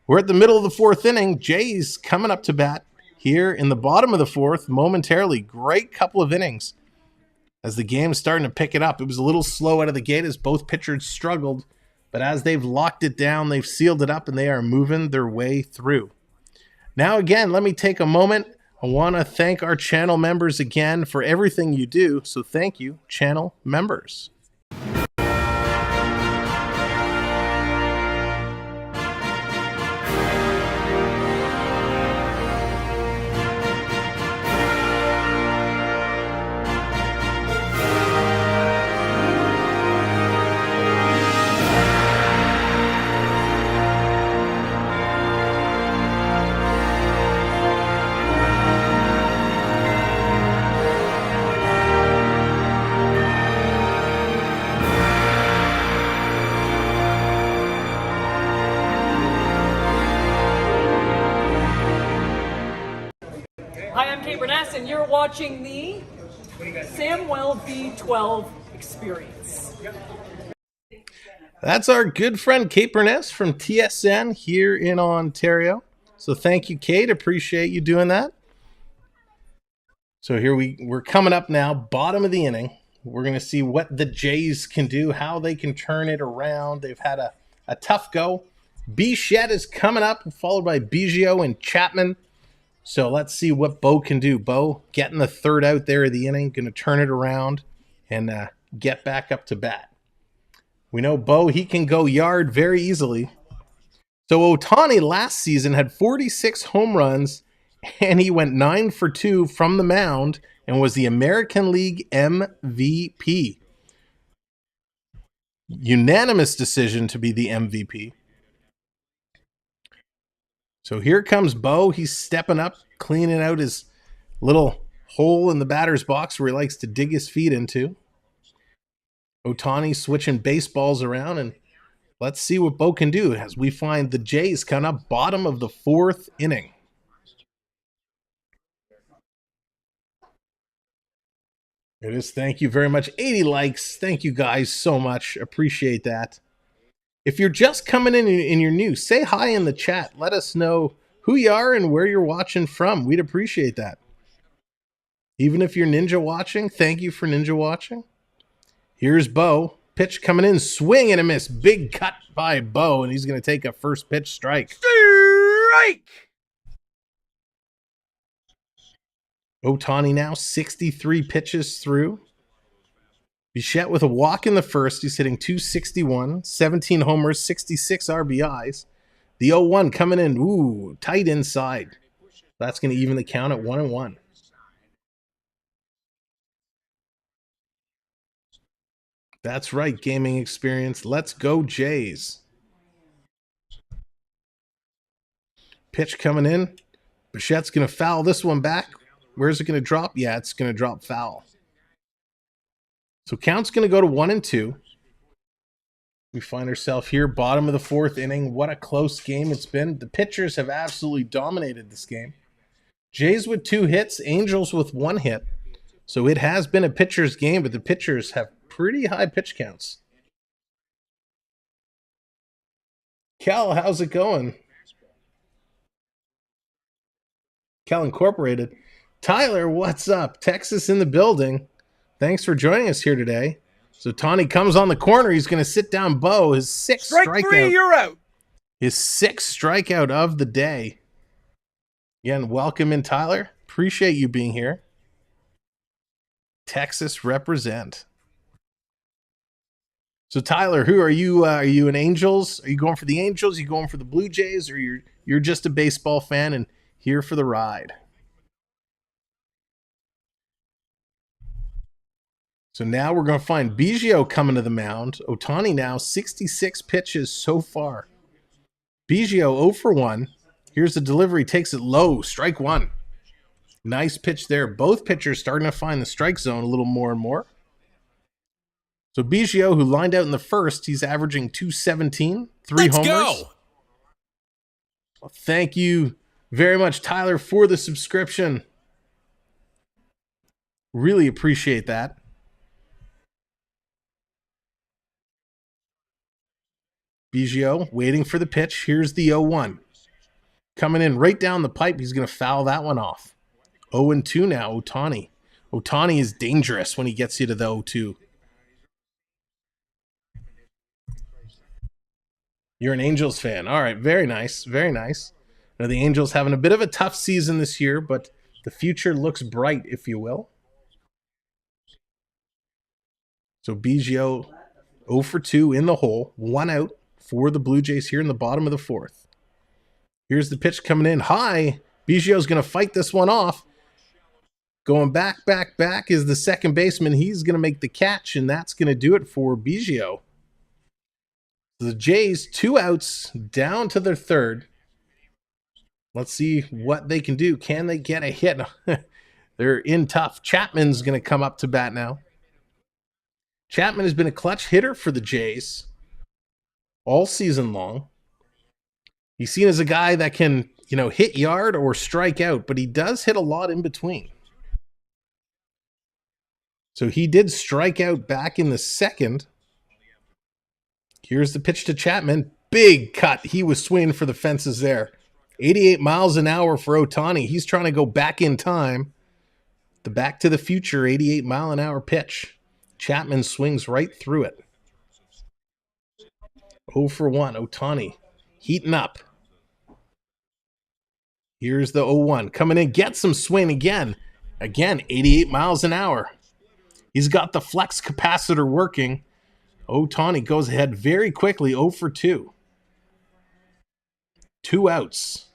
We're at the middle of the fourth inning. Jays coming up to bat here in the bottom of the fourth momentarily. Great couple of innings as the game's starting to pick it up. It was a little slow out of the gate as both pitchers struggled, but as they've locked it down, they've sealed it up, and they are moving their way through. Now, again, let me take a moment. I want to thank our channel members again for everything you do. So thank you, channel members. Hi, I'm Kate Rance, and you're watching the Samwelb12 Experience. That's our good friend Kate Burness from TSN here in Ontario. So thank you, Kate. Appreciate you doing that. So here we're coming up now, bottom of the inning. We're going to see what the Jays can do, how they can turn it around. They've had a tough go. Bichette is coming up, followed by Biggio and Chapman. So let's see what Bo can do. Bo getting the third out there of the inning, going to turn it around and get back up to bat. We know Bo, he can go yard very easily. So Ohtani last season had 46 home runs, and he went 9 for 2 from the mound and was the American League MVP. Unanimous decision to be the MVP. So here comes Bo. He's stepping up, cleaning out his little hole in the batter's box where he likes to dig his feet into. Ohtani switching baseballs around, and let's see what Bo can do as we find the Jays kind of bottom of the fourth inning. It is. Thank you very much. 80 likes. Thank you guys so much. Appreciate that. If you're just coming in and you're new, say hi in the chat. Let us know who you are and where you're watching from. We'd appreciate that. Even if you're ninja watching, thank you for ninja watching. Here's Bo. Pitch coming in, swing and a miss. Big cut by Bo, and he's going to take a first pitch strike. Strike! Ohtani now 63 pitches through. Bichette with a walk in the first. He's hitting .261, 17 homers, 66 RBIs. The 0-1 coming in, ooh, tight inside. That's going to even the count at 1-1. That's right, gaming experience. Let's go Jays. Pitch coming in. Bichette's going to foul this one back. Where's it going to drop? Yeah, it's going to drop foul. So count's going to go to 1-2. We find ourselves here, bottom of the fourth inning. What a close game it's been. The pitchers have absolutely dominated this game. Jays with 2 hits, Angels with 1 hit. So it has been a pitcher's game, but the pitchers have pretty high pitch counts. Cal, how's it going? Cal Incorporated. Tyler, what's up? Texas in the building. Thanks for joining us here today. So Tawny comes on the corner. He's going to sit down Bo. His 6th strikeout. 3, you're out. His 6th strikeout of the day. Again, welcome in, Tyler. Appreciate you being here. Texas represent. So Tyler, who are you? Are you an Angels? Are you going for the Angels? Are you going for the Blue Jays? Or you're just a baseball fan and here for the ride? So now we're going to find Biggio coming to the mound. Ohtani now 66 pitches so far. Biggio 0 for 1. Here's the delivery. Takes it low. Strike 1. Nice pitch there. Both pitchers starting to find the strike zone a little more and more. So Biggio, who lined out in the first, he's averaging .217, 3 homers. Go. Well, thank you very much, Tyler, for the subscription. Really appreciate that. Bichette waiting for the pitch. Here's the 0-1. Coming in right down the pipe. He's going to foul that one off. 0-2 now, Ohtani. Ohtani is dangerous when he gets you to the 0-2. You're an Angels fan. All right, very nice, very nice. Now the Angels having a bit of a tough season this year, but the future looks bright, if you will. So Bichette 0 for 2 in the hole. 1 out for the Blue Jays here in the bottom of the 4th. Here's the pitch coming in high. Bichette's going to fight this one off. Going back is the second baseman. He's going to make the catch, and that's going to do it for Bichette. The Jays, 2 outs, down to their 3rd. Let's see what they can do. Can they get a hit? They're in tough. Chapman's going to come up to bat now. Chapman has been a clutch hitter for the Jays all season long. He's seen as a guy that can, hit yard or strike out, but he does hit a lot in between. So he did strike out back in the 2nd. Here's the pitch to Chapman. Big cut. He was swinging for the fences there. 88 miles an hour for Ohtani. He's trying to go back in time. The Back to the Future 88 mile an hour pitch. Chapman swings right through it. 0 for 1. Ohtani heating up. Here's the 0-1. Coming in. Gets some swing again. Again, 88 miles an hour. He's got the flex capacitor working. Ohtani goes ahead very quickly, 0 for 2. 2 outs.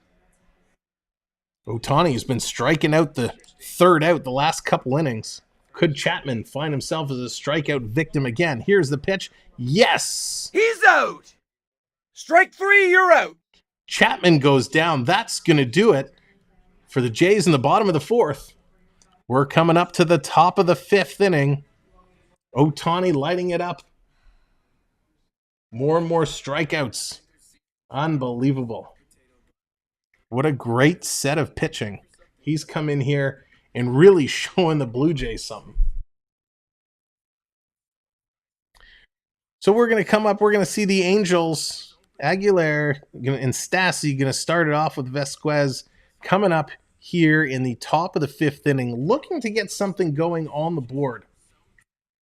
Ohtani has been striking out the 3rd out the last couple innings. Could Chapman find himself as a strikeout victim again? Here's the pitch. Yes! He's out. Strike 3, you're out. Chapman goes down. That's going to do it for the Jays in the bottom of the 4th. We're coming up to the top of the 5th inning. Ohtani lighting it up. More and more strikeouts. Unbelievable. What a great set of pitching. He's come in here and really showing the Blue Jays something. So we're going to come up. We're going to see the Angels. Aguilar and Stassi going to start it off with Vasquez coming up here in the top of the 5th inning, looking to get something going on the board.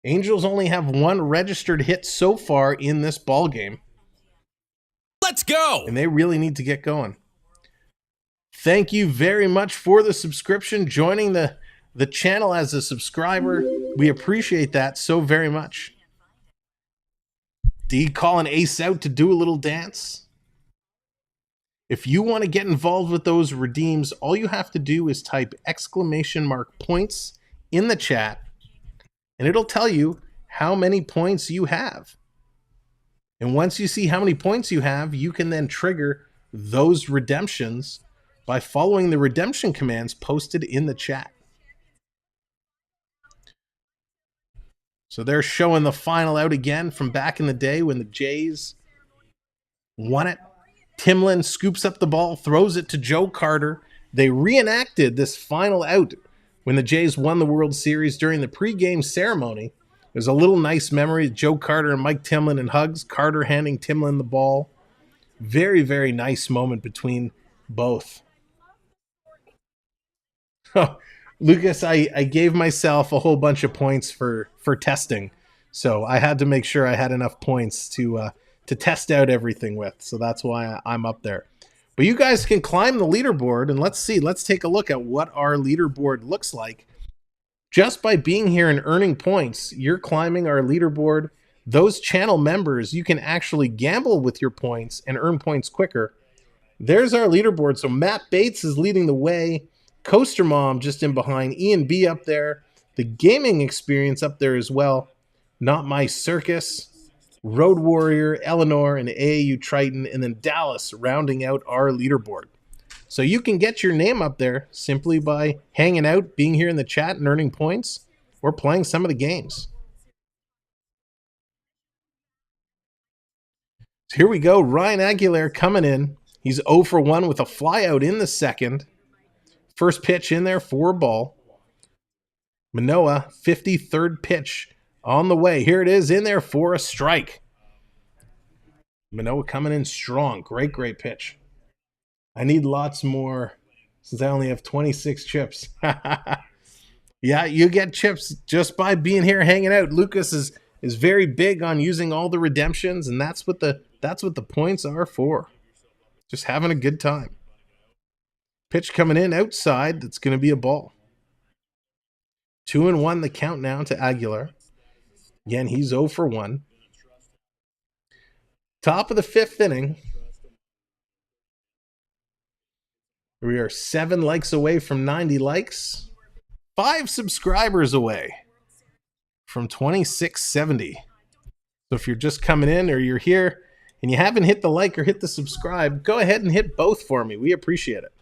Angels only have 1 registered hit so far in this ball game. Let's go! And they really need to get going. Thank you very much for the subscription, joining the channel as a subscriber. We appreciate that so very much. D calling Ace out to do a little dance. If you want to get involved with those redeems, all you have to do is type !points in the chat, and it'll tell you how many points you have. And once you see how many points you have, you can then trigger those redemptions by following the redemption commands posted in the chat. So they're showing the final out again from back in the day when the Jays won it. Timlin scoops up the ball, throws it to Joe Carter. They reenacted this final out when the Jays won the World Series during the pregame ceremony. There's a little nice memory of Joe Carter and Mike Timlin in hugs, Carter handing Timlin the ball. Very, very nice moment between both. Lucas, I gave myself a whole bunch of points for testing, so I had to make sure I had enough points to test out everything with, so that's why I'm up there. But you guys can climb the leaderboard, and let's take a look at what our leaderboard looks like. Just by being here and earning points, you're climbing our leaderboard. Those channel members, you can actually gamble with your points and earn points quicker. There's our leaderboard. So Matt Bates is leading the way. Coaster Mom just in behind. Ian B up there. The Gaming Experience up there as well. Not My Circus. Road Warrior, Eleanor, and AAU Triton. And then Dallas rounding out our leaderboard. So you can get your name up there simply by hanging out, being here in the chat and earning points, or playing some of the games. So here we go. Ryan Aguilar coming in. He's 0 for 1 with a flyout in the 2nd. First pitch in there for a ball. Manoah, 53rd pitch on the way. Here it is in there for a strike. Manoah coming in strong. Great, great pitch. I need lots more since I only have 26 chips. Yeah, you get chips just by being here hanging out. Lucas is very big on using all the redemptions, and that's what the points are for. Just having a good time. Pitch coming in outside. That's going to be a ball. 2-1 the count now to Aguilar. Again, he's 0 for 1. Top of the 5th inning. We are 7 likes away from 90 likes. 5 subscribers away from 2670. So if you're just coming in or you're here and you haven't hit the like or hit the subscribe, go ahead and hit both for me. We appreciate it.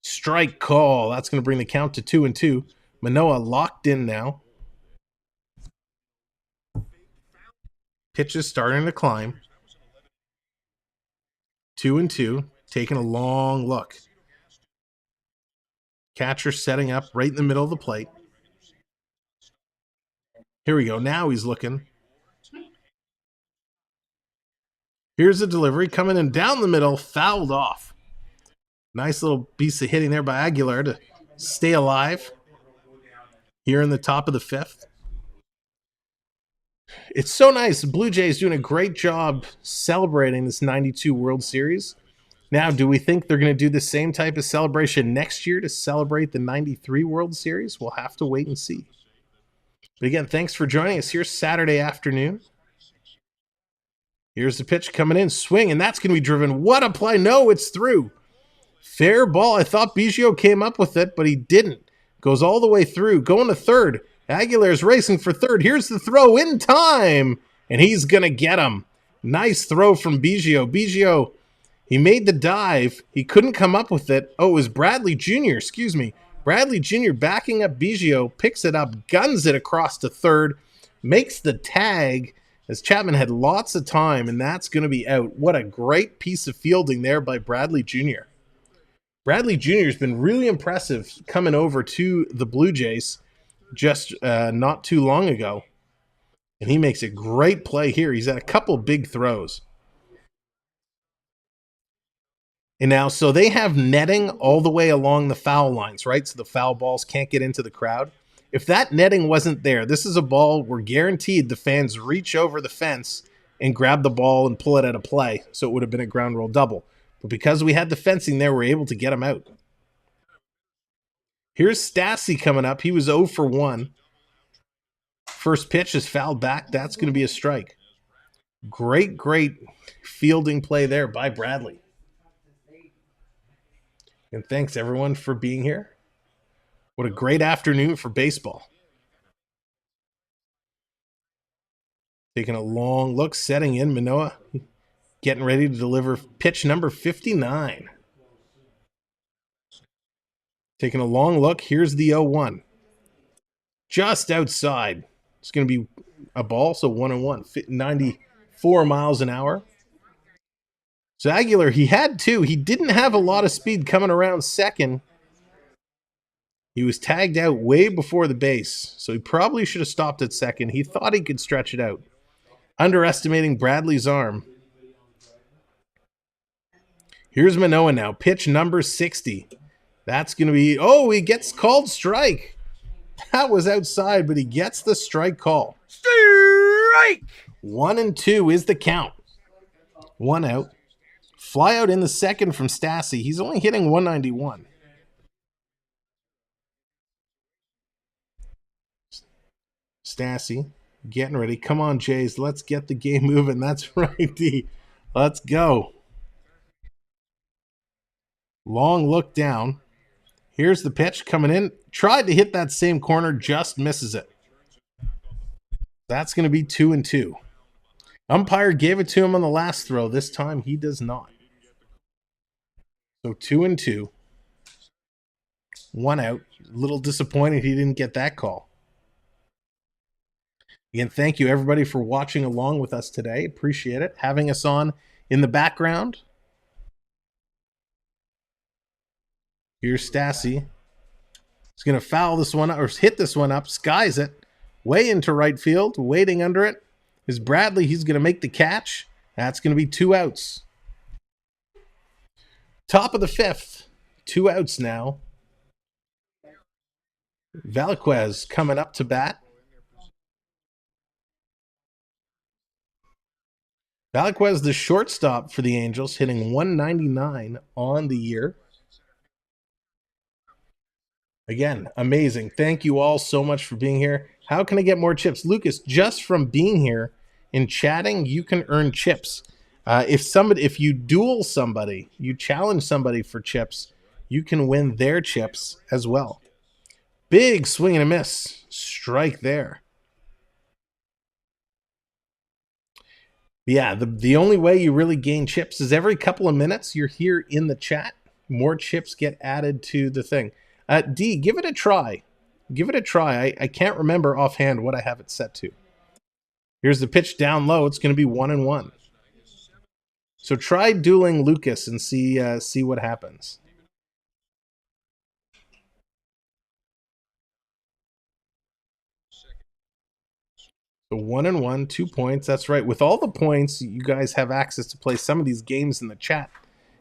Strike call. That's going to bring the count to 2-2. Manoah locked in now. Pitch is starting to climb. 2-2. Taking a long look. Catcher setting up right in the middle of the plate. Here we go. Now he's looking. Here's the delivery coming in down the middle, fouled off. Nice little piece of hitting there by Aguilar to stay alive here in the top of the 5th. It's so nice. The Blue Jays doing a great job celebrating this 92 World Series. Now, do we think they're going to do the same type of celebration next year to celebrate the 93 World Series? We'll have to wait and see. But again, thanks for joining us here Saturday afternoon. Here's the pitch coming in, swing, and that's going to be driven. What a play. No, it's through. Fair ball. I thought Bichette came up with it, but he didn't. Goes all the way through, going to third. Aguilar's racing for third. Here's the throw in time, and he's going to get him. Nice throw from Bichette. Bichette, he made the dive. He couldn't come up with it. Oh, it was Bradley Jr., excuse me. Bradley Jr. backing up Bichette, picks it up, guns it across to third, makes the tag as Chapman had lots of time, and that's going to be out. What a great piece of fielding there by Bradley Jr. Bradley Jr. has been really impressive coming over to the Blue Jays just not too long ago. And he makes a great play here. He's had a couple big throws. And now, so they have netting all the way along the foul lines, right? So the foul balls can't get into the crowd. If that netting wasn't there, this is a ball we're guaranteed the fans reach over the fence and grab the ball and pull it out of play. So it would have been a ground rule double. But because we had the fencing there, we're able to get him out. Here's Stassi coming up. He was 0 for 1. First pitch is fouled back. That's going to be a strike. Great, great fielding play there by Bradley. And thanks, everyone, for being here. What a great afternoon for baseball. Taking a long look, setting in. Manoah getting ready to deliver pitch number 59. Taking a long look. Here's the 0-1. Just outside. It's going to be a ball, so 1-1. 94 miles an hour. So Aguilar, he had 2. He didn't have a lot of speed coming around second. He was tagged out way before the base, so he probably should have stopped at second. He thought he could stretch it out. Underestimating Bradley's arm. Here's Manoah now. Pitch number 60. That's going to be... Oh, he gets called strike. That was outside, but he gets the strike call. Strike! 1-2 is the count. 1 out. Fly out in the second from Stassi. He's only hitting 191. Stassi getting ready. Come on, Jays. Let's get the game moving. That's right, D. Let's go. Long look down. Here's the pitch coming in. Tried to hit that same corner, just misses it. That's going to be 2-2. Umpire gave it to him on the last throw. This time he does not. So 2-2. 1 out. A little disappointed he didn't get that call. Again, thank you everybody for watching along with us today. Appreciate it. Having us on in the background. Here's Stassi. He's going to foul this one or hit this one up, skies it, way into right field, waiting under it is Bradley. He's going to make the catch, That's going to be 2 outs. Top of the 5th. 2 outs now. Velasquez coming up to bat. Velasquez, the shortstop for the Angels, hitting 199 on the year. Again, amazing. Thank you all so much for being here. How can I get more chips? Lucas, just from being here and chatting, you can earn chips. If you duel somebody, you challenge somebody for chips, you can win their chips as well. Big swing and a miss. Strike there. Yeah, the only way you really gain chips is every couple of minutes you're here in the chat. More chips get added to the thing. D, give it a try. Give it a try. I can't remember offhand what I have it set to. Here's the pitch down low. It's going to be 1-1. So try dueling Lucas and see what happens. So 1-1, 2 points. That's right. With all the points, you guys have access to play some of these games in the chat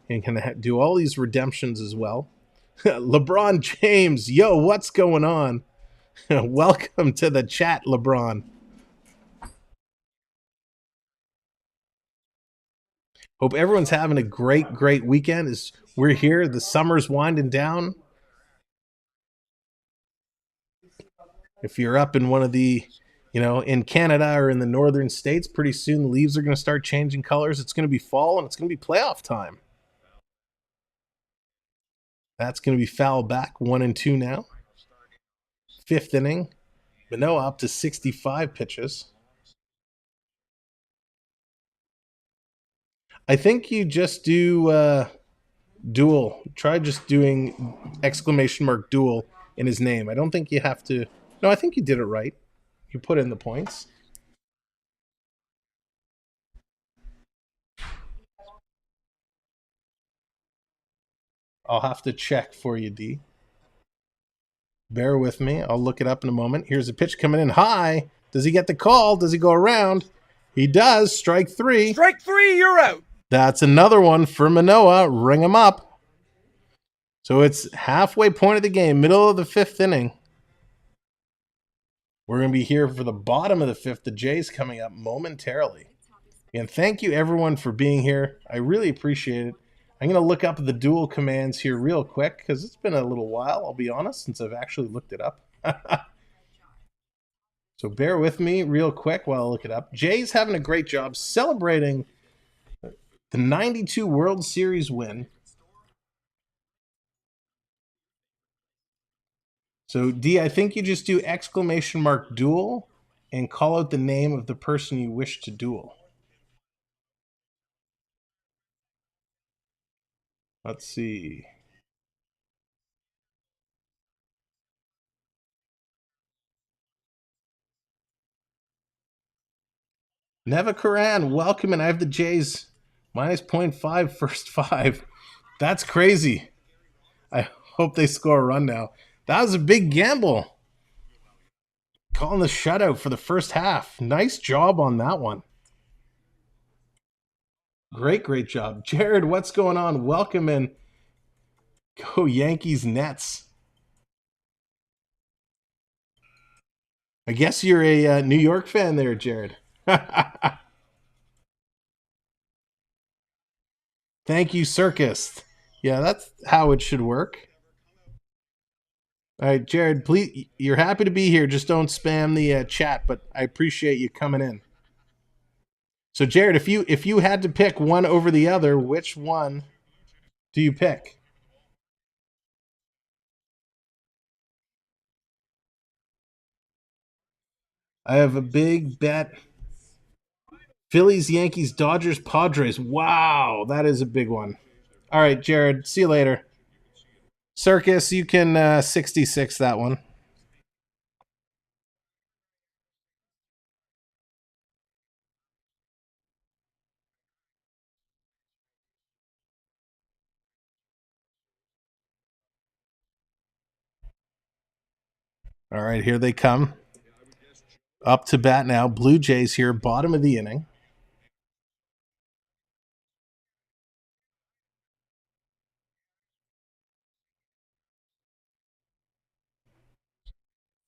and can do all these redemptions as well. LeBron James, yo, what's going on? Welcome to the chat, LeBron. Hope everyone's having a great weekend. As we're here, the summer's winding down. If you're up in one of the, in Canada or in the northern states, pretty soon the leaves are going to start changing colors. It's going to be fall and it's going to be playoff time. That's going to be foul back, 1-2 now. 5th inning. Manoah up to 65 pitches. I think you just do duel. Try just doing ! duel in his name. I don't think you have to. No, I think you did it right. You put in the points. I'll have to check for you, D. Bear with me. I'll look it up in a moment. Here's a pitch coming in high. Does he get the call? Does he go around? He does. Strike 3. Strike 3, you're out. That's another one for Manoah. Ring him up. So it's halfway point of the game, middle of the 5th inning. We're going to be here for the bottom of the 5th. The Jays coming up momentarily. And thank you, everyone, for being here. I really appreciate it. I'm going to look up the dual commands here real quick because it's been a little while, I'll be honest, since I've actually looked it up. So bear with me real quick while I look it up. Jay's having a great job celebrating the 92 World Series win. So, D, I think you just do ! duel and call out the name of the person you wish to duel. Let's see. Neva Karan, welcome, and I have the Jays minus 0.5 first 5. That's crazy. I hope they score a run now. That was a big gamble. Calling the shutout for the first half. Nice job on that one. Great job. Jared, what's going on? Welcome in. Go Yankees Nets. I guess you're a New York fan there, Jared. Thank you, Circus. Yeah, that's how it should work. All right, Jared, please, you're happy to be here. Just don't spam the chat, but I appreciate you coming in. So, Jared, if you had to pick one over the other, which one do you pick? I have a big bet. Phillies, Yankees, Dodgers, Padres. Wow, that is a big one. All right, Jared, see you later. Circus, you can 66 that one. All right, here they come. Up to bat now. Blue Jays here, bottom of the inning.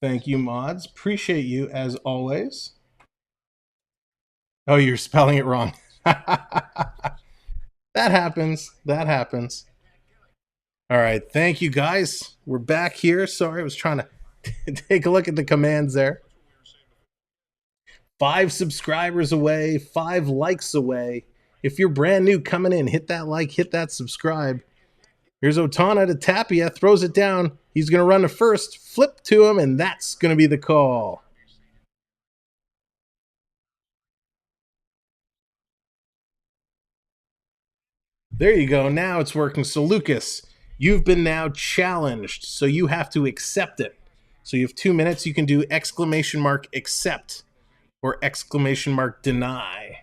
Thank you, mods. Appreciate you as always. Oh, you're spelling it wrong. That happens. That happens. All right. Thank you, guys. We're back here. Sorry, I was trying to take a look at the commands there. 5 subscribers away, 5 likes away. If you're brand new coming in, hit that like, hit that subscribe. Here's Ohtani to Tapia, throws it down. He's going to run to first, flip to him, and that's going to be the call. There you go. Now it's working. So, Lucas, you've been now challenged, so you have to accept it. So you have 2 minutes. You can do exclamation mark accept or exclamation mark deny.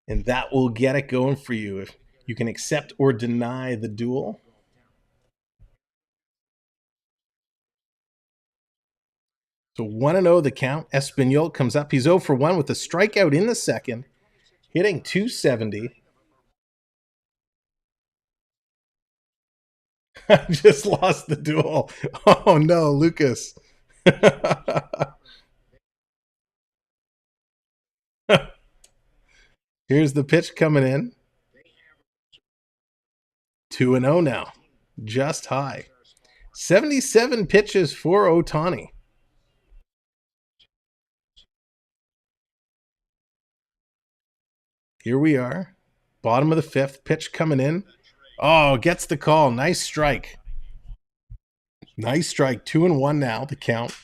And that will get it going for you. If you can accept or deny the duel. So 1-0 the count. Espinal comes up. He's 0 for 1 with a strikeout in the second, hitting .270. I just lost the duel. Oh no, Lucas. Here's the pitch coming in. 2-0 now. Just high. 77 pitches for Ohtani. Here we are. Bottom of the 5th. Pitch coming in. Oh, gets the call. Nice strike. Nice strike. 2-1 now, the count.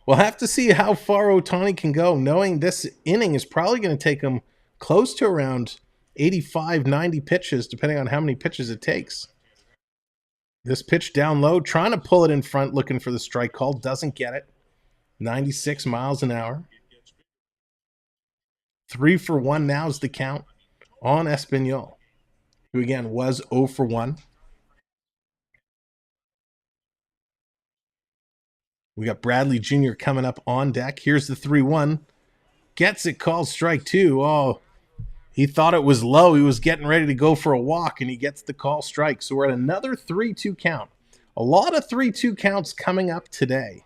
We'll have to see how far Ohtani can go, knowing this inning is probably going to take him close to around 85, 90 pitches, depending on how many pitches it takes. This pitch down low, trying to pull it in front, looking for the strike call. Doesn't get it. 96 miles an hour. 3 for 1 now is the count on Espinal, who again was 0 for 1. We got Bradley Jr. coming up on deck. Here's the 3-1. Gets it, called strike 2. Oh, he thought it was low. He was getting ready to go for a walk, and he gets the call strike. So we're at another 3-2 count. A lot of 3-2 counts coming up today.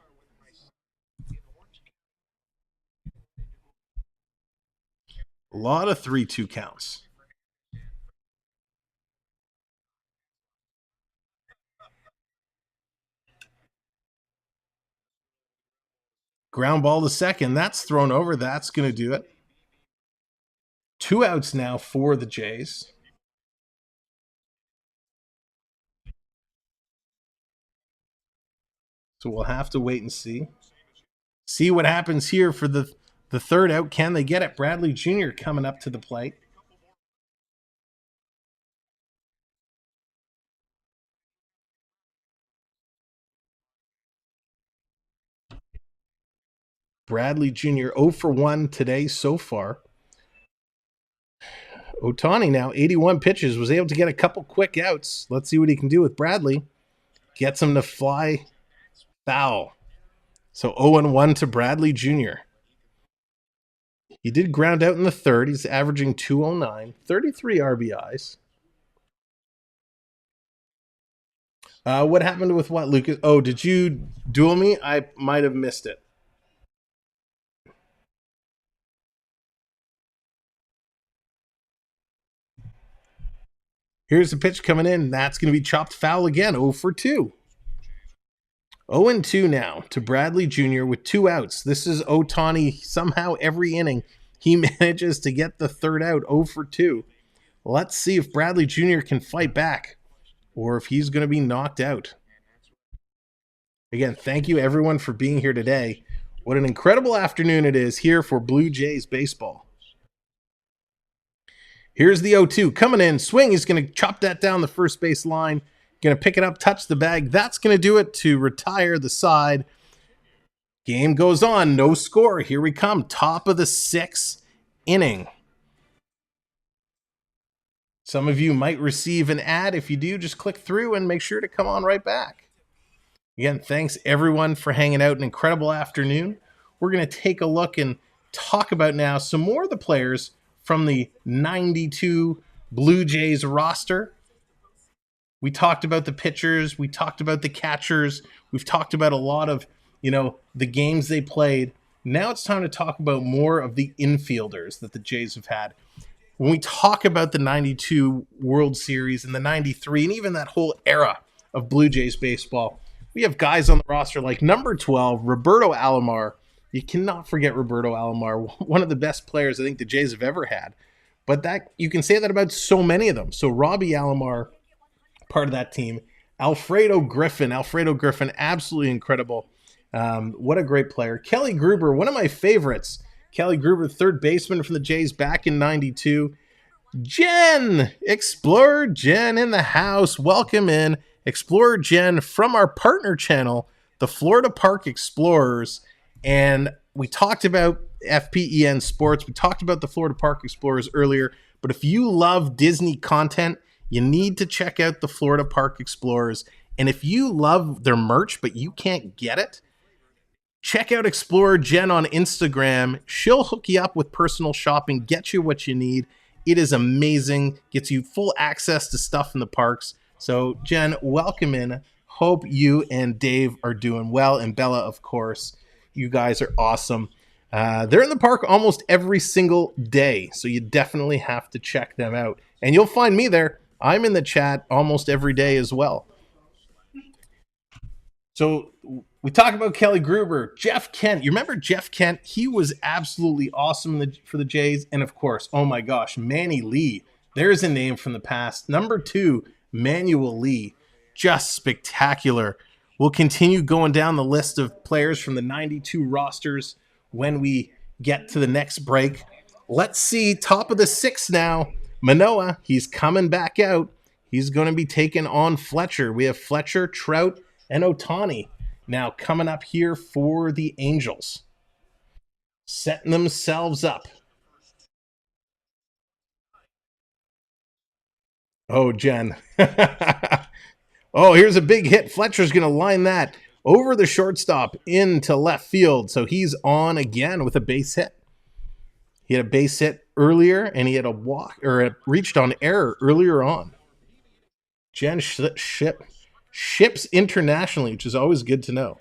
A lot of 3-2 counts. Ground ball to second. That's thrown over. That's going to do it. 2 outs now for the Jays. So we'll have to wait and see. See what happens here for the third out. Can they get it? Bradley Jr. coming up to the plate. Bradley Jr. 0 for 1 today so far. Ohtani now, 81 pitches, was able to get a couple quick outs. Let's see what he can do with Bradley. Gets him to fly foul. So 0-1 to Bradley Jr. He did ground out in the third. He's averaging 209, 33 RBIs. What happened with what, Lucas? Oh, did you duel me? I might have missed it. Here's the pitch coming in. That's going to be chopped foul again. 0 for 2. 0-2 now to Bradley Jr. with 2 outs. This is Ohtani. Somehow every inning he manages to get the third out. 0 for 2. Let's see if Bradley Jr. can fight back or if he's going to be knocked out. Again, thank you everyone for being here today. What an incredible afternoon it is here for Blue Jays baseball. Here's the 0-2 coming in. Swing. He's going to chop that down the first base line. Going to pick it up, touch the bag. That's going to do it to retire the side. Game goes on. No score. Here we come. Top of the 6th inning. Some of you might receive an ad. If you do, just click through and make sure to come on right back. Again, thanks everyone for hanging out. An incredible afternoon. We're going to take a look and talk about now some more of the players from the 92 Blue Jays roster. We talked about the pitchers. We talked about the catchers. We've talked about a lot of, the games they played. Now it's time to talk about more of the infielders that the Jays have had. When we talk about the 92 World Series and the 93 and even that whole era of Blue Jays baseball, we have guys on the roster like number 12, Roberto Alomar. You cannot forget Roberto Alomar, one of the best players I think the Jays have ever had. But that you can say that about so many of them. So Robbie Alomar, part of that team. Alfredo Griffin, absolutely incredible. What a great player. Kelly Gruber, one of my favorites. Kelly Gruber, third baseman from the Jays back in 92. Jen, Explorer Jen in the house. Welcome in. Explorer Jen from our partner channel, the Florida Park Explorers. And we talked about FPEN Sports. We talked about the Florida Park Explorers earlier. But if you love Disney content, you need to check out the Florida Park Explorers. And if you love their merch, but you can't get it, check out Explorer Jen on Instagram. She'll hook you up with personal shopping, get you what you need. It is amazing. Gets you full access to stuff in the parks. So, Jen, welcome in. Hope you and Dave are doing well. And Bella, of course. You guys are awesome. They're in the park almost every single day. So you definitely have to check them out. And you'll find me there. I'm in the chat almost every day as well. So we talk about Kelly Gruber, Jeff Kent. You remember Jeff Kent? He was absolutely awesome for the Jays. And of course, oh my gosh, Manny Lee. There's a name from the past. Number 2, Manuel Lee. Just spectacular. We'll continue going down the list of players from the 92 rosters when we get to the next break. Let's see, top of the 6 now. Manoah, he's coming back out. He's going to be taking on Fletcher. We have Fletcher, Trout, and Ohtani now coming up here for the Angels. Setting themselves up. Oh, Jen. Oh, here's a big hit. Fletcher's going to line that over the shortstop into left field. So he's on again with a base hit. He had a base hit earlier, and he had a walk or reached on error earlier on. Jen ships internationally, which is always good to know.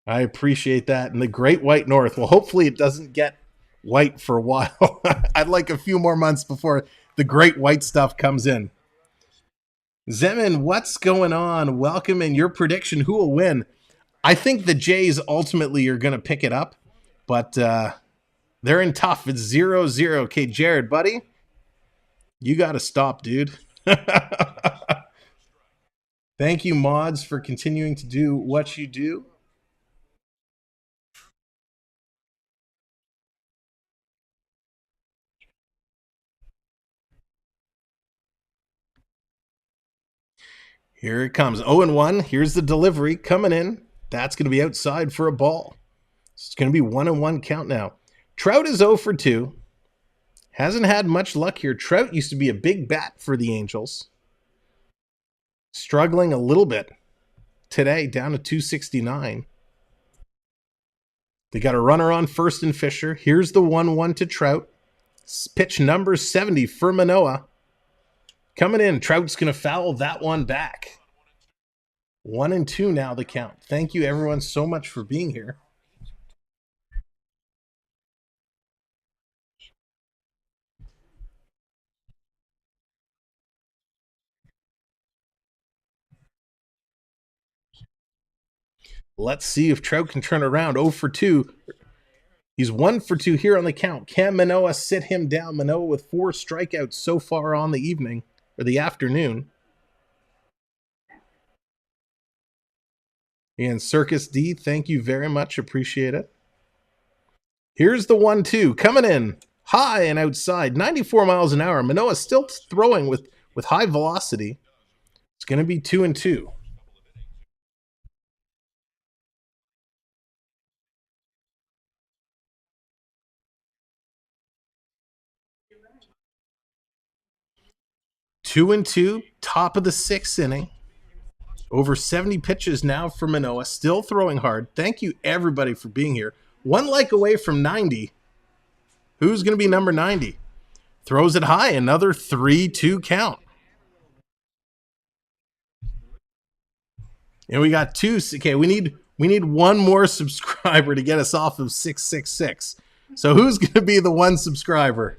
I appreciate that. And the Great White North. Well, hopefully it doesn't get white for a while. I'd like a few more months before the Great White stuff comes in. Zeman, what's going on? Welcome in. Your prediction, who will win? I think the Jays ultimately are going to pick it up, but they're in tough. It's 0-0. Okay, Jared, buddy, you got to stop, dude. Thank you, mods, for continuing to do what you do. Here it comes. 0-1. Here's the delivery coming in. That's going to be outside for a ball. It's going to be 1-1 count now. Trout is 0 for 2. Hasn't had much luck here. Trout used to be a big bat for the Angels. Struggling a little bit today, down to 269. They got a runner on first and Fisher. Here's the 1-1 to Trout. Pitch number 70 for Manoah. Coming in, Trout's going to foul that one back. 1-2 now the count. Thank you everyone so much for being here. Let's see if Trout can turn around. 0 for 2. He's 1 for 2 here on the count. Can Manoah sit him down? Manoah with 4 strikeouts so far on the evening or the afternoon. And Circus D, thank you very much. Appreciate it. Here's the 1-2 coming in high and outside, 94 miles an hour. Manoah still throwing with high velocity. It's going to be 2-2. Two and two, top of the 6th inning. Over 70 pitches now for Manoah, still throwing hard. Thank you, everybody, for being here. 1 like away from 90. Who's going to be number 90? Throws it high, another 3-2 count. And we got 2. Okay, we need 1 more subscriber to get us off of 666. So who's going to be the 1 subscriber?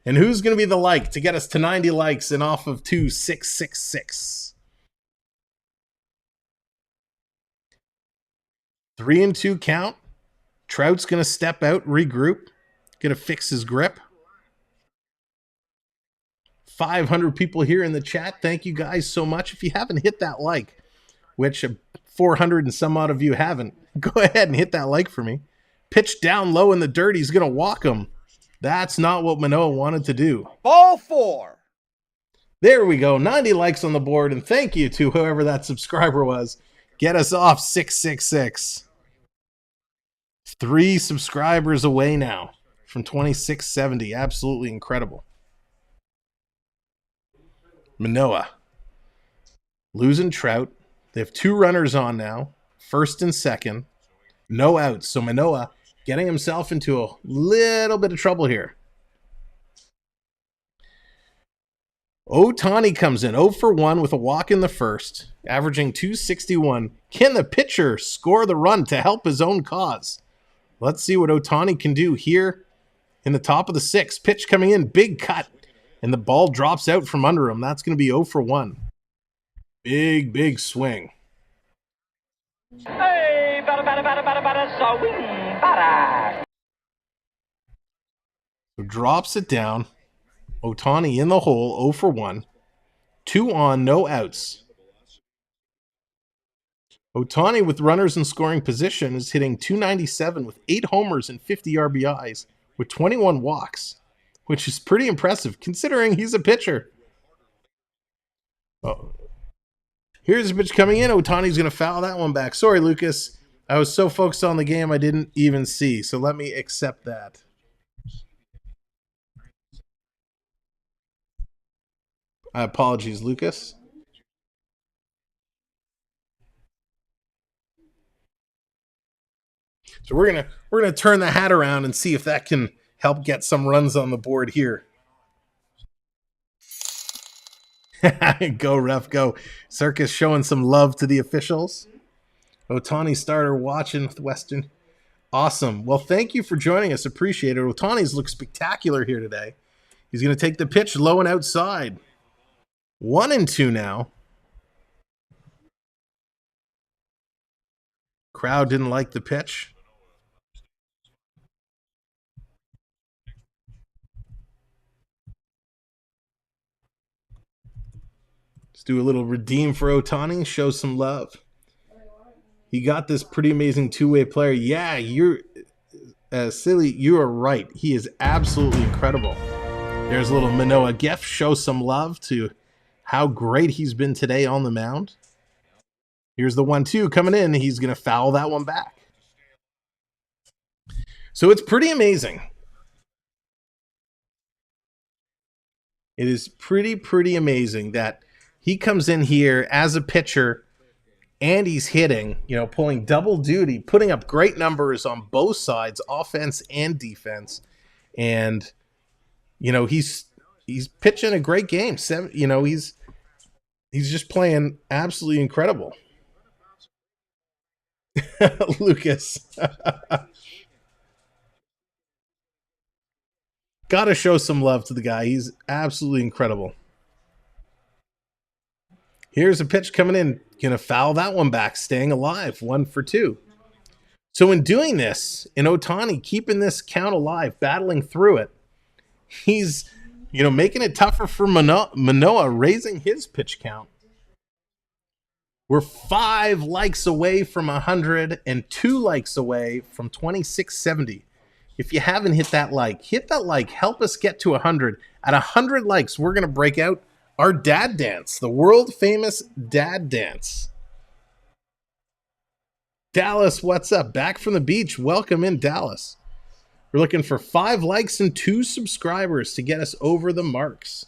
And who's going to be the like to get us to 90 likes and off of 2666? 3-2 count. Trout's going to step out, regroup, going to fix his grip. 500 people here in the chat. Thank you guys so much. If you haven't hit that like, which 400 and some odd of you haven't, go ahead and hit that like for me. Pitch down low in the dirt. He's going to walk him. That's not what Manoah wanted to do. Ball 4. There we go. 90 likes on the board. And thank you to whoever that subscriber was. Get us off 666. 3 subscribers away now from 2670. Absolutely incredible. Manoah losing Trout. They have 2 runners on now, first and second. No outs. So Manoah getting himself into a little bit of trouble here. Ohtani comes in 0 for 1 with a walk in the first, averaging 261. Can the pitcher score the run to help his own cause? Let's see what Ohtani can do here in the top of the 6th. Pitch coming in, big cut, and the ball drops out from under him. That's going to be 0 for 1. Big swing. Hey, bada, swing, bada. So drops it down. Ohtani in the hole, 0 for 1. 2 on, no outs. Ohtani with runners in scoring position is hitting .297 with 8 homers and 50 RBIs with 21 walks, which is pretty impressive considering he's a pitcher. Oh. Here's a pitch coming in. Ohtani's going to foul that one back. Sorry, Lucas. I was so focused on the game I didn't even see, so let me accept that. Apologies, Lucas. So we're gonna turn the hat around and see if that can help get some runs on the board here. Go, ref, go. Circus showing some love to the officials. Ohtani starter watching with Western. Awesome. Well, thank you for joining us. Appreciate it. Ohtani's look spectacular here today. He's going to take the pitch low and outside. 1-2 now. Crowd didn't like the pitch. Let's do a little redeem for Ohtani, show some love. He got this pretty amazing two-way player. Yeah, you're silly. You are right. He is absolutely incredible. There's a little Manoah gift. Show some love to how great he's been today on the mound. Here's the 1-2 coming in. He's going to foul that one back. So it's pretty amazing. It is pretty amazing that he comes in here as a pitcher and he's hitting, pulling double duty, putting up great numbers on both sides, offense and defense. And, he's pitching a great game. He's just playing absolutely incredible. Lucas. Got to show some love to the guy. He's absolutely incredible. Here's a pitch coming in. Going to foul that one back, staying alive, 1 for 2. So in doing this, in Ohtani keeping this count alive, battling through it, he's, making it tougher for Manoah, raising his pitch count. We're 5 likes away from 100 and 2 likes away from 2670. If you haven't hit that like. Help us get to 100. At 100 likes, we're going to break out our dad dance, the world famous dad dance. Dallas, what's up? Back from the beach. Welcome in, Dallas. We're looking for 5 likes and 2 subscribers to get us over the marks.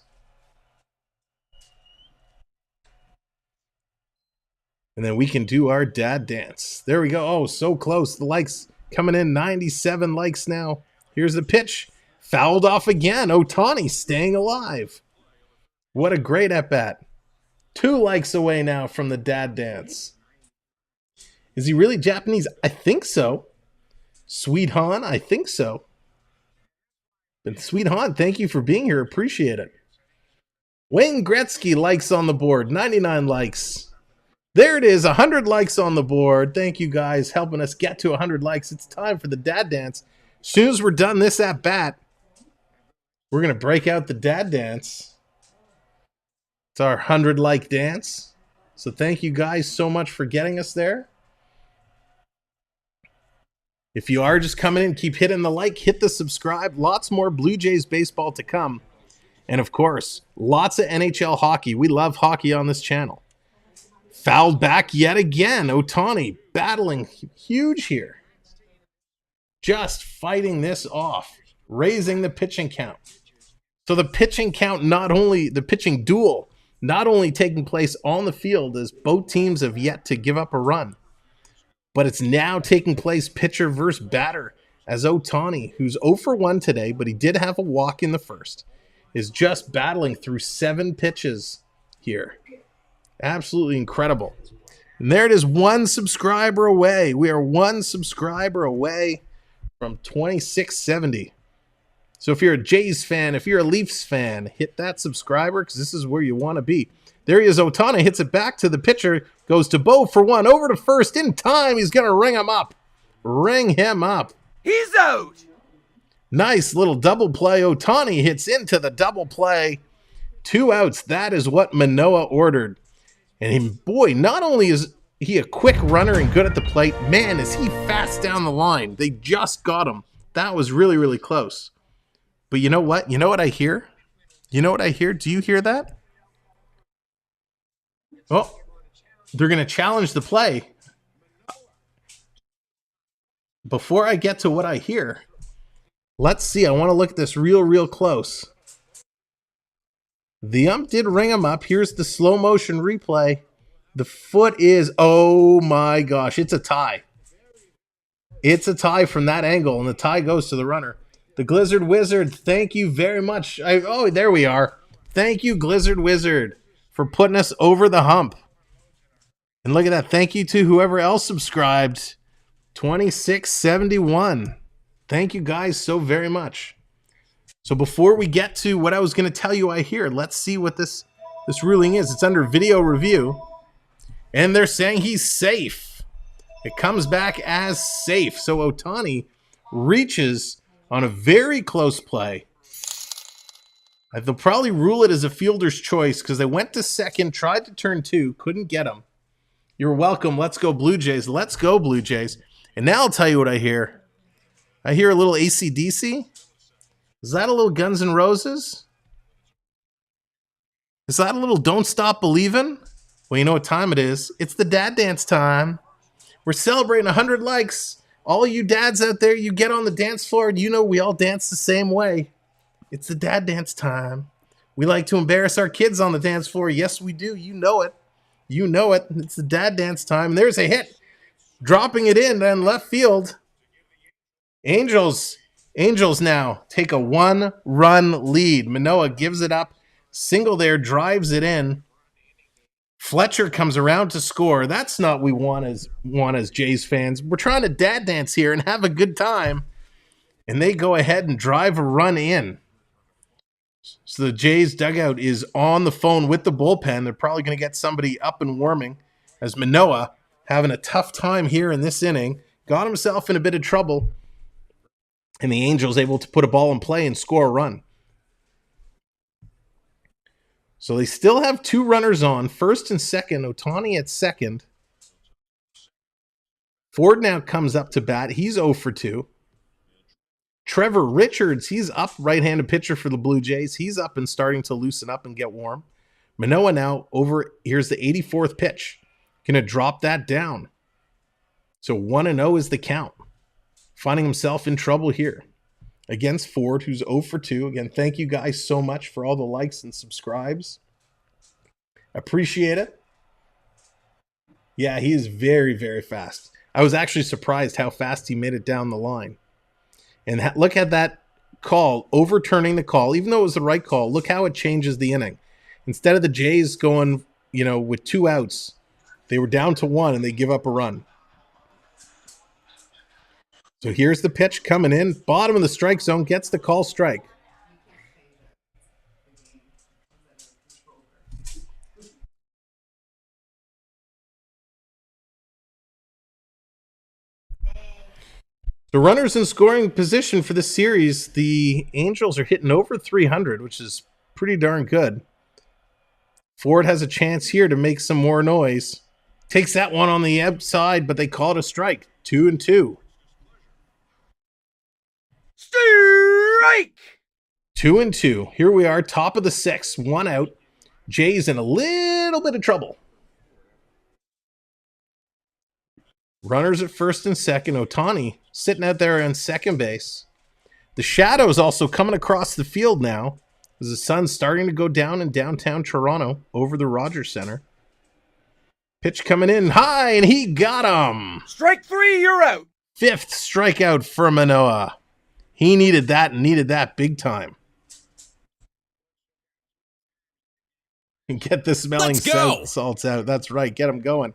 And then we can do our dad dance. There we go. Oh, so close. The likes coming in. 97 likes now. Here's the pitch. Fouled off again. Ohtani staying alive. What a great at-bat. 2 likes away now from the dad dance. Is he really Japanese? I think so. Sweet Han? I think so. But Sweet Han, thank you for being here. Appreciate it. Wayne Gretzky likes on the board. 99 likes. There it is. 100 likes on the board. Thank you guys helping us get to 100 likes. It's time for the dad dance. As soon as we're done this at bat, we're going to break out the dad dance. It's our 100 like dance. So thank you guys so much for getting us there. If you are just coming in, keep hitting the like, hit the subscribe. Lots more Blue Jays baseball to come. And of course, lots of NHL hockey. We love hockey on this channel. Fouled back yet again. Ohtani battling huge here. Just fighting this off. Raising the pitching count. So the pitching count, the pitching duel, not only taking place on the field as both teams have yet to give up a run, but it's now taking place pitcher versus batter as Ohtani, who's 0 for 1 today, but he did have a walk in the first, is just battling through 7 pitches here. Absolutely incredible. And there it is, 1 subscriber away. We are 1 subscriber away from 2670. So if you're a Jays fan, if you're a Leafs fan, hit that subscriber because this is where you want to be. There he is, Ohtani hits it back to the pitcher, goes to Bo for 1, over to first in time. He's going to ring him up. Ring him up. He's out. Nice little double play. Ohtani hits into the double play. 2 outs. That is what Manoah ordered. And boy, not only is he a quick runner and good at the plate, man, is he fast down the line. They just got him. That was really, really close. But you know what? You know what I hear? You know what I hear? Do you hear that? Oh, they're going to challenge the play. Before I get to what I hear, let's see. I want to look at this real close. The ump did ring him up. Here's the slow motion replay. The foot is, oh my gosh, it's a tie. It's a tie from that angle, and the tie goes to the runner. The Glizzard Wizard, thank you very much. Oh, there we are. Thank you, Glizzard Wizard, for putting us over the hump. And look at that. Thank you to whoever else subscribed. 2671. Thank you guys so very much. So before we get to what I was going to tell you I hear, let's see what this ruling is. It's under video review. And they're saying he's safe. It comes back as safe. So Ohtani reaches on a very close play. They'll probably rule it as a fielder's choice because they went to second, tried to turn 2, couldn't get him. You're welcome. Let's go Blue Jays. Let's go Blue Jays. And now I'll tell you what I hear. I hear a little AC/DC. Is that a little Guns N' Roses? Is that a little Don't Stop Believin'? Well, you know what time it is. It's the dad dance time. We're celebrating 100 likes. All you dads out there, you get on the dance floor and you know we all dance the same way. It's the dad dance time. We like to embarrass our kids on the dance floor. Yes, we do. You know it. You know it. It's the dad dance time. And there's a hit. Dropping it in and left field. Angels now take a 1-run lead. Manoah gives it up. Single there, drives it in. Fletcher comes around to score. That's not what we want as Jays fans. We're trying to dad dance here and have a good time. And they go ahead and drive a run in. So the Jays dugout is on the phone with the bullpen. They're probably going to get somebody up and warming as Manoah, having a tough time here in this inning, got himself in a bit of trouble. And the Angels able to put a ball in play and score a run. So they still have 2 runners on, first and second. Ohtani at second. Ford now comes up to bat. He's 0 for 2. Trevor Richards, he's up, right-handed pitcher for the Blue Jays. He's up and starting to loosen up and get warm. Manoah now over, here's the 84th pitch. Going to drop that down. So 1-0 is the count. Finding himself in trouble here against Ford, who's 0 for 2. Again, thank you guys so much for all the likes and subscribes. Appreciate it. Yeah, he is very, very fast. I was actually surprised how fast he made it down the line. And look at that call, overturning the call, even though it was the right call. Look how it changes the inning. Instead of the Jays going, with 2 outs, they were down to 1 and they give up a run. So here's the pitch coming in. Bottom of the strike zone, gets the call strike. The runners in scoring position for this series, the Angels are hitting over 300, which is pretty darn good. Ford has a chance here to make some more noise. Takes that one on the outside, but they call it a strike. 2-2. Strike! 2-2. Here we are, top of the 6th, 1 out. Jay's in a little bit of trouble. Runners at first and second. Ohtani sitting out there on second base. The shadows also coming across the field now as the sun's starting to go down in downtown Toronto over the Rogers Center. Pitch coming in high, and he got him. Strike 3, you're out. 5th strikeout for Manoah. He needed that and needed that big time. And get the smelling salts out. That's right. Get him going.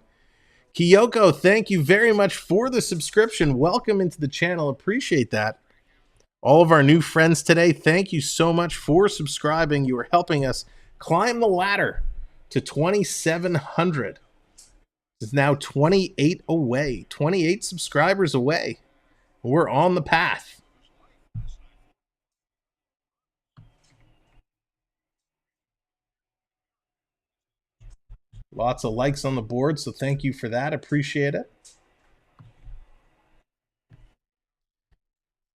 Kyoko, thank you very much for the subscription. Welcome into the channel. Appreciate that. All of our new friends today, thank you so much for subscribing. You are helping us climb the ladder to 2,700. It's now 28 away. 28 subscribers away. We're on the path. Lots of likes on the board, so thank you for that. Appreciate it.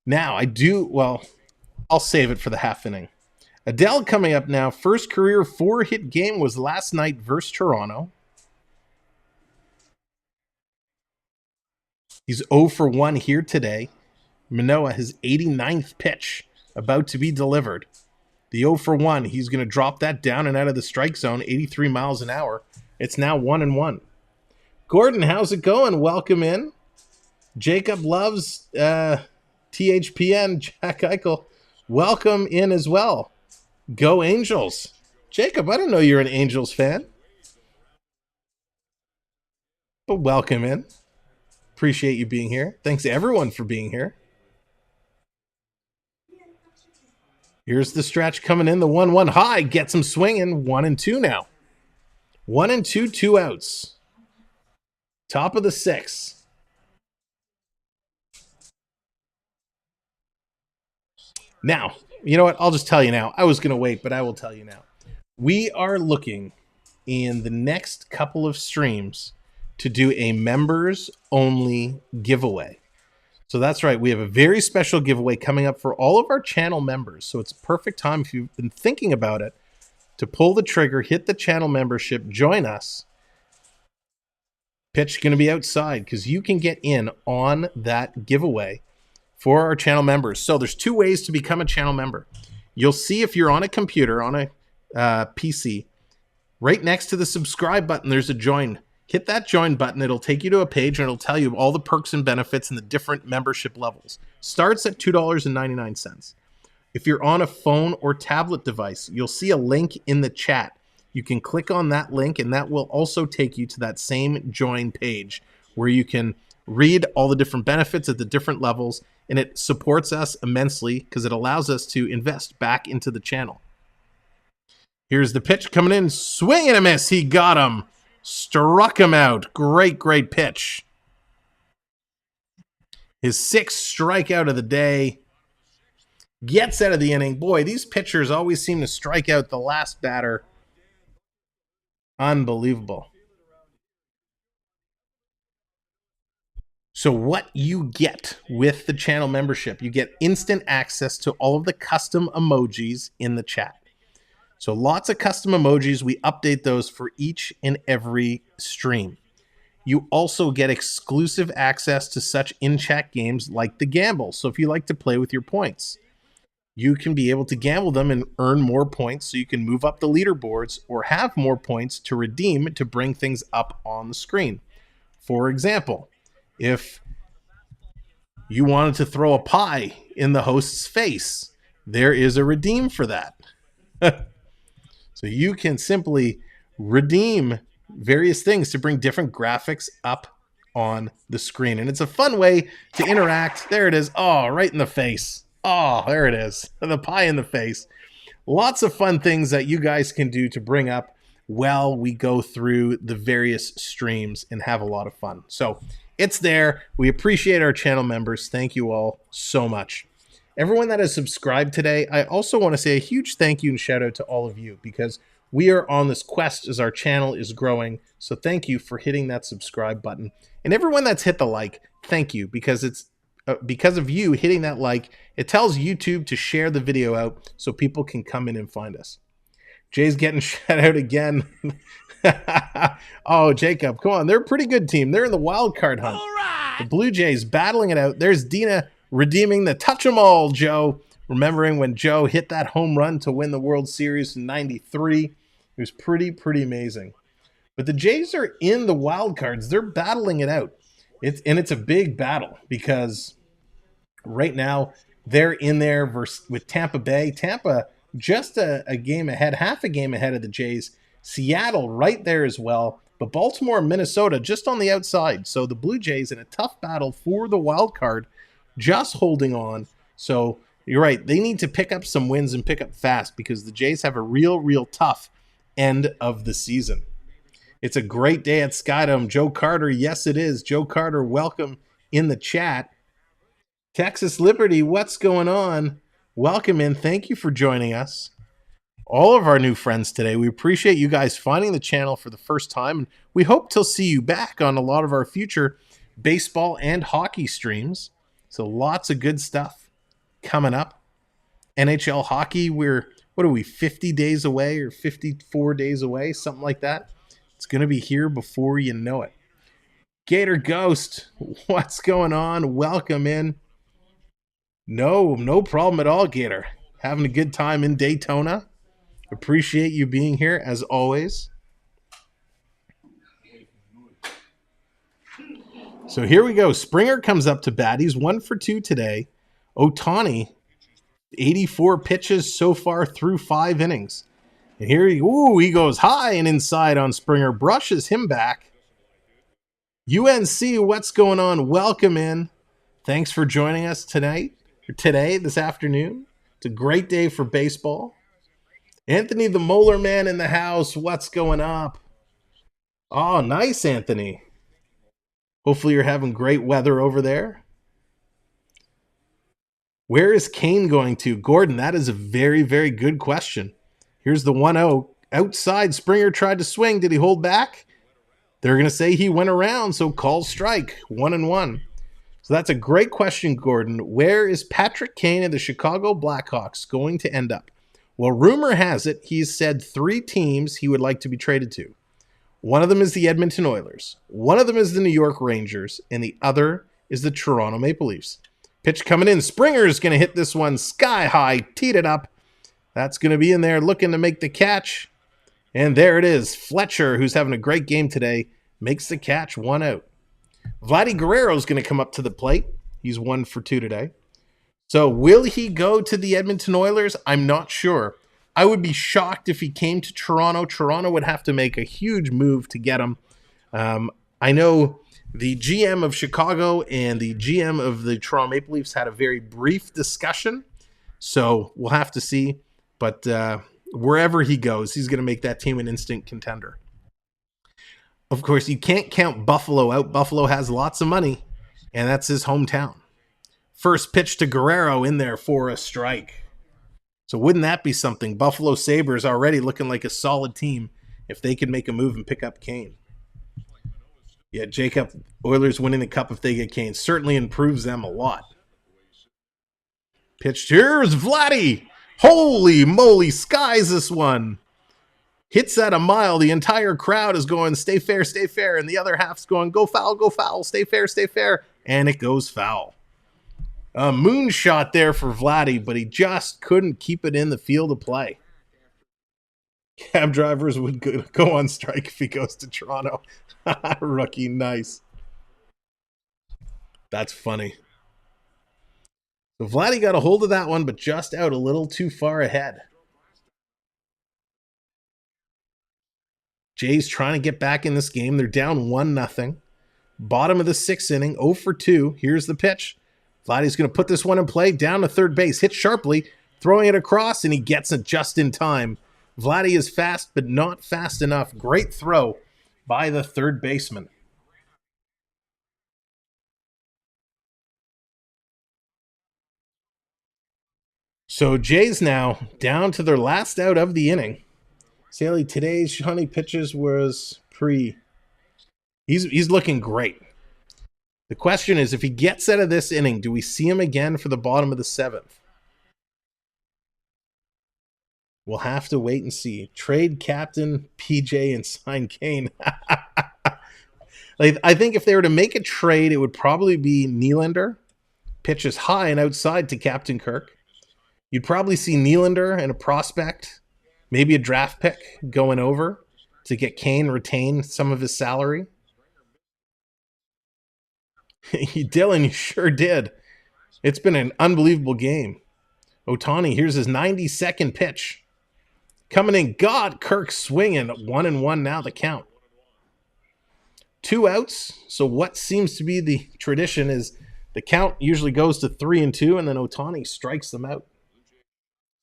Now, I'll save it for the half inning. Adele coming up now. First career 4-hit game was last night versus Toronto. He's 0 for 1 here today. Manoah, his 89th pitch, about to be delivered. The 0 for 1, he's going to drop that down and out of the strike zone, 83 miles an hour. It's now 1-1. Gordon, how's it going? Welcome in. Jacob loves THPN, Jack Eichel. Welcome in as well. Go Angels. Jacob, I didn't know you're an Angels fan. But welcome in. Appreciate you being here. Thanks everyone for being here. Here's the stretch coming in. The 1-1 high gets him swinging. 1-2 now. 1-2, 2 outs. Top of the 6th. Now, you know what? I'll just tell you now. I was going to wait, but I will tell you now. We are looking in the next couple of streams to do a members-only giveaway. So that's right. We have a very special giveaway coming up for all of our channel members. So it's a perfect time, if you've been thinking about it, to pull the trigger, hit the channel membership, join us. Pitch going to be outside because you can get in on that giveaway for our channel members. So there's 2 ways to become a channel member. You'll see if you're on a computer, on a PC, right next to the subscribe button, there's a join. Hit that join button. It'll take you to a page and it'll tell you all the perks and benefits and the different membership levels. Starts at $2.99. If you're on a phone or tablet device, you'll see a link in the chat. You can click on that link and that will also take you to that same join page where you can read all the different benefits at the different levels, and it supports us immensely because it allows us to invest back into the channel. Here's the pitch coming in. Swing and a miss. He got him. Struck him out. Great, great pitch. His 6th strikeout of the day. Gets out of the inning. Boy, these pitchers always seem to strike out the last batter. Unbelievable. So what you get with the channel membership, you get instant access to all of the custom emojis in the chat. So lots of custom emojis. We update those for each and every stream. You also get exclusive access to such in-chat games like the gamble. So if you like to play with your points, you can be able to gamble them and earn more points so you can move up the leaderboards or have more points to redeem to bring things up on the screen. For example, if you wanted to throw a pie in the host's face, there is a redeem for that. So you can simply redeem various things to bring different graphics up on the screen. And it's a fun way to interact. There it is. Oh, right in the face. Oh, there it is. The pie in the face. Lots of fun things that you guys can do to bring up while we go through the various streams and have a lot of fun. So it's there. We appreciate our channel members. Thank you all so much. Everyone that has subscribed today, I also want to say a huge thank you and shout out to all of you, because we are on this quest as our channel is growing. So thank you for hitting that subscribe button. And everyone that's hit the like, thank you, because it's because of you hitting that like, it tells YouTube to share the video out so people can come in and find us. Jay's getting shout out again. Oh, Jacob, come on. They're a pretty good team. They're in the wild card hunt. All right. The Blue Jays battling it out. There's Dina redeeming the touch 'em all, Joe. Remembering when Joe hit that home run to win the World Series in '93. It was pretty amazing. But the Jays are in the wild cards. They're battling it out. It's a big battle, because right now they're in there with Tampa Bay. Tampa just a game ahead, half a game ahead of the Jays. Seattle right there as well. But Baltimore and Minnesota just on the outside. So the Blue Jays in a tough battle for the wild card, just holding on. So you're right. They need to pick up some wins and pick up fast, because the Jays have a real tough end of the season. It's a great day at Skydome. Joe Carter, yes it is. Joe Carter, welcome in the chat. Texas Liberty, what's going on? Welcome in. Thank you for joining us. All of our new friends today. We appreciate you guys finding the channel for the first time, and we hope to see you back on a lot of our future baseball and hockey streams. So lots of good stuff coming up. NHL hockey, what are we, 50 days away or 54 days away, something like that. It's going to be here before you know it. Gator Ghost, what's going on? Welcome in. No problem at all, Gator. Having a good time in Daytona. Appreciate you being here as always. So here we go. Springer comes up to bat. He's 1 for 2 today. Ohtani, 84 pitches so far through 5 innings. And here he goes high and inside on Springer. Brushes him back. UNC, what's going on? Welcome in. Thanks for joining us this afternoon. It's a great day for baseball. Anthony the Molar Man in the house. What's going up? Oh, nice, Anthony. Hopefully you're having great weather over there. Where is Kane going to? Gordon, that is a very good question. Here's the 1-0. Outside, Springer tried to swing. Did he hold back? They're going to say he went around, so call strike. 1-1. So that's a great question, Gordon. Where is Patrick Kane of the Chicago Blackhawks going to end up? Well, rumor has it he's said 3 teams he would like to be traded to. One of them is the Edmonton Oilers. One of them is the New York Rangers. And the other is the Toronto Maple Leafs. Pitch coming in. Springer's going to hit this one sky high. Teed it up. That's going to be in there looking to make the catch. And there it is. Fletcher, who's having a great game today, makes the catch. 1 out. Vladimir Guerrero is going to come up to the plate. He's 1 for 2 today. So will he go to the Edmonton Oilers? I'm not sure. I would be shocked if he came to Toronto. Toronto would have to make a huge move to get him. I know the GM of Chicago and the GM of the Toronto Maple Leafs had a very brief discussion. So we'll have to see. But wherever he goes, he's going to make that team an instant contender. Of course, you can't count Buffalo out. Buffalo has lots of money, and that's his hometown. First pitch to Guerrero in there for a strike. So wouldn't that be something? Buffalo Sabres already looking like a solid team if they could make a move and pick up Kane. Yeah, Jacob, Oilers winning the cup if they get Kane certainly improves them a lot. Pitched, here's Vladdy. Holy moly, skies this one. Hits at a mile. The entire crowd is going, stay fair, and the other half's going, go foul, stay fair, and it goes foul. A moonshot there for Vladdy, but he just couldn't keep it in the field of play. Cab drivers would go on strike if he goes to Toronto. Rookie, nice. That's funny. So Vladdy got a hold of that one, but just out a little too far ahead. Jays trying to get back in this game. They're down 1-0. Bottom of the 6th inning, 0 for 2. Here's the pitch. Vladdy's going to put this one in play, down to third base, hit sharply, throwing it across, and he gets it just in time. Vladdy is fast, but not fast enough. Great throw by the third baseman. So Jays now down to their last out of the inning. Saley, today's Shawnee pitches was He's looking great. The question is, if he gets out of this inning, do we see him again for the bottom of the 7th? We'll have to wait and see. Trade captain PJ and sign Kane. I think if they were to make a trade, it would probably be Nylander. Pitches high and outside to Captain Kirk. You'd probably see Nylander and a prospect, maybe a draft pick going over to get Kane retain some of his salary. Dylan, you sure did. It's been an unbelievable game. Ohtani, here's his 92nd pitch. Coming in, God, Kirk swinging. 1-1 now the count. 2 outs. So what seems to be the tradition is the count usually goes to 3-2, and then Ohtani strikes them out.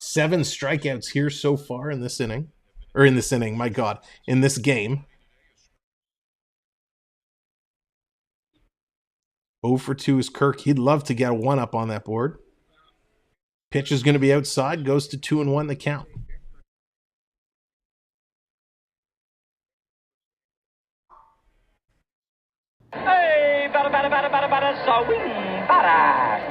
7 strikeouts here so far in this inning. Or in this inning, my God. In this game. 0 for 2 is Kirk. He'd love to get a 1-up on that board. Pitch is going to be outside. Goes to 2-1 the count. Hey, bada, swing, bada.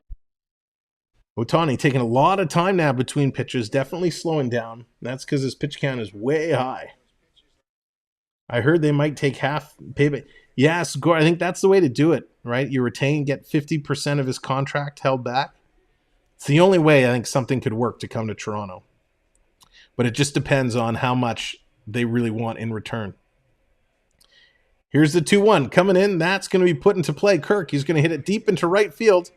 Ohtani taking a lot of time now between pitches, definitely slowing down. That's because his pitch count is way high. I heard they might take half payback. Yes, Gord, I think that's the way to do it, right? You retain, get 50% of his contract held back. It's the only way I think something could work to come to Toronto. But it just depends on how much they really want in return. Here's the 2-1 coming in. That's going to be put into play. Kirk, he's going to hit it deep into right field.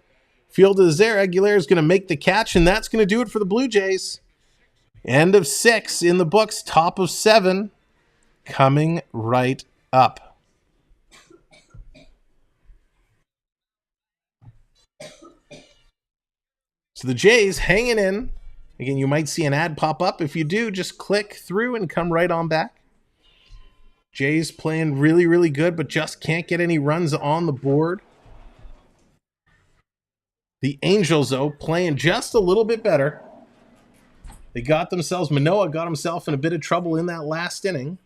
Field is there. Aguilera is going to make the catch, and that's going to do it for the Blue Jays. End of 6 in the books. Top of 7 coming right up. So the Jays hanging in. Again, you might see an ad pop up. If you do, just click through and come right on back. Jays playing really, really good, but just can't get any runs on the board. The Angels, though, playing just a little bit better. They got themselves, Manoah got himself in a bit of trouble in that last inning.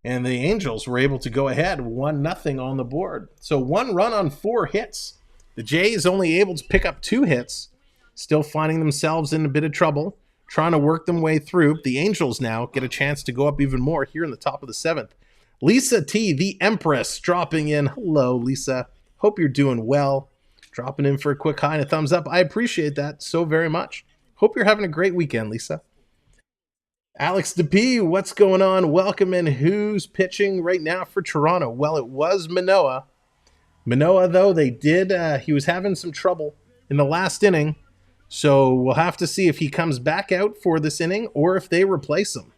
And the Angels were able to go ahead 1-0 on the board. So 1 run on 4 hits. The Jays only able to pick up 2 hits. Still finding themselves in a bit of trouble. Trying to work them way through. The Angels now get a chance to go up even more here in the top of the 7th. Lisa T, the Empress, dropping in. Hello, Lisa. Hope you're doing well. Dropping in for a quick hi and a thumbs up. I appreciate that so very much. Hope you're having a great weekend, Lisa. Alex DeP, what's going on? Welcome in. Who's pitching right now for Toronto? Well, it was Manoah. Manoah, though, he was having some trouble in the last inning. So we'll have to see if he comes back out for this inning or if they replace him.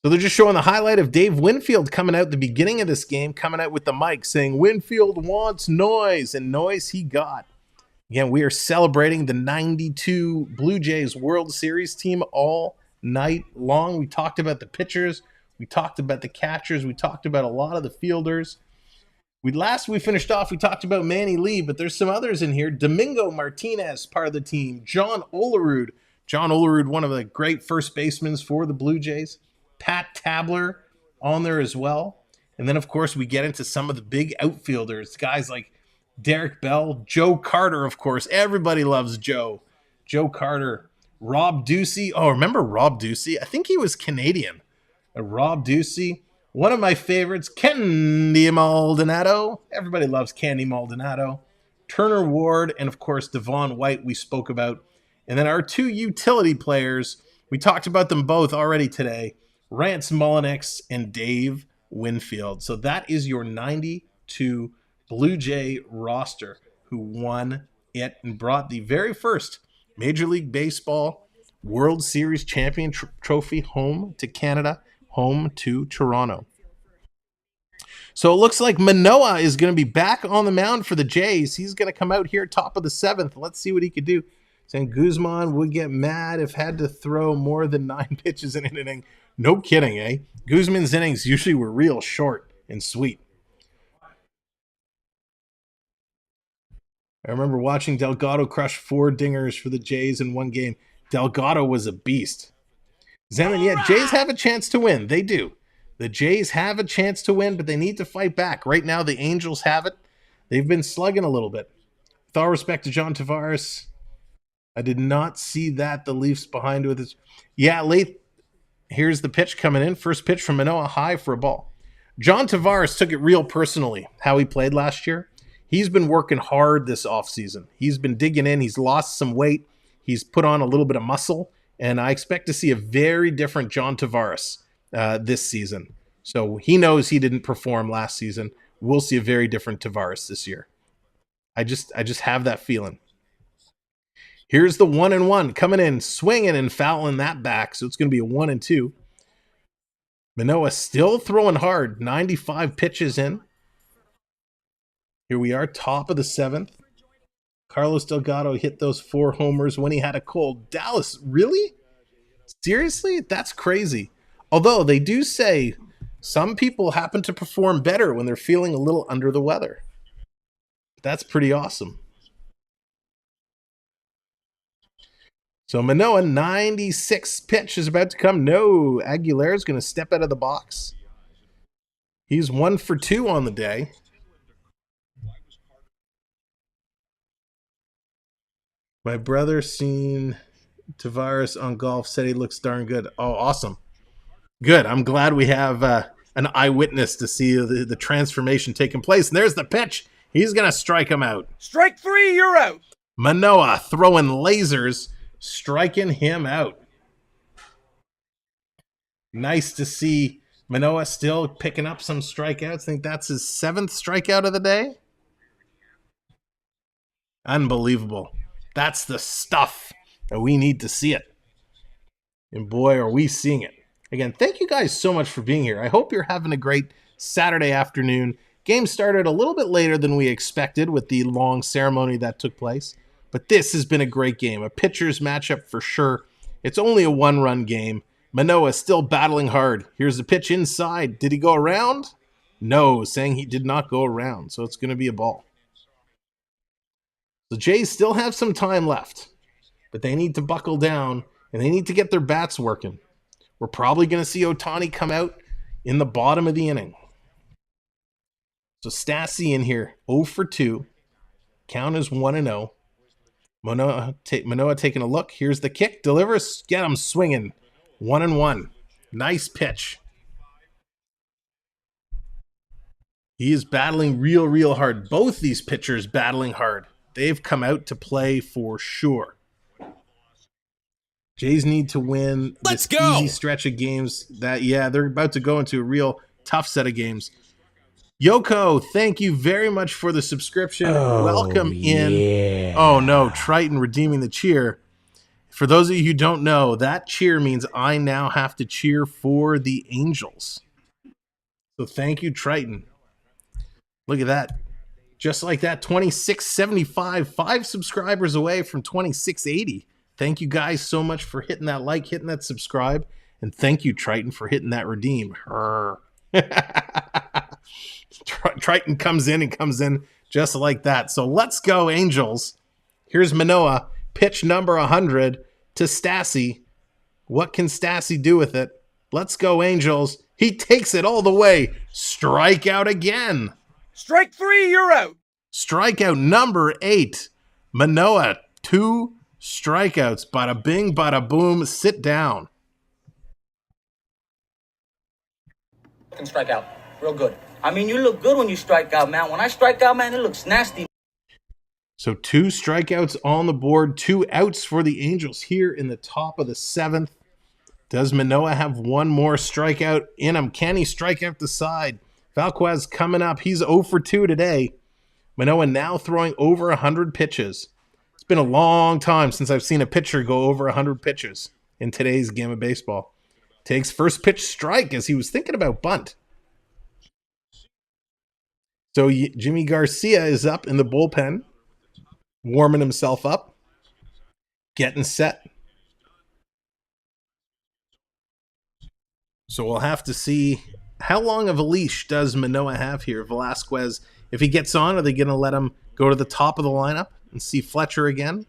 So they're just showing the highlight of Dave Winfield coming out at the beginning of this game, coming out with the mic saying, Winfield wants noise, and noise he got. Again, we are celebrating the 92 Blue Jays World Series team all night long. We talked about the pitchers. We talked about the catchers. We talked about a lot of the fielders. We finished off, we talked about Manny Lee, but there's some others in here. Domingo Martinez, part of the team. John Olerud. John Olerud, one of the great first basemen for the Blue Jays. Pat Tabler on there as well. And then, of course, we get into some of the big outfielders. Guys like Derek Bell, Joe Carter, of course. Everybody loves Joe. Joe Carter. Rob Ducey. Oh, remember Rob Ducey? I think he was Canadian. Rob Ducey. One of my favorites, Candy Maldonado. Everybody loves Candy Maldonado. Turner Ward, and of course, Devon White we spoke about. And then our 2 utility players, we talked about them both already today. Rance Mulliniks and Dave Winfield. So that is your 92 Blue Jay roster who won it and brought the very first Major League Baseball World Series champion trophy home to Canada, home to Toronto. So it looks like Manoah is going to be back on the mound for the Jays. He's going to come out here top of the 7th. Let's see what he could do. Saying Guzman would get mad if had to throw more than 9 pitches in an inning. No kidding, eh? Guzman's innings usually were real short and sweet. I remember watching Delgado crush 4 dingers for the Jays in one game. Delgado was a beast. Zeman, yeah, Jays have a chance to win. They do. The Jays have a chance to win, but they need to fight back. Right now, the Angels have it. They've been slugging a little bit. With all respect to John Tavares, I did not see that. The Leafs behind with his... Yeah, late. Here's the pitch coming in. First pitch from Manoah, high for a ball. John Tavares took it real personally, how he played last year. He's been working hard this offseason. He's been digging in. He's lost some weight. He's put on a little bit of muscle. And I expect to see a very different John Tavares this season. So he knows he didn't perform last season. We'll see a very different Tavares this year. I just have that feeling. Here's the 1-1 coming in, swinging and fouling that back. So it's going to be a 1-2. Manoah still throwing hard. 95 pitches in. Here we are, top of the 7th. Carlos Delgado hit those 4 homers when he had a cold. Dallas, really? Seriously? That's crazy. Although they do say some people happen to perform better when they're feeling a little under the weather. That's pretty awesome. So Manoah, 96 pitch is about to come. No, Aguilera's going to step out of the box. He's 1 for 2 on the day. My brother seen Tavares on golf, said he looks darn good. Oh, awesome. Good. I'm glad we have an eyewitness to see the transformation taking place. And there's the pitch. He's going to strike him out. Strike 3, you're out. Manoah throwing lasers, striking him out. Nice to see Manoah still picking up some strikeouts. I think that's his 7th strikeout of the day. Unbelievable. That's the stuff that we need to see it. And boy, are we seeing it. Again, thank you guys so much for being here. I hope you're having a great Saturday afternoon. Game started a little bit later than we expected with the long ceremony that took place. But this has been a great game. A pitcher's matchup for sure. It's only a 1-run game. Manoah still battling hard. Here's the pitch inside. Did he go around? No, saying he did not go around. So it's going to be a ball. The Jays still have some time left, but they need to buckle down and they need to get their bats working. We're probably going to see Ohtani come out in the bottom of the inning. So Stassi in here, 0 for 2. Count is 1-0. Manoah taking a look. Here's the kick. Delivers. Get him swinging. 1-1. Nice pitch. He is battling real hard. Both these pitchers battling hard. They've come out to play for sure. Jays need to win this easy stretch of games that, they're about to go into a real tough set of games. Yoko, thank you very much for the subscription. Welcome in. Oh, no, Triton redeeming the cheer. For those of you who don't know, that cheer means I now have to cheer for the Angels. So thank you, Triton. Look at that. Just like that, 2675, 5 subscribers away from 2680. Thank you guys so much for hitting that like, hitting that subscribe, and thank you, Triton, for hitting that redeem. Triton comes in just like that. So let's go, Angels. Here's Manoah, pitch number 100 to Stassi. What can Stassi do with it? Let's go, Angels. He takes it all the way. Strikeout again. Strike 3, you're out. Strikeout number 8. Manoah, 2 strikeouts. Bada bing, bada boom. Sit down. Can strike out. Real good. I mean, you look good when you strike out, man. When I strike out, man, it looks nasty. So 2 strikeouts on the board. 2 outs for the Angels here in the top of the 7th. Does Manoah have one more strikeout in him? Can he strike out the side? Valquez coming up. He's 0 for 2 today. Manoah now throwing over 100 pitches. It's been a long time since I've seen a pitcher go over 100 pitches in today's game of baseball. Takes first pitch strike as he was thinking about bunt. So Jimmy Garcia is up in the bullpen, warming himself up, getting set. So we'll have to see how long of a leash does Manoah have here. Velasquez, if he gets on, are they going to let him go to the top of the lineup and see Fletcher again?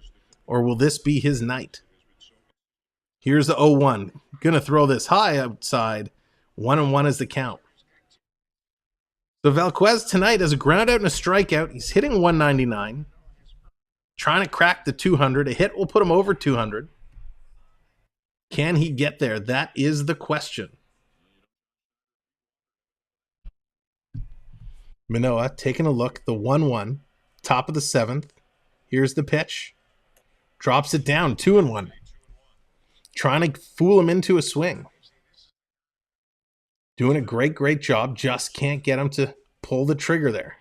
Or will this be his night? Here's the 0-1. Going to throw this high outside. 1-1 is the count. So Valquez tonight has a ground out and a strikeout. He's hitting 199. Trying to crack the 200. A hit will put him over 200. Can he get there? That is the question. Manoah taking a look. The 1-1. Top of the 7th. Here's the pitch. Drops it down. 2-1. Trying to fool him into a swing. Doing a great job. Just can't get him to pull the trigger there.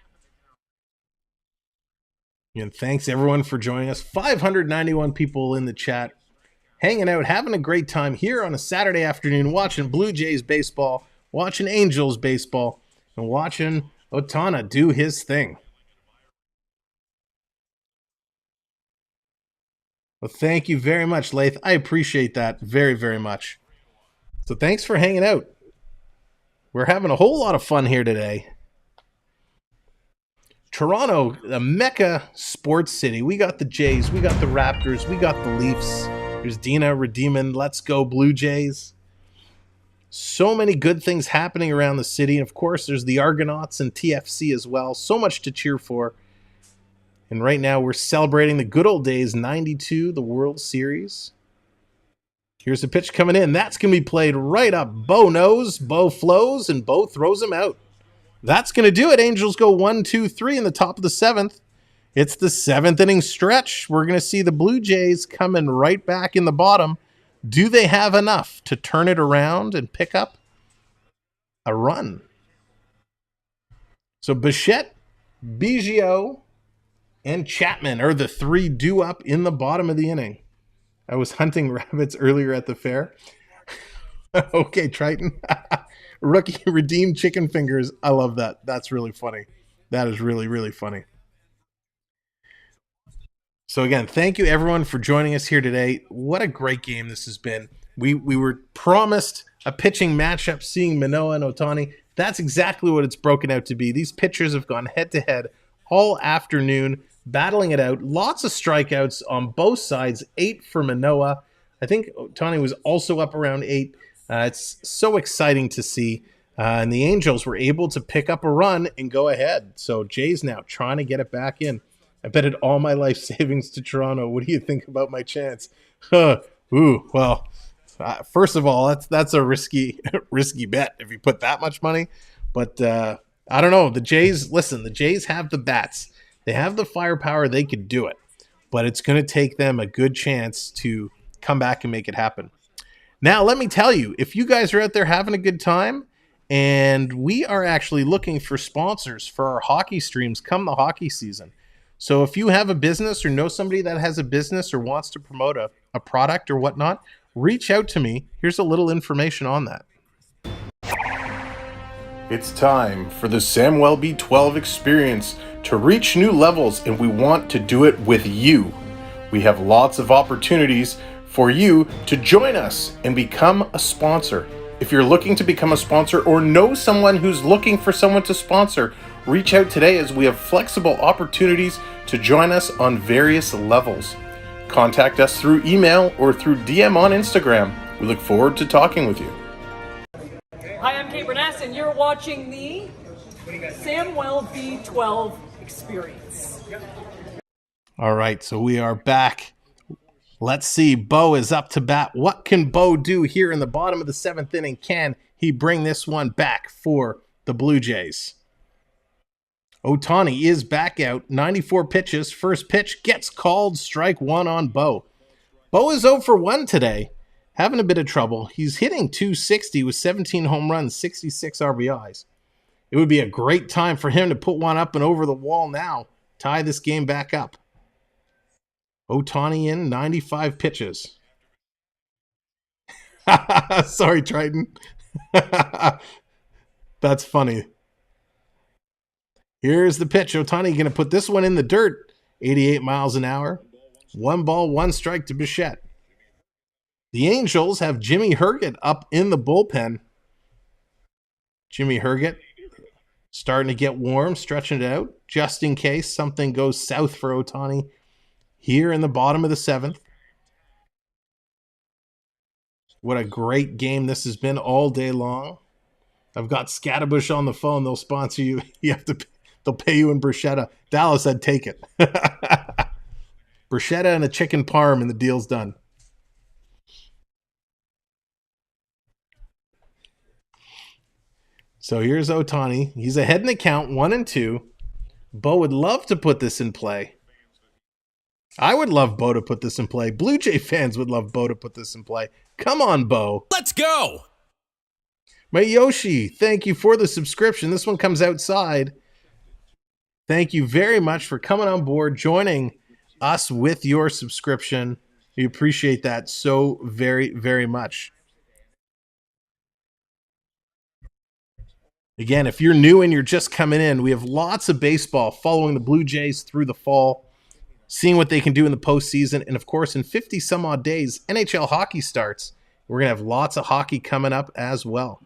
And thanks everyone for joining us. 591 people in the chat. Hanging out, having a great time here on a Saturday afternoon, watching Blue Jays baseball, watching Angels baseball, and watching Ohtani do his thing. Well, thank you very much, Lath. I appreciate that very, very much. So thanks for hanging out. We're having a whole lot of fun here today. Toronto, the mecca sports city. We got the Jays, we got the Raptors, we got the Leafs. There's Dina redeeming, let's go Blue Jays. So many good things happening around the city. And of course, there's the Argonauts and TFC as well. So much to cheer for. And right now, we're celebrating the good old days, 92, the World Series. Here's a pitch coming in. That's going to be played right up. Bo knows, Bo flows, and Bo throws him out. That's going to do it. Angels go 1-2-3 in the top of the 7th. It's the 7th inning stretch. We're going to see the Blue Jays coming right back in the bottom. Do they have enough to turn it around and pick up a run? So Bichette, Biggio, and Chapman are the 3 due up in the bottom of the inning. I was hunting rabbits earlier at the fair. Okay, Triton. Rookie redeemed chicken fingers. I love that. That's really funny. That is really, really funny. So again, thank you everyone for joining us here today. What a great game this has been. We were promised a pitching matchup, seeing Manoah and Ohtani. That's exactly what it's broken out to be. These pitchers have gone head-to-head all afternoon, battling it out. Lots of strikeouts on both sides. 8 for Manoah. I think Ohtani was also up around 8. It's so exciting to see. And the Angels were able to pick up a run and go ahead. So Jays now trying to get it back in. I betted all my life savings to Toronto. What do you think about my chance? Well, first of all, that's a risky bet if you put that much money. But I don't know. The Jays, listen, the Jays have the bats. They have the firepower. They could do it. But it's going to take them a good chance to come back and make it happen. Now, let me tell you, if you guys are out there having a good time, and we are actually looking for sponsors for our hockey streams come the hockey season. So if you have a business or know somebody that has a business or wants to promote a product or whatnot, reach out to me. Here's a little information on that. It's time for the Samwelb12 Experience to reach new levels, and we want to do it with you. We have lots of opportunities for you to join us and become a sponsor. If you're looking to become a sponsor or know someone who's looking for someone to sponsor, reach out today as we have flexible opportunities to join us on various levels. Contact us through email or through DM on Instagram. We look forward to talking with you. Hi, I'm Kate Bernass, and you're watching the Samwelb12 Experience. All right, so we are back. Let's see. Bo is up to bat. What can Bo do here in the bottom of the 7th inning? Can he bring this one back for the Blue Jays? Ohtani is back out. 94 pitches. First pitch gets called. Strike 1 on Bo. Bo is 0 for 1 today. having a bit of trouble. He's hitting .260 with 17 home runs, 66 RBIs. It would be a great time for him to put one up and over the wall now, tie this game back up. Ohtani in, 95 pitches. Sorry, Triton. That's funny. Here's the pitch. Ohtani going to put this one in the dirt. 88 miles an hour. 1 ball, 1 strike to Bichette. The Angels have Jimmy Herget up in the bullpen. Jimmy Herget starting to get warm, stretching it out, just in case something goes south for Ohtani here in the bottom of the 7th. What a great game this has been all day long. I've got Scatterbush on the phone. They'll sponsor you. They'll pay you in bruschetta. Dallas, I'd take it. Bruschetta and a chicken parm, and the deal's done. So here's Ohtani. He's ahead in the count, 1-2. Bo would love to put this in play. I would love Bo to put this in play. Blue Jay fans would love Bo to put this in play. Come on, Bo. Let's go. Mayoshi, thank you for the subscription. This one comes outside. Thank you very much for coming on board, joining us with your subscription. We appreciate that so very, very much. Again, if you're new and you're just coming in, we have lots of baseball following the Blue Jays through the fall, seeing what they can do in the postseason. And of course, in 50 some odd days, NHL hockey starts. We're going to have lots of hockey coming up as well.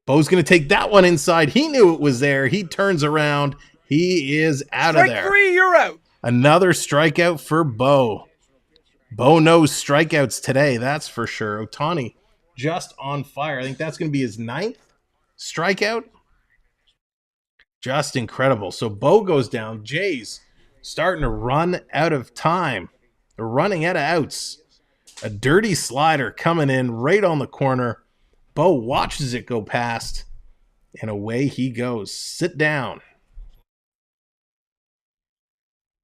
Bo's going to take that one inside. He knew it was there. He turns around. He is out of there. Strike 3, you're out. Another strikeout for Bo. Bo knows strikeouts today, that's for sure. Ohtani just on fire. I think that's going to be his 9th strikeout. Just incredible. So Bo goes down. Jays starting to run out of time. They're running out of outs. A dirty slider coming in right on the corner. Bo watches it go past, and away he goes. Sit down.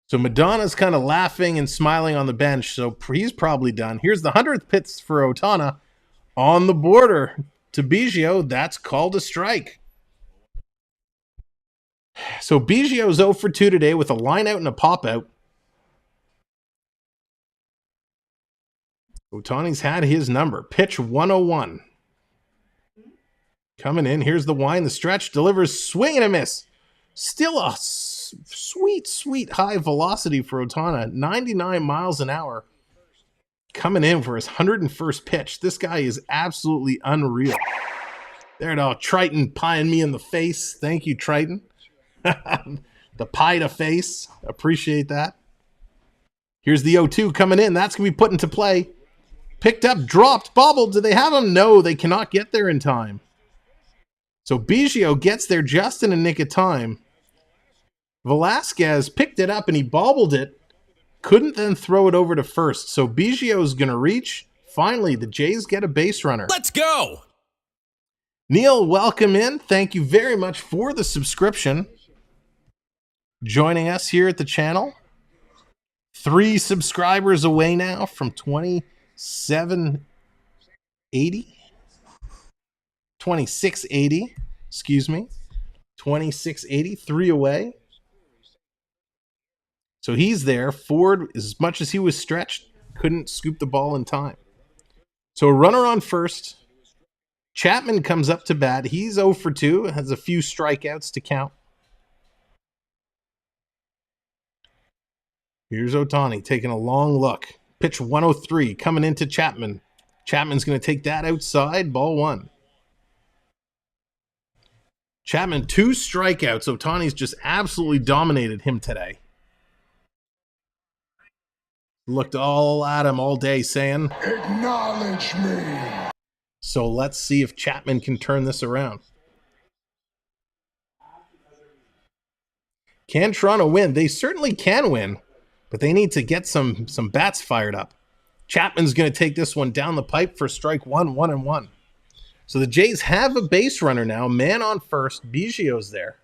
So Madonna's kind of laughing and smiling on the bench, so he's probably done. Here's the 100th pitch for Ohtani on the border to Biggio. That's called a strike. So Biggio's 0 for 2 today with a line out and a pop out. Ohtani's had his number. Pitch 101. Coming in. Here's the wind. The stretch delivers. Swing and a miss. Still a sweet, sweet high velocity for Ohtani. 99 miles an hour. Coming in for his 101st pitch. This guy is absolutely unreal. There it all. Triton pieing me in the face. Thank you, Triton. The pie to face. Appreciate that. Here's the 0-2 coming in. That's going to be put into play. Picked up, dropped, bobbled. Do they have him? No, they cannot get there in time. So Biggio gets there just in a nick of time. Velasquez picked it up and he bobbled it. Couldn't then throw it over to first. So Biggio's going to reach. Finally, the Jays get a base runner. Let's go. Neil, welcome in. Thank you very much for the subscription. Joining us here at the channel. 3 subscribers away now from 2780. 2680. Excuse me. 2680. 3 away. So he's there. Ford, as much as he was stretched, couldn't scoop the ball in time. So a runner on first. Chapman comes up to bat. He's 0 for 2. Has a few strikeouts to count. Here's Ohtani taking a long look. Pitch 103 coming into Chapman. Chapman's going to take that outside. Ball 1. Chapman, 2 strikeouts. Ohtani's just absolutely dominated him today. Looked all at him all day saying, "Acknowledge me." So let's see if Chapman can turn this around. Can Toronto win? They certainly can win, but they need to get some bats fired up. Chapman's going to take this one down the pipe for strike 1, 1-1. So the Jays have a base runner now. Man on first. Biggio's there.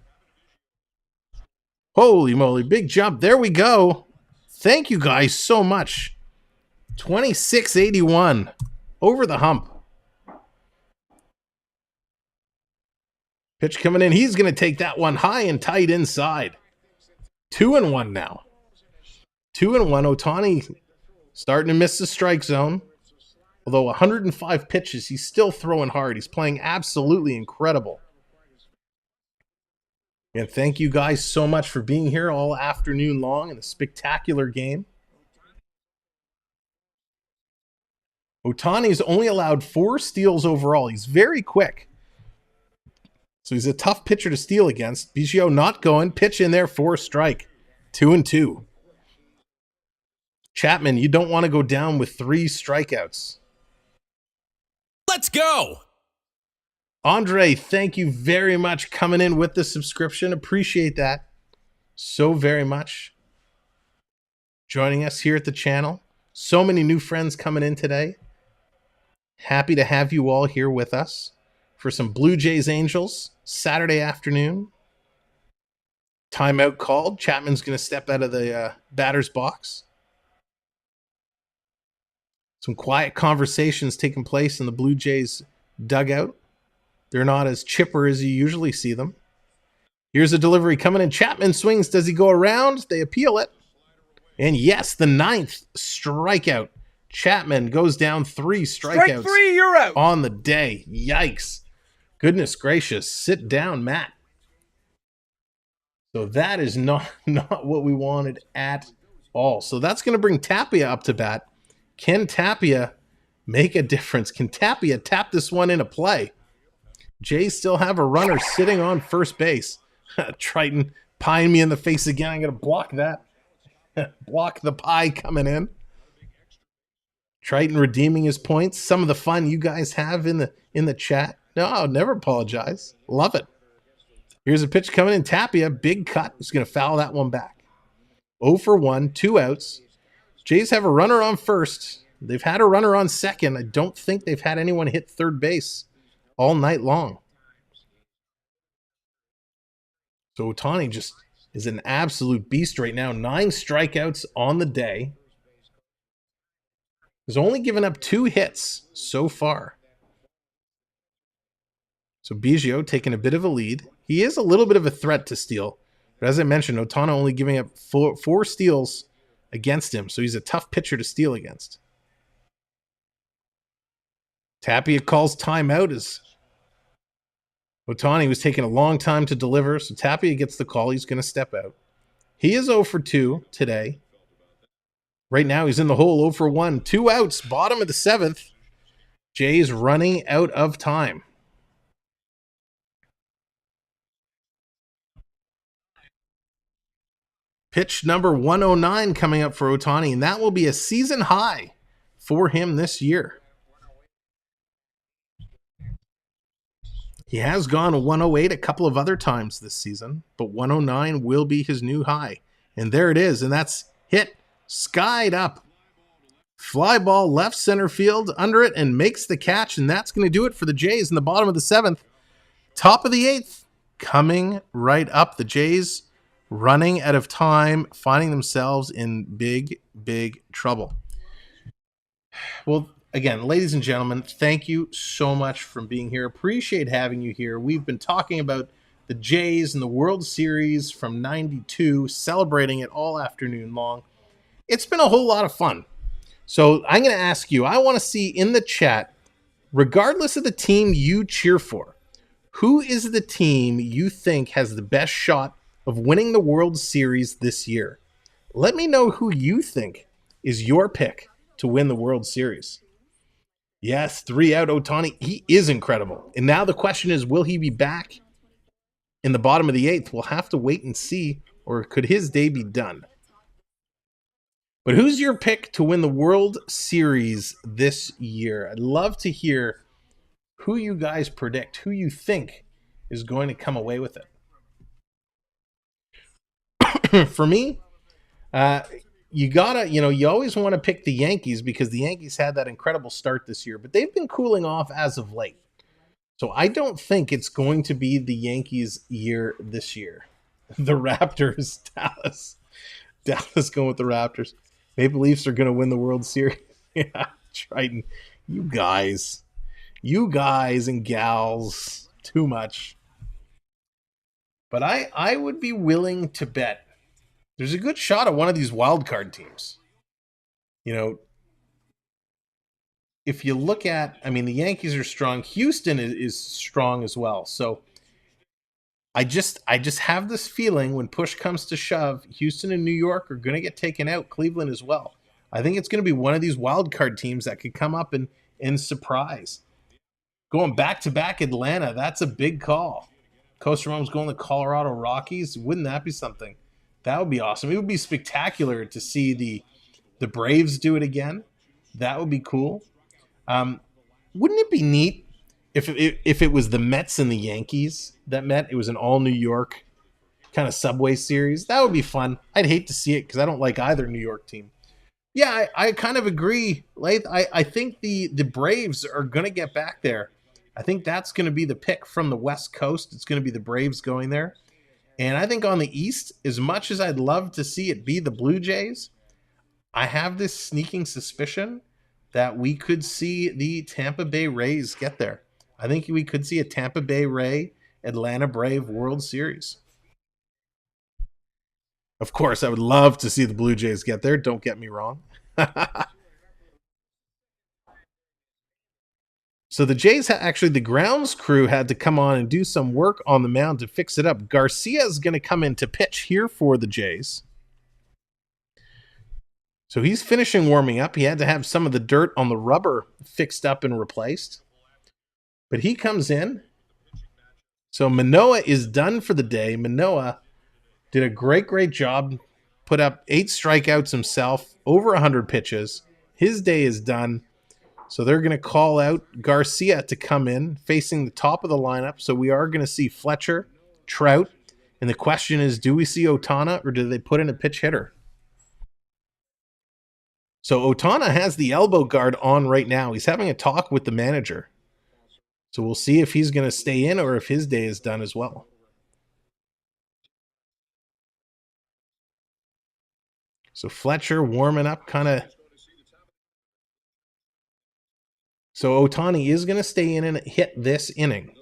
Holy moly, big jump. There we go. Thank you guys so much. 2681. over the hump. Pitch coming in. He's going to take that one high and tight inside. 2-1 now. 2-1. Ohtani starting to miss the strike zone. Although 105 pitches, he's still throwing hard. He's playing absolutely incredible. And thank you guys so much for being here all afternoon long in a spectacular game. Ohtani's only allowed 4 steals overall. He's very quick. So he's a tough pitcher to steal against. Bichette not going. Pitch in there for a strike. 2-2. Chapman, you don't want to go down with 3 strikeouts. Let's go. Andre, thank you very much coming in with the subscription. Appreciate that so very much. Joining us here at the channel. So many new friends coming in today. Happy to have you all here with us for some Blue Jays Angels Saturday afternoon. Timeout called. Chapman's going to step out of the batter's box. Some quiet conversations taking place in the Blue Jays dugout. They're not as chipper as you usually see them. Here's a delivery coming in. Chapman swings. Does he go around? They appeal it. And yes, the 9th strikeout. Chapman goes down 3 strikeouts. Strike 3, you're out. On the day. Yikes. Goodness gracious. Sit down, Matt. So that is not what we wanted at all. So that's going to bring Tapia up to bat. Can Tapia make a difference? Can Tapia tap this one into play? Jays still have a runner sitting on first base. Triton pieing me in the face again. I'm going to block that. Block the pie coming in. Triton redeeming his points. Some of the fun you guys have in the chat. No, I'll never apologize. Love it. Here's a pitch coming in. Tapia, big cut. He's going to foul that one back. 0 for 1, 2 outs. Jays have a runner on first. They've had a runner on second. I don't think they've had anyone hit third base all night long. So Ohtani just is an absolute beast right now. 9 strikeouts on the day. He's only given up 2 hits so far. So Bichette taking a bit of a lead. He is a little bit of a threat to steal. But as I mentioned, Ohtani only giving up 4 steals against him. So he's a tough pitcher to steal against. Tapia calls timeout as Ohtani was taking a long time to deliver. So Tapia gets the call. He's going to step out. He is 0 for 2 today. Right now he's in the hole, 0 for 1. 2 outs, bottom of the 7th. Jays running out of time. Pitch number 109 coming up for Ohtani, and that will be a season high for him this year. He has gone 108 a couple of other times this season, but 109 will be his new high. And there it is, and that's hit, skied up. Fly ball left center field, under it, and makes the catch, and that's going to do it for the Jays in the bottom of the 7th. Top of the 8th, coming right up. The Jays running out of time, finding themselves in big, big trouble. Well, again, ladies and gentlemen, thank you so much for being here. Appreciate having you here. We've been talking about the Jays and the World Series from '92, celebrating it all afternoon long. It's been a whole lot of fun. So I'm going to ask you, I want to see in the chat, regardless of the team you cheer for, who is the team you think has the best shot of winning the World Series this year? Let me know who you think is your pick to win the World Series. Yes, 3 out Ohtani. He is incredible. And now the question is, will he be back in the bottom of the 8th? We'll have to wait and see, or could his day be done? But who's your pick to win the World Series this year? I'd love to hear who you guys predict, who you think is going to come away with it. For me, you always want to pick the Yankees because the Yankees had that incredible start this year, but they've been cooling off as of late. So I don't think it's going to be the Yankees' year this year. The Raptors, Dallas going with the Raptors. Maple Leafs are going to win the World Series. Yeah, Triton You guys and gals, too much. But I would be willing to bet there's a good shot at one of these wild card teams. You know, if you look at, I mean, the Yankees are strong. Houston is strong as well. So I just have this feeling when push comes to shove, Houston and New York are going to get taken out. Cleveland as well. I think it's going to be one of these wild card teams that could come up and surprise. Going back-to-back Atlanta, that's a big call. Costa Rome's going to Colorado Rockies. Wouldn't that be something? That would be awesome. It would be spectacular to see the Braves do it again. That would be cool. Wouldn't it be neat if it was the Mets and the Yankees that met? It was an all-New York kind of Subway Series. That would be fun. I'd hate to see it because I don't like either New York team. Yeah, I kind of agree, Lath. I think the Braves are going to get back there. I think that's going to be the pick from the West Coast. It's going to be the Braves going there. And I think on the East, as much as I'd love to see it be the Blue Jays, I have this sneaking suspicion that we could see the Tampa Bay Rays get there. I think we could see a Tampa Bay Ray, Atlanta Brave World Series. Of course, I would love to see the Blue Jays get there. Don't get me wrong. So the Jays, actually the grounds crew had to come on and do some work on the mound to fix it up. Garcia is going to come in to pitch here for the Jays. So he's finishing warming up. He had to have some of the dirt on the rubber fixed up and replaced. But he comes in. So Manoah is done for the day. Manoah did a great job. Put up 8 strikeouts himself, over 100 pitches. His day is done. So they're going to call out Garcia to come in, facing the top of the lineup. So we are going to see Fletcher, Trout. And the question is, do we see Ohtani or do they put in a pitch hitter? So Ohtani has the elbow guard on right now. He's having a talk with the manager. So we'll see if he's going to stay in or if his day is done as well. So Fletcher warming up kind of. So Ohtani is going to stay in and hit this inning,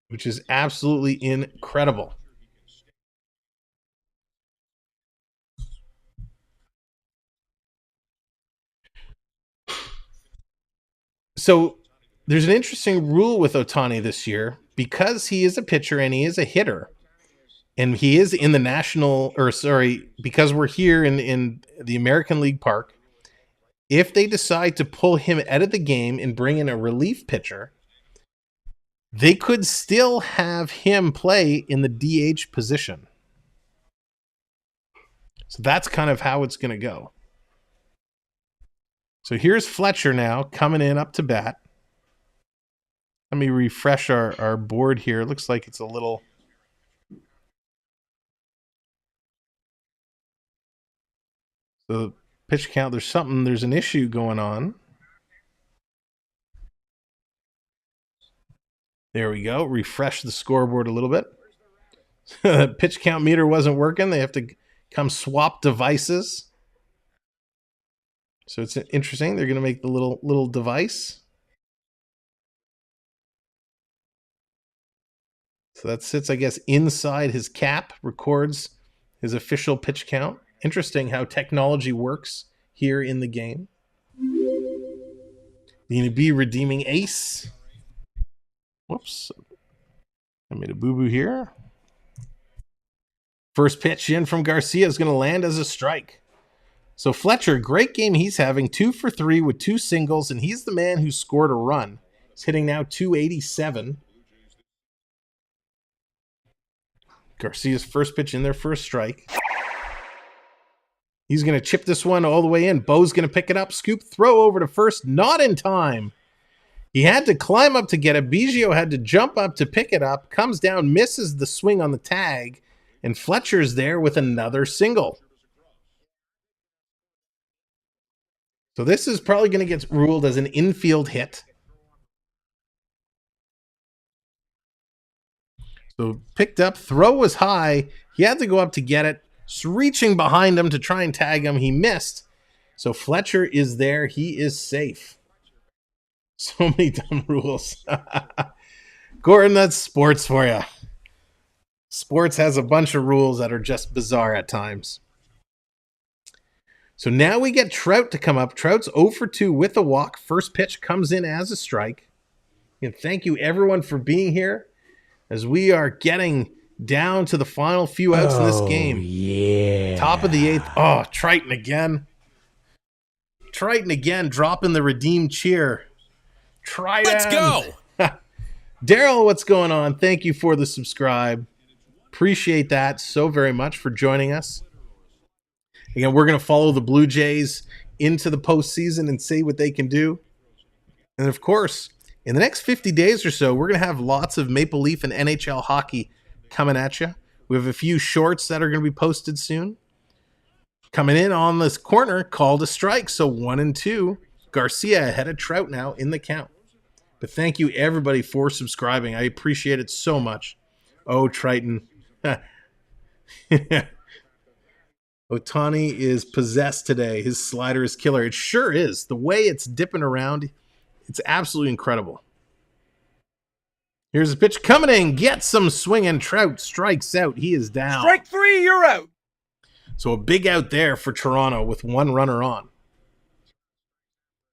which is absolutely incredible. So there's an interesting rule with Ohtani this year because he is a pitcher and he is a hitter. And he is in the because we're here in the American League Park. If they decide to pull him out of the game and bring in a relief pitcher, they could still have him play in the DH position. So that's kind of how it's going to go. So here's Fletcher now coming in up to bat. Let me refresh our board here. It looks like it's a little... So pitch count, there's an issue going on. There we go. Refresh the scoreboard a little bit. Pitch count meter wasn't working. They have to come swap devices. So it's interesting. They're going to make the little device. So that sits, I guess, inside his cap, records his official pitch count. Interesting how technology works here in the game. The NB redeeming ace. Whoops. I made a boo-boo here. First pitch in from Garcia is going to land as a strike. So Fletcher, great game he's having. 2 for 3 with 2 singles, and he's the man who scored a run. He's hitting now 287. Garcia's first pitch in there for a strike. He's going to chip this one all the way in. Bo's going to pick it up. Scoop, throw over to first. Not in time. He had to climb up to get it. Biggio had to jump up to pick it up. Comes down, misses the swing on the tag. And Fletcher's there with another single. So this is probably going to get ruled as an infield hit. So picked up. Throw was high. He had to go up to get it. Reaching behind him to try and tag him. He missed. So Fletcher is there. He is safe. So many dumb rules. Gordon, that's sports for you. Sports has a bunch of rules that are just bizarre at times. So now we get Trout to come up. Trout's 0 for 2 with a walk. First pitch comes in as a strike. And thank you, everyone, for being here as we are getting down to the final few outs in this game. Yeah. Top of the 8th. Oh, Triton again. Triton again, dropping the redeemed cheer. Triton. Let's go. Daryl, what's going on? Thank you for the subscribe. Appreciate that so very much for joining us. Again, we're going to follow the Blue Jays into the postseason and see what they can do. And of course, in the next 50 days or so, we're going to have lots of Maple Leaf and NHL hockey coming at you. We have a few shorts that are going to be posted soon. Coming in on this corner, called a strike. So 1 and 2. Garcia ahead of Trout now in the count. But thank you, everybody, for subscribing. I appreciate it so much. Oh, Triton. Ohtani is possessed today. His slider is killer. It sure is. The way it's dipping around, it's absolutely incredible. Here's a pitch coming in. Get some swinging. Trout strikes out. He is down. Strike 3, you're out. So a big out there for Toronto with one runner on.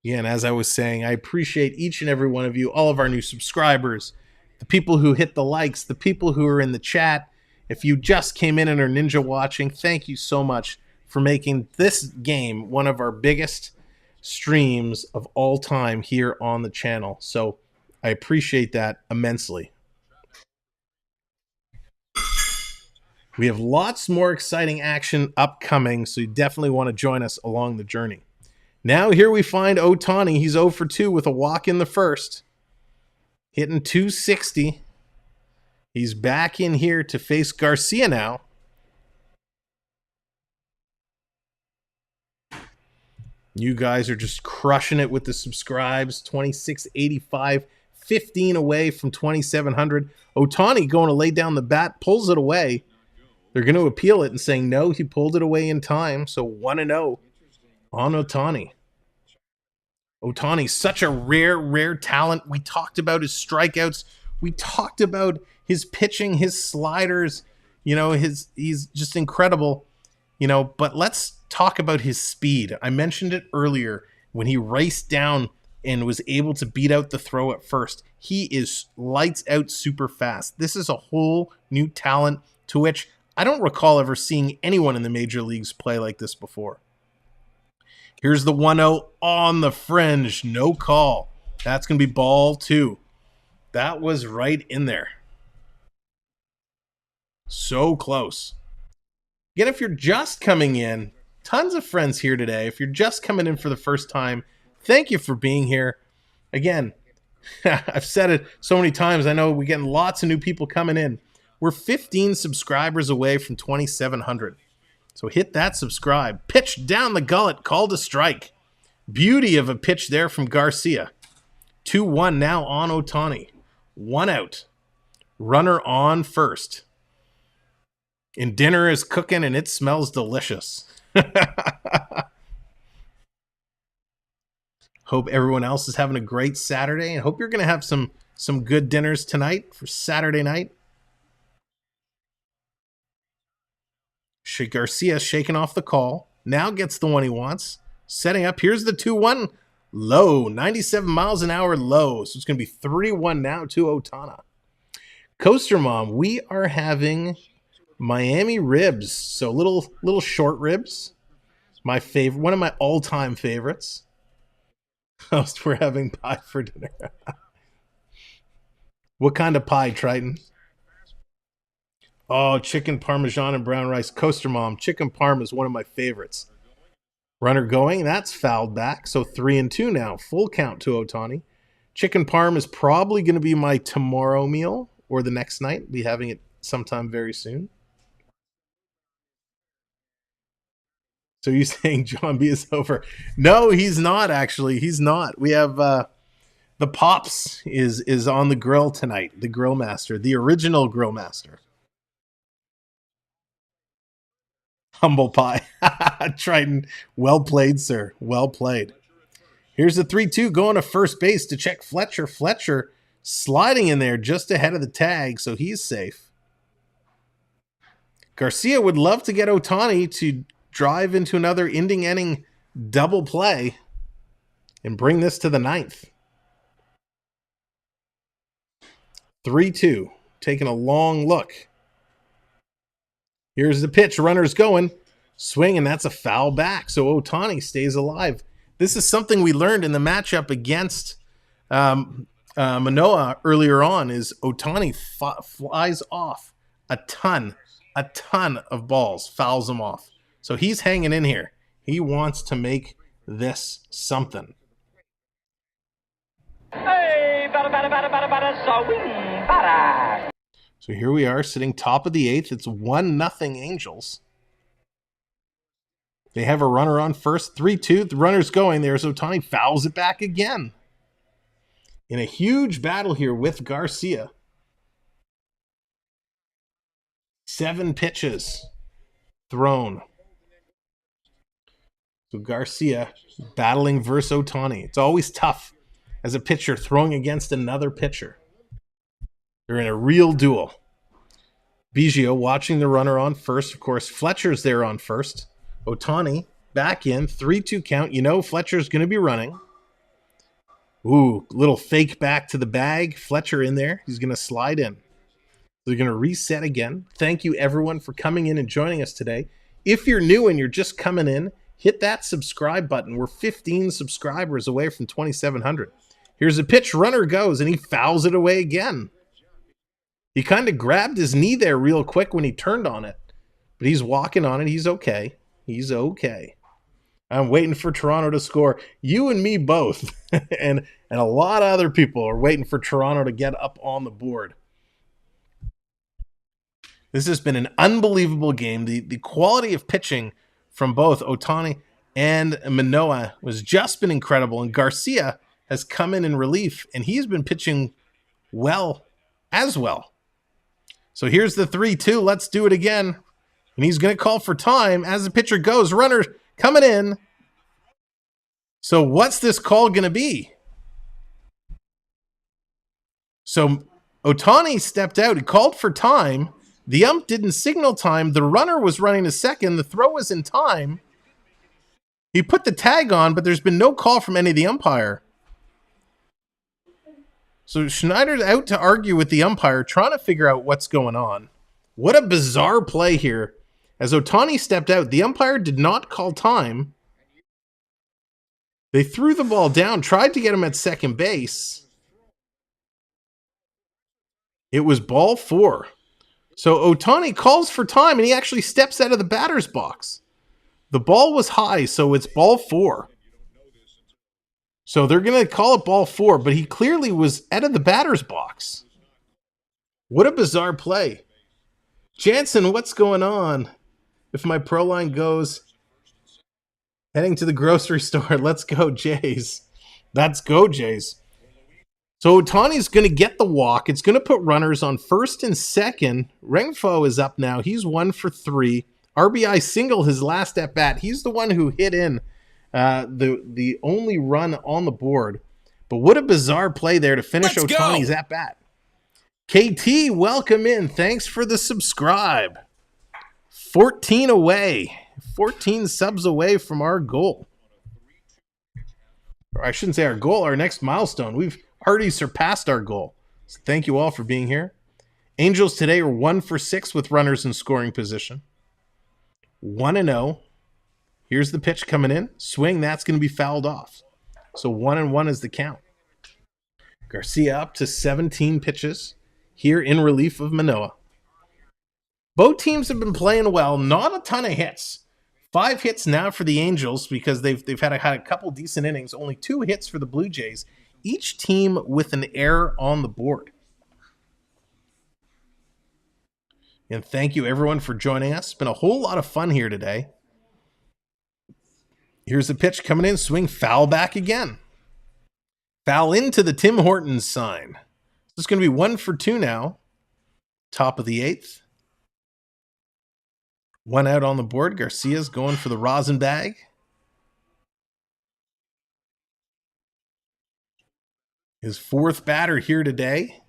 Again, as I was saying, I appreciate each and every one of you, all of our new subscribers, the people who hit the likes, the people who are in the chat. If you just came in and are ninja watching, thank you so much for making this game one of our biggest streams of all time here on the channel. So I appreciate that immensely. We have lots more exciting action upcoming, so you definitely want to join us along the journey. Now here we find Ohtani. He's 0 for 2 with a walk in the first. Hitting 260. He's back in here to face Garcia now. You guys are just crushing it with the subscribes. 2685, 15 away from 2700. Ohtani going to lay down the bat, pulls it away. They're going to appeal it and saying, no, he pulled it away in time. So 1-0 on Ohtani. Ohtani, such a rare talent. We talked about his strikeouts. We talked about his pitching, his sliders, he's just incredible, but let's talk about his speed. I mentioned it earlier when he raced down and was able to beat out the throw at first. He is lights out super fast. This is a whole new talent to which I don't recall ever seeing anyone in the major leagues play like this before. Here's the 1-0 on the fringe. No call. That's going to be ball 2. That was right in there. So close. Again, if you're just coming in, tons of friends here today. If you're just coming in for the first time, thank you for being here. Again, I've said it so many times. I know we're getting lots of new people coming in. We're 15 subscribers away from 2,700. So hit that subscribe. Pitch down the gullet, called a strike. Beauty of a pitch there from Garcia. 2-1 now on Ohtani. 1 out. Runner on first. And dinner is cooking and it smells delicious. Hope everyone else is having a great Saturday and hope you're going to have some good dinners tonight for Saturday night. Garcia shaking off the call. Now gets the one he wants. Setting up. Here's the 2-1. Low. 97 miles an hour low. So it's going to be 3-1 now to Ohtani. Coaster Mom, we are having Miami ribs. So little short ribs. My favorite. One of my all-time favorites. We're having pie for dinner. What kind of pie, Triton? Oh, chicken parmesan and brown rice. Coaster Mom, chicken parm is one of my favorites. Runner going, that's fouled back. So 3-2 now. Full count to Ohtani. Chicken parm is probably going to be my tomorrow meal or the next night. Be having it sometime very soon. So you're saying John B is over? No, he's not actually. He's not. We have the Pops is on the grill tonight. The Grill Master, the original Grill Master. Humble pie. Triton, well played, sir. Well played. Here's the 3-2 going to first base to check Fletcher. Fletcher sliding in there just ahead of the tag, so he's safe. Garcia would love to get Ohtani to drive into another inning double play and bring this to the 9th. 3-2, taking a long look. Here's the pitch, runners going, swing, and that's a foul back, so Ohtani stays alive. This is something we learned in the matchup against Manoah earlier on, is Ohtani flies off a ton of balls, fouls them off. So he's hanging in here. He wants to make this something. Hey, So here we are sitting top of the 8th. It's 1-0 Angels. They have a runner on first, 3-2. The runner's going. There's Ohtani, fouls it back again. In a huge battle here with Garcia. 7 pitches thrown. So Garcia battling versus Ohtani. It's always tough as a pitcher throwing against another pitcher. They're in a real duel. Bichette watching the runner on first. Of course, Fletcher's there on first. Ohtani back in, 3-2 count. You know Fletcher's going to be running. Ooh, little fake back to the bag. Fletcher in there. He's going to slide in. They're going to reset again. Thank you, everyone, for coming in and joining us today. If you're new and you're just coming in, hit that subscribe button. We're 15 subscribers away from 2,700. Here's a pitch. Runner goes, and he fouls it away again. He kind of grabbed his knee there real quick when he turned on it. But he's walking on it. He's okay. He's okay. I'm waiting for Toronto to score. You and me both. and a lot of other people are waiting for Toronto to get up on the board. This has been an unbelievable game. The quality of pitching from both Ohtani and Manoah has just been incredible. And Garcia has come in relief, and he's been pitching well as well. So here's the 3-2. Let's do it again. And he's going to call for time as the pitcher goes. Runner coming in. So what's this call going to be? So Ohtani stepped out. He called for time. The ump didn't signal time. The runner was running to second. The throw was in time. He put the tag on, but there's been no call from any of the umpire. So Schneider's out to argue with the umpire, trying to figure out what's going on. What a bizarre play here. As Ohtani stepped out, the umpire did not call time. They threw the ball down, tried to get him at second base. It was ball 4. So Ohtani calls for time, and he actually steps out of the batter's box. The ball was high, so it's ball 4. So they're going to call it ball 4, but he clearly was out of the batter's box. What a bizarre play. Jansen, what's going on? If my pro line goes, heading to the grocery store. Let's go, Jays. Let's go, Jays. So Ohtani's going to get the walk. It's going to put runners on first and second. Rengfo is up now. He's 1 for 3. RBI single his last at bat. He's the one who hit in the only run on the board. But what a bizarre play there to finish Ohtani's at bat. KT, welcome in. Thanks for the subscribe. 14 away. 14 subs away from our goal. Or I shouldn't say our goal, our next milestone. We've already surpassed our goal. So thank you all for being here. Angels today are 1 for 6 with runners in scoring position. 1-0. Here's the pitch coming in. Swing, that's going to be fouled off. So 1-1 is the count. Garcia up to 17 pitches here in relief of Manoah. Both teams have been playing well. Not a ton of hits. 5 hits now for the Angels because they've had a couple decent innings. Only 2 hits for the Blue Jays. Each team with an error on the board. And thank you everyone for joining us. It's been a whole lot of fun here today. Here's the pitch coming in. Swing, foul back again. Foul into the Tim Hortons sign. This is going to be 1 for 2 now. Top of the 8th. One out on the board. Garcia's going for the rosin bag. His fourth batter here today.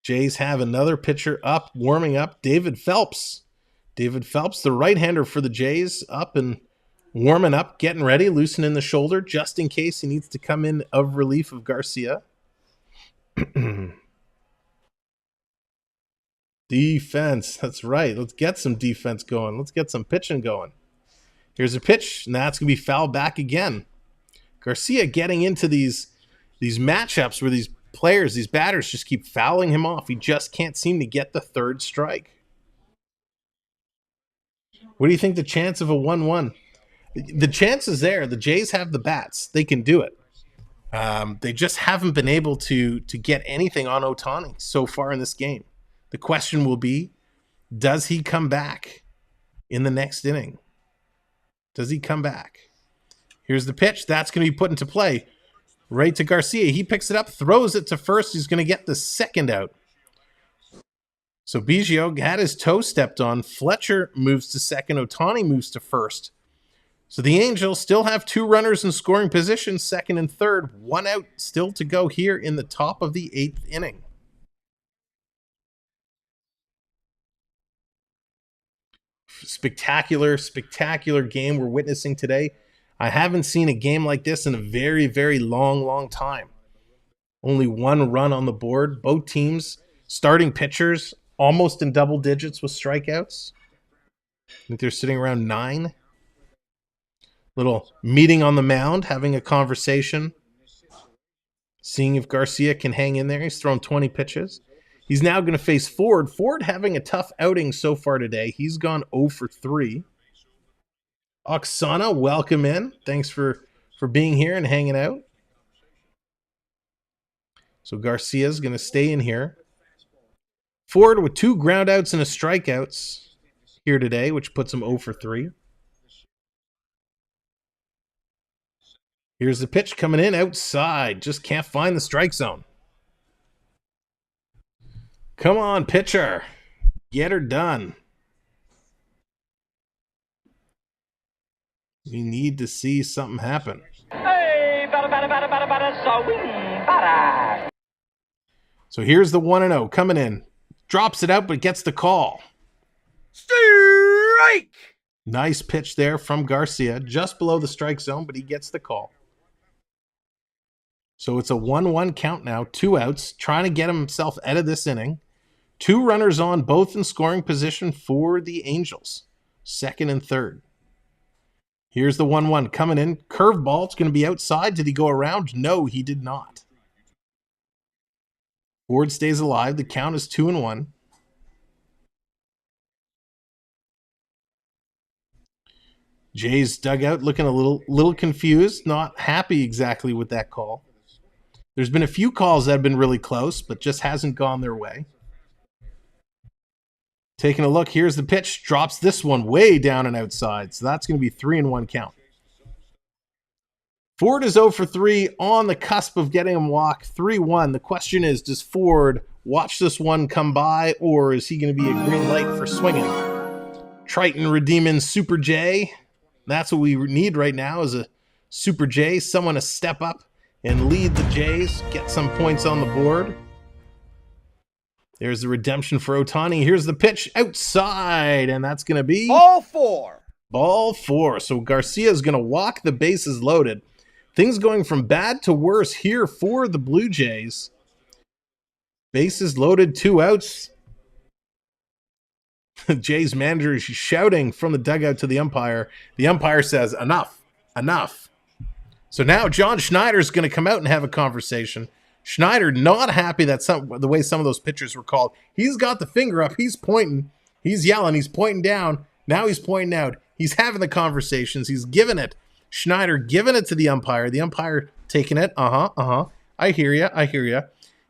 Jays have another pitcher up, warming up. David Phelps. David Phelps, the right-hander for the Jays, up and warming up, getting ready, loosening the shoulder just in case he needs to come in of relief of Garcia. Defense. That's right. Let's get some defense going. Let's get some pitching going. Here's a pitch, and that's going to be fouled back again. Garcia getting into these matchups where these players, these batters just keep fouling him off. He just can't seem to get the third strike. What do you think the chance of a 1-1? The chance is there. The Jays have the bats. They can do it. They just haven't been able to get anything on Ohtani so far in this game. The question will be, does he come back in the next inning? Does he come back? Here's the pitch. That's going to be put into play. Right to Garcia. He picks it up, throws it to first. He's going to get the second out. So Bichette had his toe stepped on. Fletcher moves to second. Ohtani moves to first. So the Angels still have two runners in scoring position, second and third. One out still to go here in the top of the eighth inning. Spectacular, spectacular game we're witnessing today. I haven't seen a game like this in a very, very long time. Only one run on the board. Both teams, starting pitchers, almost in double digits with strikeouts. I think they're sitting around 9. Little meeting on the mound, having a conversation, seeing if Garcia can hang in there. He's thrown 20 pitches. He's now going to face Ford. Ford having a tough outing so far today. He's gone 0 for 3. Oksana, welcome in. Thanks for being here and hanging out. So Garcia's going to stay in here. Ford with 2 groundouts and a strikeouts here today, which puts him 0 for 3. Here's the pitch coming in outside. Just can't find the strike zone. Come on, pitcher. Get her done. We need to see something happen. Hey, So here's the 1-0 coming in. Drops it out, but gets the call. Strike! Nice pitch there from Garcia. Just below the strike zone, but he gets the call. So it's a 1-1 count now. 2 outs. Trying to get himself out of this inning. 2 runners on, both in scoring position for the Angels. Second and third. Here's the 1-1 coming in. Curveball. It's going to be outside. Did he go around? No, he did not. Gord stays alive. The count is 2-1. Jay's dugout looking a little confused. Not happy exactly with that call. There's been a few calls that have been really close, but just hasn't gone their way. Taking a look, here's the pitch. Drops this one way down and outside. So that's going to be 3-1 count. Ford is 0 for 3 on the cusp of getting him walk. 3-1. The question is, does Ford watch this one come by, or is he going to be a green light for swinging? Triton redeeming Super J. That's what we need right now is a Super J, someone to step up and lead the Jays, get some points on the board. There's the redemption for Ohtani. Here's the pitch outside, and that's going to be Ball 4. Ball 4. So Garcia is going to walk, the bases loaded. Things going from bad to worse here for the Blue Jays. Bases loaded, 2 outs. The Jays manager is shouting from the dugout to the umpire. The umpire says, enough, enough. So now John Schneider is going to come out and have a conversation. Schneider not happy that the way some of those pitchers were called. He's got the finger up. He's pointing. He's yelling. He's pointing down. Now he's pointing out. He's having the conversations. He's giving it. Schneider giving it to the umpire. The umpire taking it. I hear you. I hear you.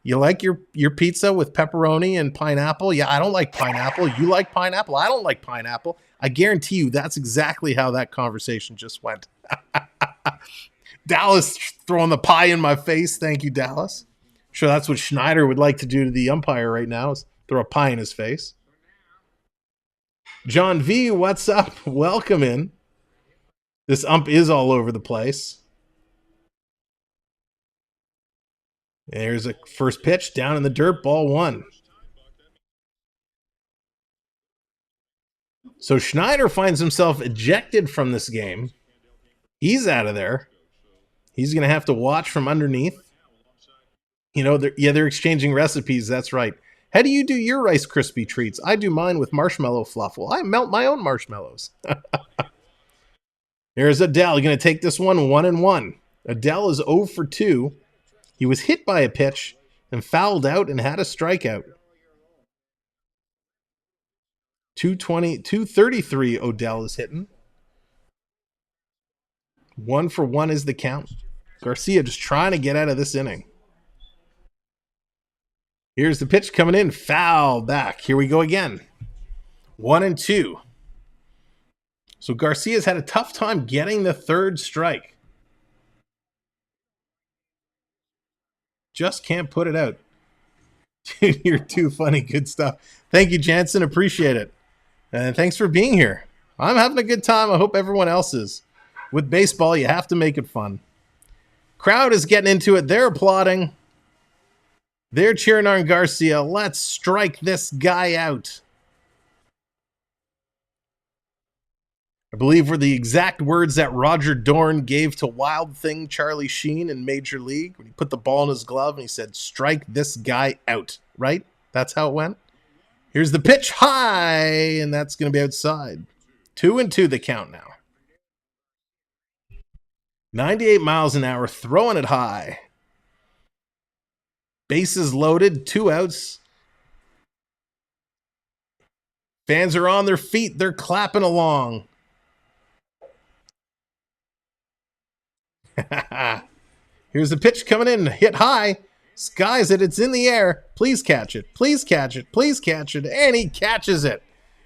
You like your pizza with pepperoni and pineapple? Yeah, I don't like pineapple. You like pineapple? I don't like pineapple. I guarantee you that's exactly how that conversation just went. Dallas throwing the pie in my face. Thank you, Dallas. Sure, that's what Schneider would like to do to the umpire right now is Throw a pie in his face. John V, what's up? Welcome in. This ump is all over the place. There's a first pitch down in the dirt, ball 1. So Schneider finds himself ejected from this game. He's out of there. He's going to have to watch from underneath. You know, they're exchanging recipes. That's right. How do you do your Rice Krispie treats? I do mine with marshmallow fluff. Well, I melt my own marshmallows. Here's Adele. Going to take this one 1-1. Adele is 0 for 2. He was hit by a pitch and fouled out and had a strikeout. 233 Odell is hitting. 1 for 1 is the count. Garcia just trying to get out of this inning. Here's the pitch coming in. Foul back. Here we go again. 1-2. So Garcia's had a tough time getting the third strike. Just can't put it out. Dude, you're too funny. Good stuff. Thank you, Jansen. Appreciate it. And thanks for being here. I'm having a good time. I hope everyone else is. With baseball, you have to make it fun. Crowd is getting into it. They're applauding. They're cheering on Garcia. Let's strike this guy out. I believe were the exact words that Roger Dorn gave to Wild Thing Charlie Sheen in Major League when he put the ball in his glove and he said, strike this guy out, right? That's how it went. Here's the pitch high, and that's going to be outside. 2-2 the count now. 98 miles an hour, throwing it high. Bases loaded, 2 outs. Fans are on their feet. They're clapping along. Here's the pitch coming in, hit high. Skies it, it's in the air. Please catch it. Please catch it. Please catch it. And he catches it.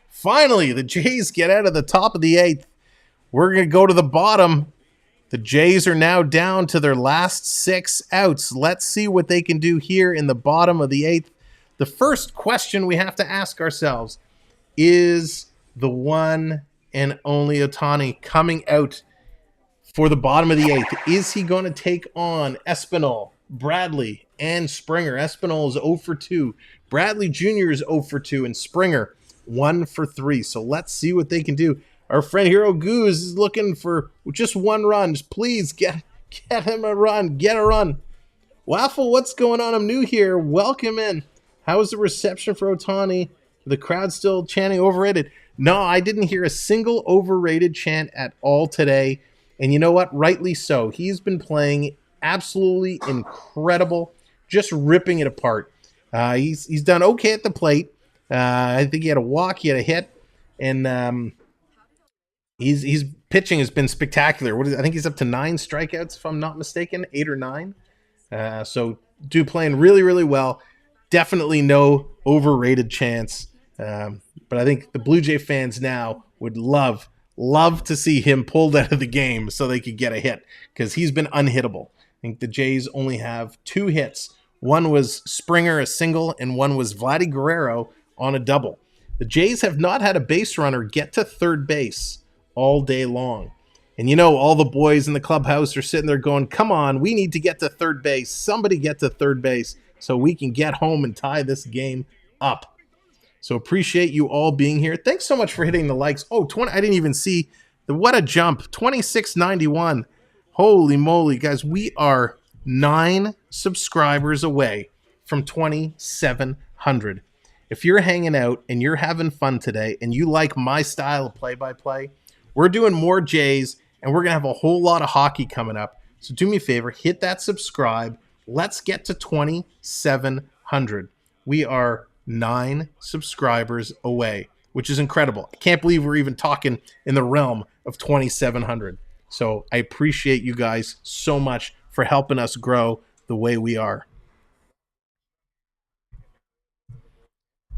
Finally, the Jays get out of the top of the 8th. We're going to go to the bottom. The Jays are now down to their last 6 outs. Let's see what they can do here in the bottom of the 8th. The first question we have to ask ourselves, is the one and only Ohtani coming out for the bottom of the 8th? Is he going to take on Espinal, Bradley, and Springer? Espinal is 0 for 2. Bradley Jr. is 0 for 2. And Springer 1 for 3. So let's see what they can do. Our friend Hero Goose is looking for just 1 run. Just please get him a run. Get a run. Waffle, what's going on? I'm new here. Welcome in. How was the reception for Ohtani? The crowd still chanting overrated? No, I didn't hear a single overrated chant at all today. And you know what? Rightly so. He's been playing absolutely incredible, just ripping it apart. He's done okay at the plate. I think he had a walk, he had a hit, and he's pitching has been spectacular. I think he's up to 9 strikeouts, if I'm not mistaken, 8 or 9. So dude playing really, really well. Definitely no overrated chance. But I think the Blue Jay fans now would love to see him pulled out of the game so they could get a hit, because he's been unhittable. I think the Jays only have 2 hits. One was Springer, a single, and one was Vladimir Guerrero on a double. The Jays have not had a base runner get to third base all day long. And you know, all the boys in the clubhouse are sitting there going, come on, we need to get to third base. Somebody get to third base so we can get home and tie this game up. So appreciate you all being here. Thanks so much for hitting the likes. Oh, 20, I didn't even see what a jump. 2691. Holy moly, guys. We are 9 subscribers away from 2,700. If you're hanging out and you're having fun today and you like my style of play-by-play, we're doing more Jays and we're going to have a whole lot of hockey coming up. So do me a favor, hit that subscribe. Let's get to 2,700. We are 9 subscribers away, which is incredible. I can't believe we're even talking in the realm of 2,700. So I appreciate you guys so much for helping us grow the way we are.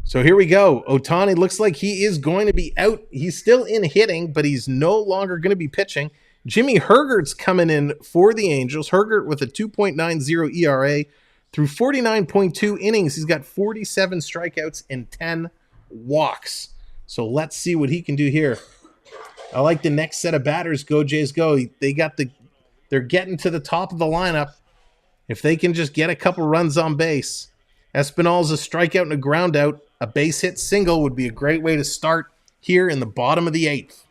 So here we go. Ohtani looks like he is going to be out. He's still in hitting, but he's no longer going to be pitching. Jimmy Hergert's coming in for the Angels. Hergert with a 2.90 ERA, Through 49.2 innings, he's got 47 strikeouts and 10 walks. So let's see what he can do here. I like the next set of batters. Go Jays go. They're getting to the top of the lineup. If they can just get a couple runs on base. Espinal's a strikeout and a ground out. A base hit single would be a great way to start here in the bottom of the 8th.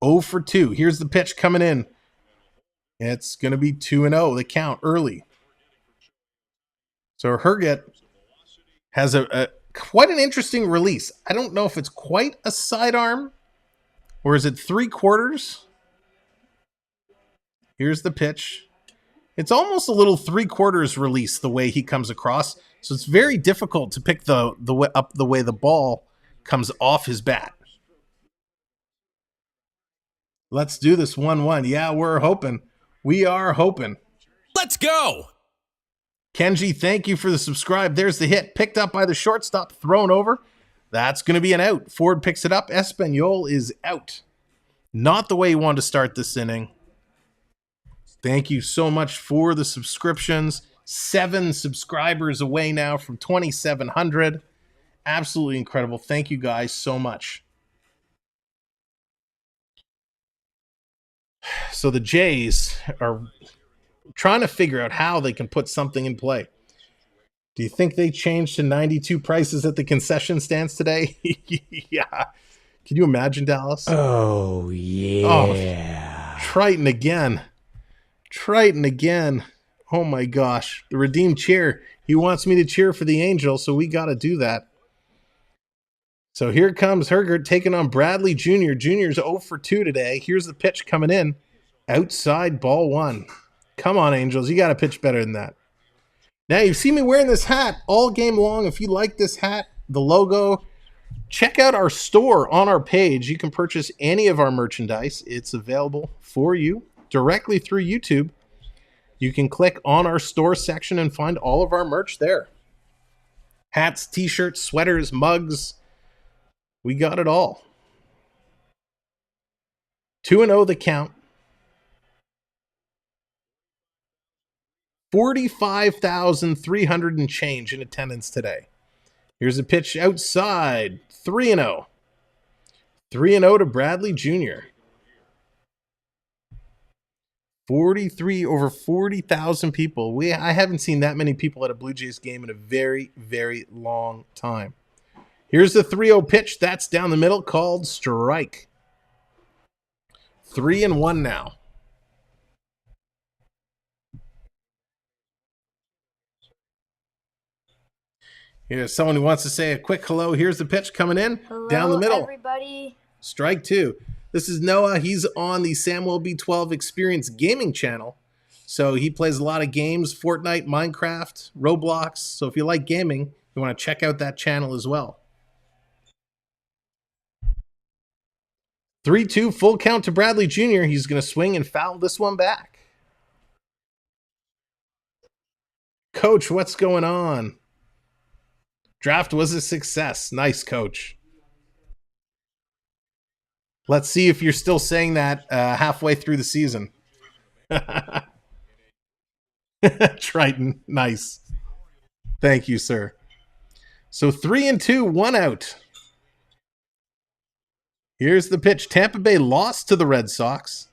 0 for 2. Here's the pitch coming in. It's going to be 2-0, the count early. So Herget has a quite an interesting release. I don't know if it's quite a sidearm or is it 3/4. Here's the pitch. It's almost a little 3/4 release the way he comes across. So it's very difficult to pick the way the ball comes off his bat. Let's do this 1-1. Yeah, we're hoping. We are hoping. Let's go. Kenji, thank you for the subscribe. There's the hit. Picked up by the shortstop, thrown over. That's going to be an out. Ford picks it up. Espanol is out. Not the way you wanted to start this inning. Thank you so much for the subscriptions. 7 subscribers away now from 2,700. Absolutely incredible. Thank you guys so much. So the Jays are trying to figure out how they can put something in play. Do you think they changed to 92 prices at the concession stands today? Yeah. Can you imagine, Dallas? Oh, yeah. Oh, Triton again. Oh, my gosh. The redeemed cheer. He wants me to cheer for the Angels, so we got to do that. So here comes Hergert taking on Bradley Jr. Jr.'s 0 for 2 today. Here's the pitch coming in. Outside, ball 1. Come on, Angels. You got to pitch better than that. Now, you've seen me wearing this hat all game long. If you like this hat, the logo, check out our store on our page. You can purchase any of our merchandise. It's available for you directly through YouTube. You can click on our store section and find all of our merch there. Hats, t-shirts, sweaters, mugs. We got it all. 2-0 the count. 45,300 and change in attendance today. Here's a pitch outside. 3-0. 3-0 to Bradley Jr. 43, over 40,000 people. I haven't seen that many people at a Blue Jays game in a very, very long time. Here's the 3-0 pitch. That's down the middle, called strike. 3-1 now. Here's someone who wants to say a quick hello. Here's the pitch coming in. Hello, down the middle. Everybody. Strike 2. This is Noah. He's on the Samwelb12 Experience gaming channel. So he plays a lot of games, Fortnite, Minecraft, Roblox. So if you like gaming, you want to check out that channel as well. 3-2, full count to Bradley Jr. He's going to swing and foul this one back. Coach, what's going on? Draft was a success. Nice, Coach. Let's see if you're still saying that halfway through the season. Triton, nice. Thank you, sir. So 3-2, 1 out. Here's the pitch. Tampa Bay lost to the Red Sox.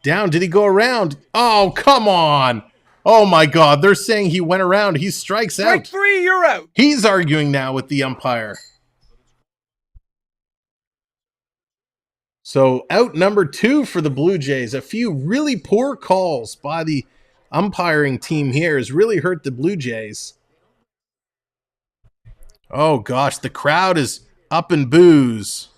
Down. Did he go around? Oh, come on. Oh, my God. They're saying he went around. He strikes out. Strike 3, you're out. He's arguing now with the umpire. So out number 2 for the Blue Jays. A few really poor calls by the umpiring team here has really hurt the Blue Jays. Oh, gosh. The crowd is up in boos.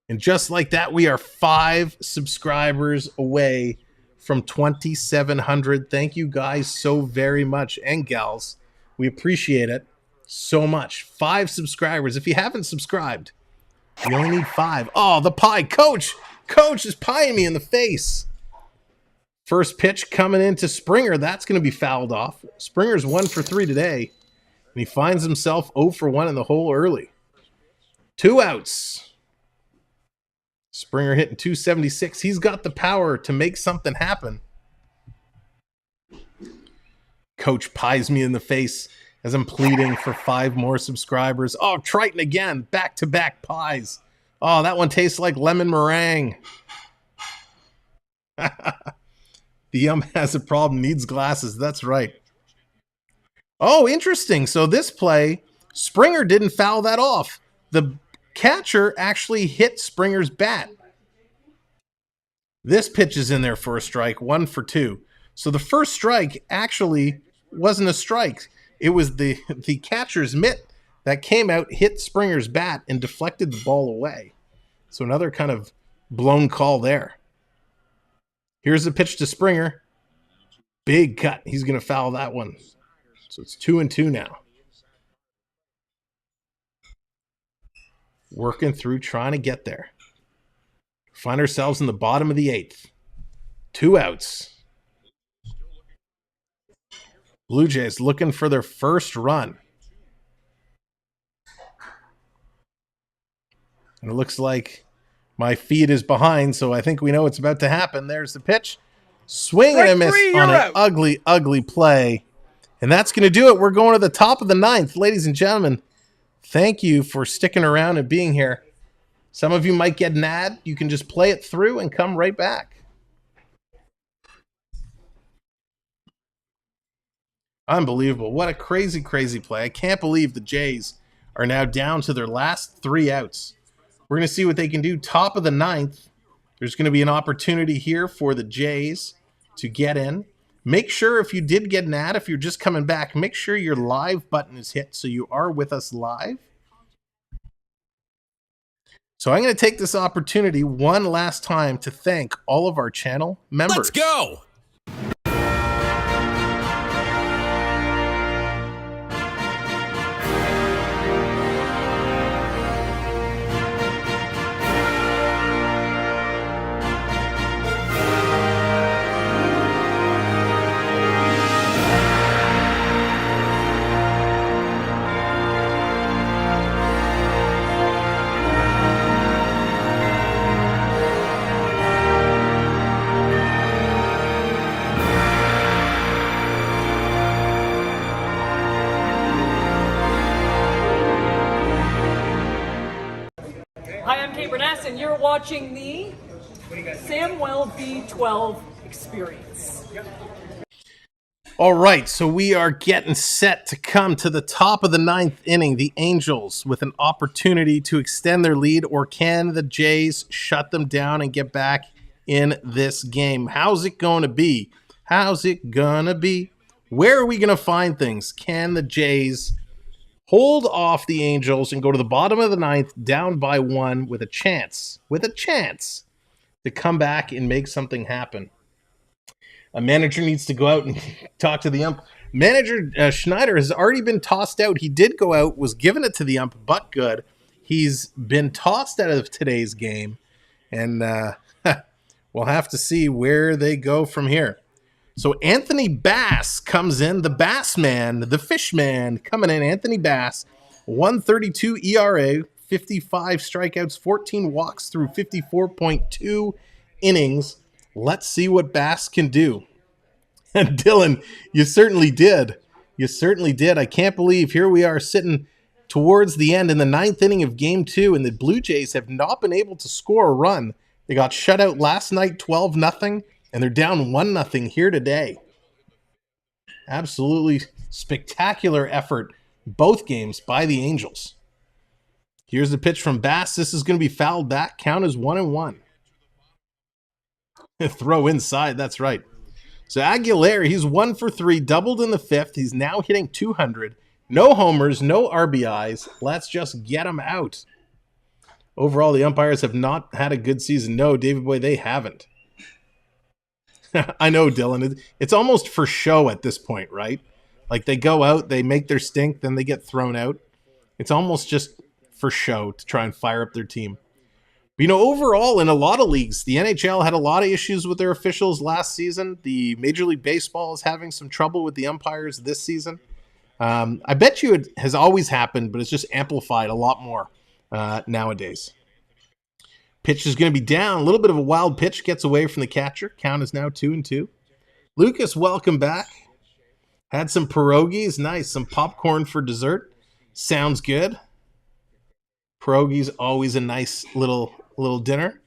And just like that, we are 5 subscribers away from 2,700. Thank you guys so very much, and gals. We appreciate it so much. 5 subscribers. If you haven't subscribed, you only need 5. Oh, the pie. Coach is pieing me in the face. First pitch coming into Springer. That's going to be fouled off. Springer's 1 for 3 today, and he finds himself 0 for 1 in the hole early. 2 outs. Springer hitting 276. He's got the power to make something happen. Coach pies me in the face as I'm pleading for 5 more subscribers. Oh, Triton again. Back-to-back pies. Oh, that one tastes like lemon meringue. The ump has a problem, needs glasses. That's right. Oh, interesting. So this play, Springer didn't foul that off. The catcher actually hit Springer's bat. This pitch is in there for a strike, 1 for 2. So the first strike actually wasn't a strike. It was the catcher's mitt that came out, hit Springer's bat, and deflected the ball away. So another kind of blown call there. Here's the pitch to Springer. Big cut. He's going to foul that one. So it's 2-2 now. Working through, trying to get there. Find ourselves in the bottom of the 8th. 2 outs. Blue Jays looking for their first run. And it looks like my feed is behind, so I think we know what's about to happen. There's the pitch. Swing and a miss on an ugly, ugly play. And that's going to do it. We're going to the top of the 9th. Ladies and gentlemen, thank you for sticking around and being here. Some of you might get an ad. You can just play it through and come right back. Unbelievable. What a crazy, crazy play. I can't believe the Jays are now down to their last 3 outs. We're going to see what they can do. Top of the 9th. There's going to be an opportunity here for the Jays to get in. Make sure if you did get an ad, if you're just coming back, make sure your live button is hit so you are with us live. So I'm going to take this opportunity one last time to thank all of our channel members. Let's go! And you're watching the Samwelb12 Experience. All right, so we are getting set to come to the top of the 9th inning. The Angels with an opportunity to extend their lead, or can the Jays shut them down and get back in this game? How's it going to be? How's it going to be? Where are we going to find things? Can the Jays hold off the Angels and go to the bottom of the 9th down by 1 with a chance to come back and make something happen? A manager needs to go out and talk to the ump. Manager Schneider has already been tossed out. He did go out, was given it to the ump, but good. He's been tossed out of today's game, and we'll have to see where they go from here. So Anthony Bass comes in, the Bass man, the fish man coming in. Anthony Bass, 1.32 ERA, 55 strikeouts, 14 walks through 54.2 innings. Let's see what Bass can do. And Dylan, you certainly did. You certainly did. I can't believe here we are sitting towards the end in the 9th inning of Game 2, and the Blue Jays have not been able to score a run. They got shut out last night 12-0. And they're down 1-0 here today. Absolutely spectacular effort, both games, by the Angels. Here's the pitch from Bass. This is going to be fouled back. Count is 1-1. Throw inside, that's right. So Aguilera, he's 1 for 3, doubled in the 5th. He's now hitting 200. No homers, no RBIs. Let's just get him out. Overall, the umpires have not had a good season. No, David Boy, they haven't. I know, Dylan. It's almost for show at this point, right? Like they go out, they make their stink, then they get thrown out. It's almost just for show to try and fire up their team. But, overall, in a lot of leagues, the NHL had a lot of issues with their officials last season. The Major League Baseball is having some trouble with the umpires this season. I bet you it has always happened, but it's just amplified a lot more nowadays. Pitch is going to be down. A little bit of a wild pitch gets away from the catcher. Count is now 2-2. Lucas, welcome back. Had some pierogies. Nice. Some popcorn for dessert. Sounds good. Pierogies, always a nice little dinner.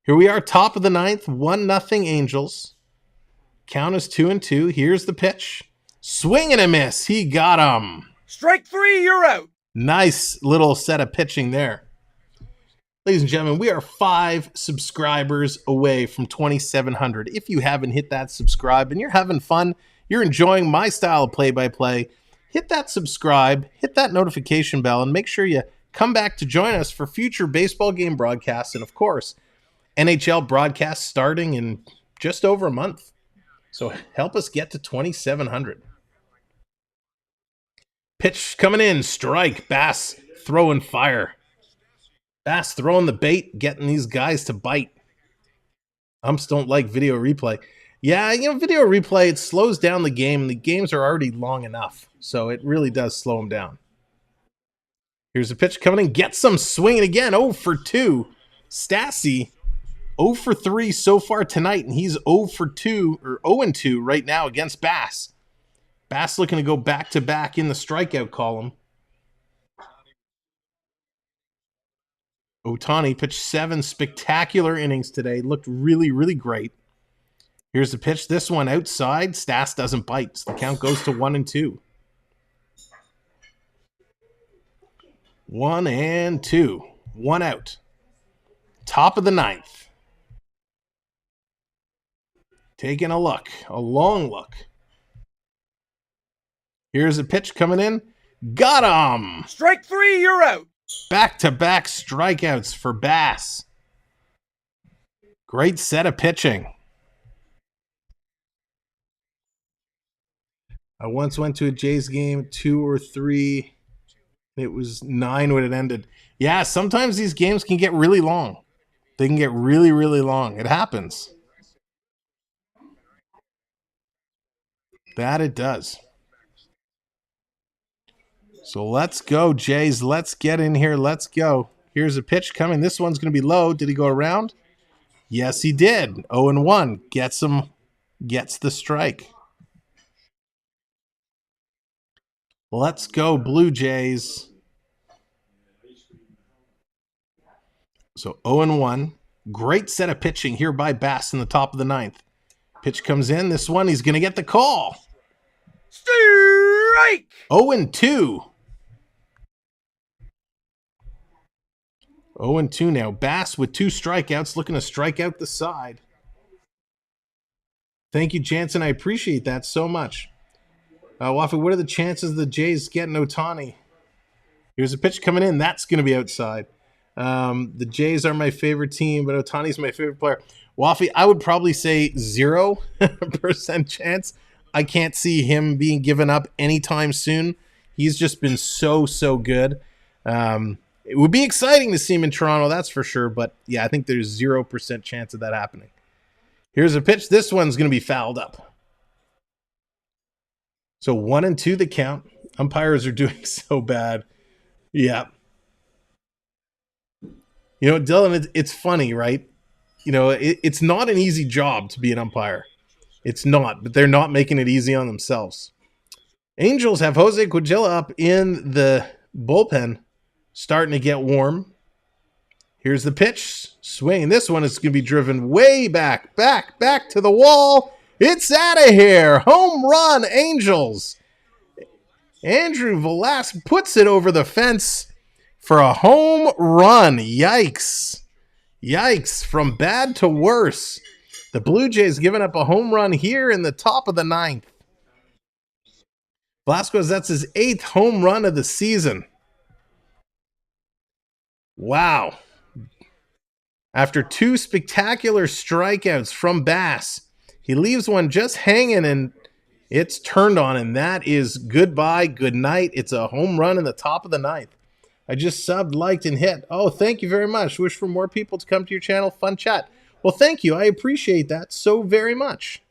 Here we are, top of the ninth. 1-0 Angels. Count is 2-2. Here's the pitch. Swing and a miss. He got him. Strike 3, you're out. Nice little set of pitching there. Ladies and gentlemen, we are 5 subscribers away from 2,700. If you haven't hit that subscribe and you're having fun, you're enjoying my style of play-by-play, hit that subscribe, hit that notification bell, and make sure you come back to join us for future baseball game broadcasts and, of course, NHL broadcasts starting in just over a month. So help us get to 2,700. Pitch coming in, strike, Bass throwing fire. Bass throwing the bait, getting these guys to bite. Umps don't like video replay. Yeah, video replay, it slows down the game. The games are already long enough, so it really does slow them down. Here's a pitch coming in, gets some swinging again. 0 for 2. Stassi, 0 for 3 so far tonight, and he's 0 for 2, or 0-2 right now against Bass. Bass looking to go back-to-back in the strikeout column. Ohtani pitched 7 spectacular innings today. Looked really, really great. Here's the pitch. This one outside. Stas doesn't bite. So the count goes to 1-2. 1-2. 1 out. Top of the ninth. Taking a look. A long look. Here's a pitch coming in. Got him! Strike 3, you're out. Back-to-back strikeouts for Bass. Great set of pitching. I once went to a Jays game, 2 or 3. It was 9 when it ended. Yeah, sometimes these games can get really long. They can get really, really long. It happens. That it does. So let's go, Jays. Let's get in here. Let's go. Here's a pitch coming. This one's going to be low. Did he go around? Yes, he did. 0-1. Gets the strike. Let's go, Blue Jays. So 0-1. Great set of pitching here by Bass in the top of the ninth. Pitch comes in. This one, he's going to get the call. Strike! 0-2. 0-2 now. Bass with 2 strikeouts, looking to strike out the side. Thank you, Jansen. I appreciate that so much. Waffy, what are the chances of the Jays getting Ohtani? Here's a pitch coming in. That's going to be outside. The Jays are my favorite team, but Ohtani's my favorite player. Waffy, I would probably say 0% chance. I can't see him being given up anytime soon. He's just been so good. It would be exciting to see him in Toronto, that's for sure. But, yeah, I think there's 0% chance of that happening. Here's a pitch. This one's going to be fouled up. So 1-2 the count. Umpires are doing so bad. Yeah. You know, Dylan, it's funny, right? You know, it's not an easy job to be an umpire. It's not, but they're not making it easy on themselves. Angels have Jose Quijela up in the bullpen, starting to get warm. Here's the pitch. Swing. This one is going to be driven way back to the wall. It's out of here. Home run, Angels. Andrew Velasquez puts it over the fence for a home run. Yikes. Yikes. From bad to worse. The Blue Jays giving up a home run here in the top of the ninth. Velasquez, that's his 8th home run of the season. Wow. After 2 spectacular strikeouts from Bass, he leaves one just hanging and it's turned on, and that is goodbye, good night. It's a home run in the top of the ninth. I just subbed, liked, and hit. Oh, thank you very much. Wish for more people to come to your channel. Fun chat. Well, thank you. I appreciate that so very much.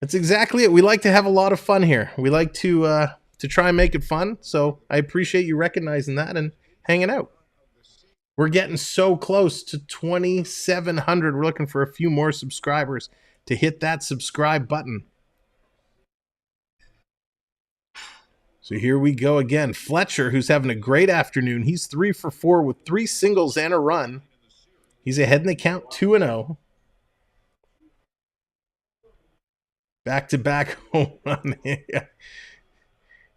That's exactly it. We like to have a lot of fun here. We like to try and make it fun, so I appreciate you recognizing that and hanging out. We're getting so close to 2,700. We're looking for a few more subscribers to hit that subscribe button. So here we go again. Fletcher, who's having a great afternoon. He's 3 for 4 with 3 singles and a run. He's ahead in the count, 2-0. Back-to-back home run.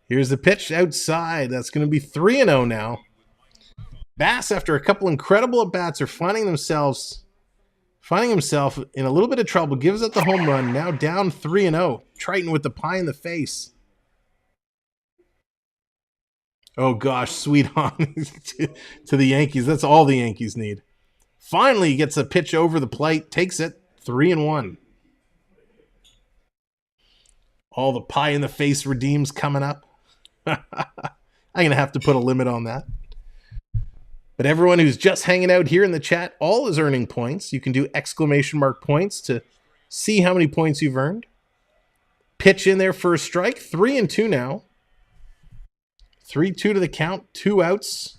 Here's the pitch outside. That's going to be 3-0 now. Bass, after a couple incredible at-bats, are finding himself in a little bit of trouble. Gives up the home run. Now down 3-0. Triton with the pie in the face. Oh, gosh. Sweet on to the Yankees. That's all the Yankees need. Finally gets a pitch over the plate. Takes it. 3-1. All the pie in the face redeems coming up. I'm going to have to put a limit on that. But everyone who's just hanging out here in the chat, all is earning points. You can do exclamation mark points to see how many points you've earned. Pitch in there for a strike. 3-2 now. 3-2 to the count. 2 outs.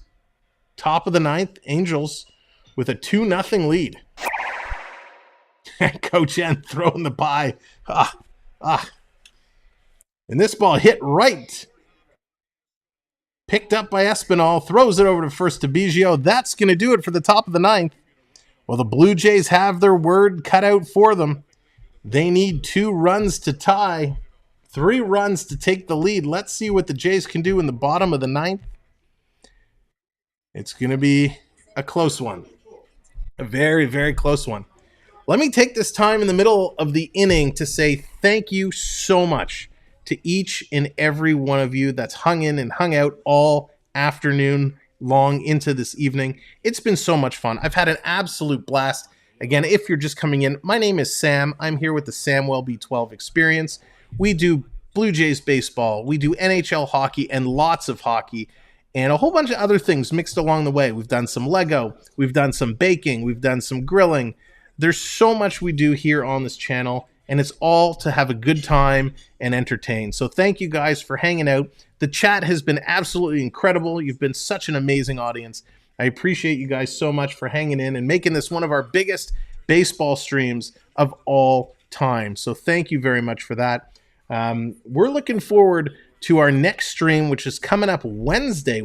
Top of the ninth. Angels with a 2-0 lead. Coach N throwing the pie. And this ball hit right. Picked up by Espinal. Throws it over to first to Bichette. That's going to do it for the top of the ninth. Well, the Blue Jays have their word cut out for them. They need 2 runs to tie. 3 runs to take the lead. Let's see what the Jays can do in the bottom of the ninth. It's going to be a close one. A very, very close one. Let me take this time in the middle of the inning to say thank you so much to each and every one of you that's hung in and hung out all afternoon long into this evening. It's been so much fun. I've had an absolute blast. Again, if you're just coming in, my name is Sam. I'm here with the Samwelb12 Experience. We do Blue Jays baseball. We do NHL hockey and lots of hockey and a whole bunch of other things mixed along the way. We've done some Lego. We've done some baking. We've done some grilling. There's so much we do here on this channel, and it's all to have a good time and entertain. So thank you guys for hanging out. The chat has been absolutely incredible. You've been such an amazing audience. I appreciate you guys so much for hanging in and making this one of our biggest baseball streams of all time. So thank you very much for that. We're looking forward to our next stream, which is coming up Wednesday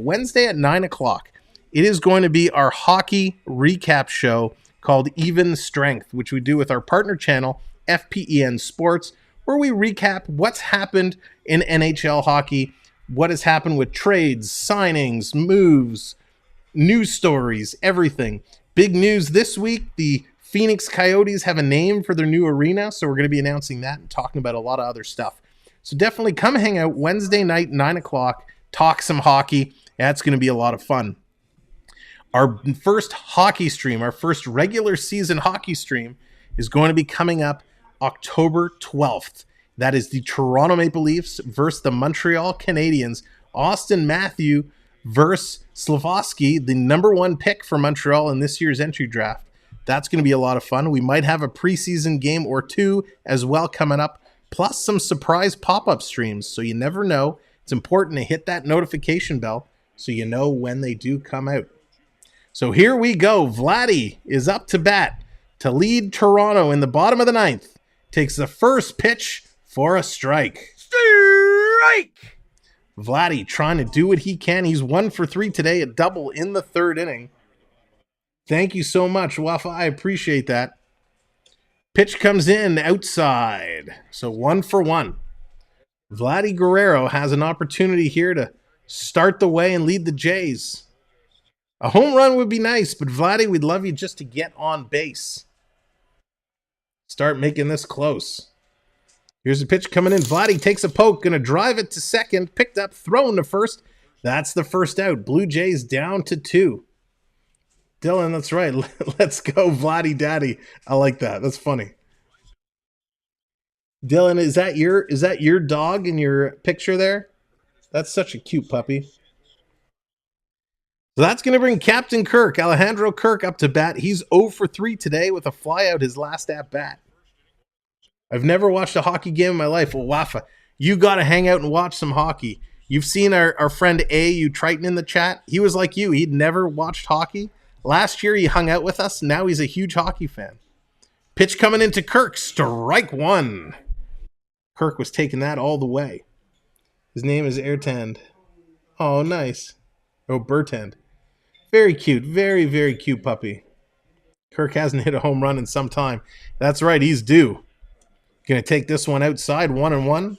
at 9 o'clock. It is going to be our hockey recap show called Even Strength, which we do with our partner channel, FPEN Sports, where we recap what's happened in NHL hockey, what has happened with trades, signings, moves, news stories, everything. Big news this week, the Phoenix Coyotes have a name for their new arena, so we're going to be announcing that and talking about a lot of other stuff. So definitely come hang out Wednesday night, 9 o'clock, talk some hockey. That's going to be a lot of fun. Our first hockey stream, our first regular season hockey stream, is going to be coming up October 12th. That is the Toronto Maple Leafs versus the Montreal Canadiens. Austin Matthew versus Slafkovsky, the number 1 pick for Montreal in this year's entry draft. That's going to be a lot of fun. We might have a preseason game or 2 as well coming up, plus some surprise pop-up streams. So you never know. It's important to hit that notification bell so you know when they do come out. So here we go. Vladdy is up to bat to lead Toronto in the bottom of the ninth. Takes the first pitch for a strike. Strike! Vladdy trying to do what he can. He's 1 for 3 today, a double in the 3rd inning. Thank you so much, Wafa. I appreciate that. Pitch comes in outside. So 1 for 1. Vladimir Guerrero has an opportunity here to start the way and lead the Jays. A home run would be nice, but Vladdy, we'd love you just to get on base. Start making this close. Here's a pitch coming in. Vladdy takes a poke, going to drive it to second. Picked up, thrown to first. That's the first out. Blue Jays down to 2. Dylan, that's right. Let's go, Vladdy Daddy. I like that. That's funny. Dylan, is that your dog in your picture there? That's such a cute puppy. So that's going to bring Captain Kirk, Alejandro Kirk, up to bat. He's 0 for 3 today with a flyout his last at bat. I've never watched a hockey game in my life. Well, Wafa, you got to hang out and watch some hockey. You've seen our friend A.U. Triton in the chat. He was like you. He'd never watched hockey. Last year, he hung out with us. Now he's a huge hockey fan. Pitch coming into Kirk. Strike 1. Kirk was taking that all the way. His name is Airtend. Oh, nice. Oh, Bertend. Very cute. Very, very cute puppy. Kirk hasn't hit a home run in some time. That's right, he's due. Going to take this one outside, 1-1.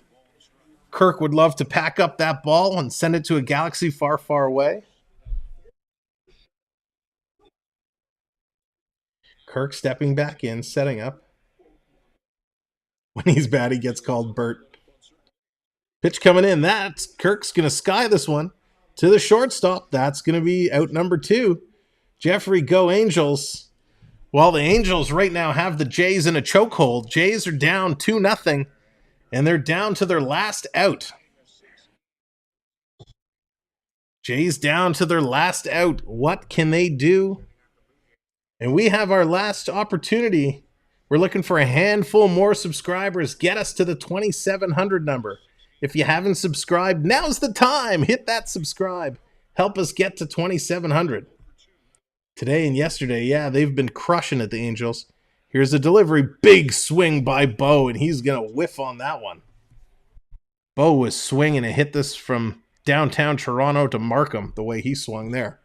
Kirk would love to pack up that ball and send it to a galaxy far, far away. Kirk stepping back in, setting up. When he's bad, he gets called Bert. Pitch coming in. That's Kirk's going to sky this one to the shortstop. That's going to be out number 2. Jeffrey, go Angels. Well, the Angels right now have the Jays in a chokehold. Jays are down 2-0, and they're down to their last out. Jays down to their last out. What can they do? And we have our last opportunity. We're looking for a handful more subscribers. Get us to the 2,700 number. If you haven't subscribed, now's the time. Hit that subscribe. Help us get to 2,700. Today and yesterday, yeah, they've been crushing it, the Angels. Here's a delivery. Big swing by Bo, and he's going to whiff on that one. Bo was swinging and hit this from downtown Toronto to Markham, the way he swung there.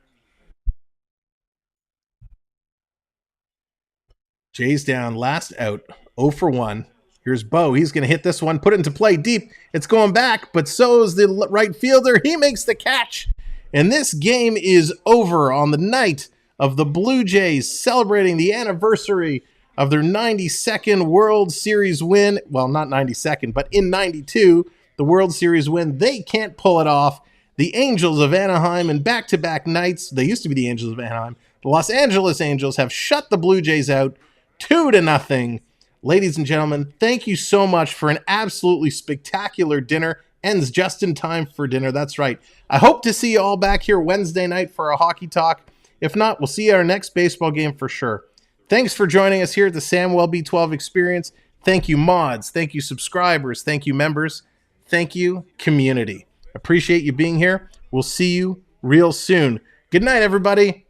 Jays down, last out, 0 for 1. Here's Bo. He's going to hit this one, put it into play deep. It's going back, but so is the right fielder. He makes the catch. And this game is over on the night of the Blue Jays celebrating the anniversary of their 92nd World Series win. Well, not 92nd, but in 92, the World Series win. They can't pull it off. The Angels of Anaheim, in back-to-back nights, they used to be the Angels of Anaheim, the Los Angeles Angels have shut the Blue Jays out 2-0. Ladies and gentlemen, thank you so much for an absolutely spectacular dinner. Ends just in time for dinner. That's right. I hope to see you all back here Wednesday night for a hockey talk. If not, we'll see you at our next baseball game for sure. Thanks for joining us here at the Samwelb12 Experience. Thank you, mods. Thank you, subscribers. Thank you, members. Thank you, community. Appreciate you being here. We'll see you real soon. Good night, everybody.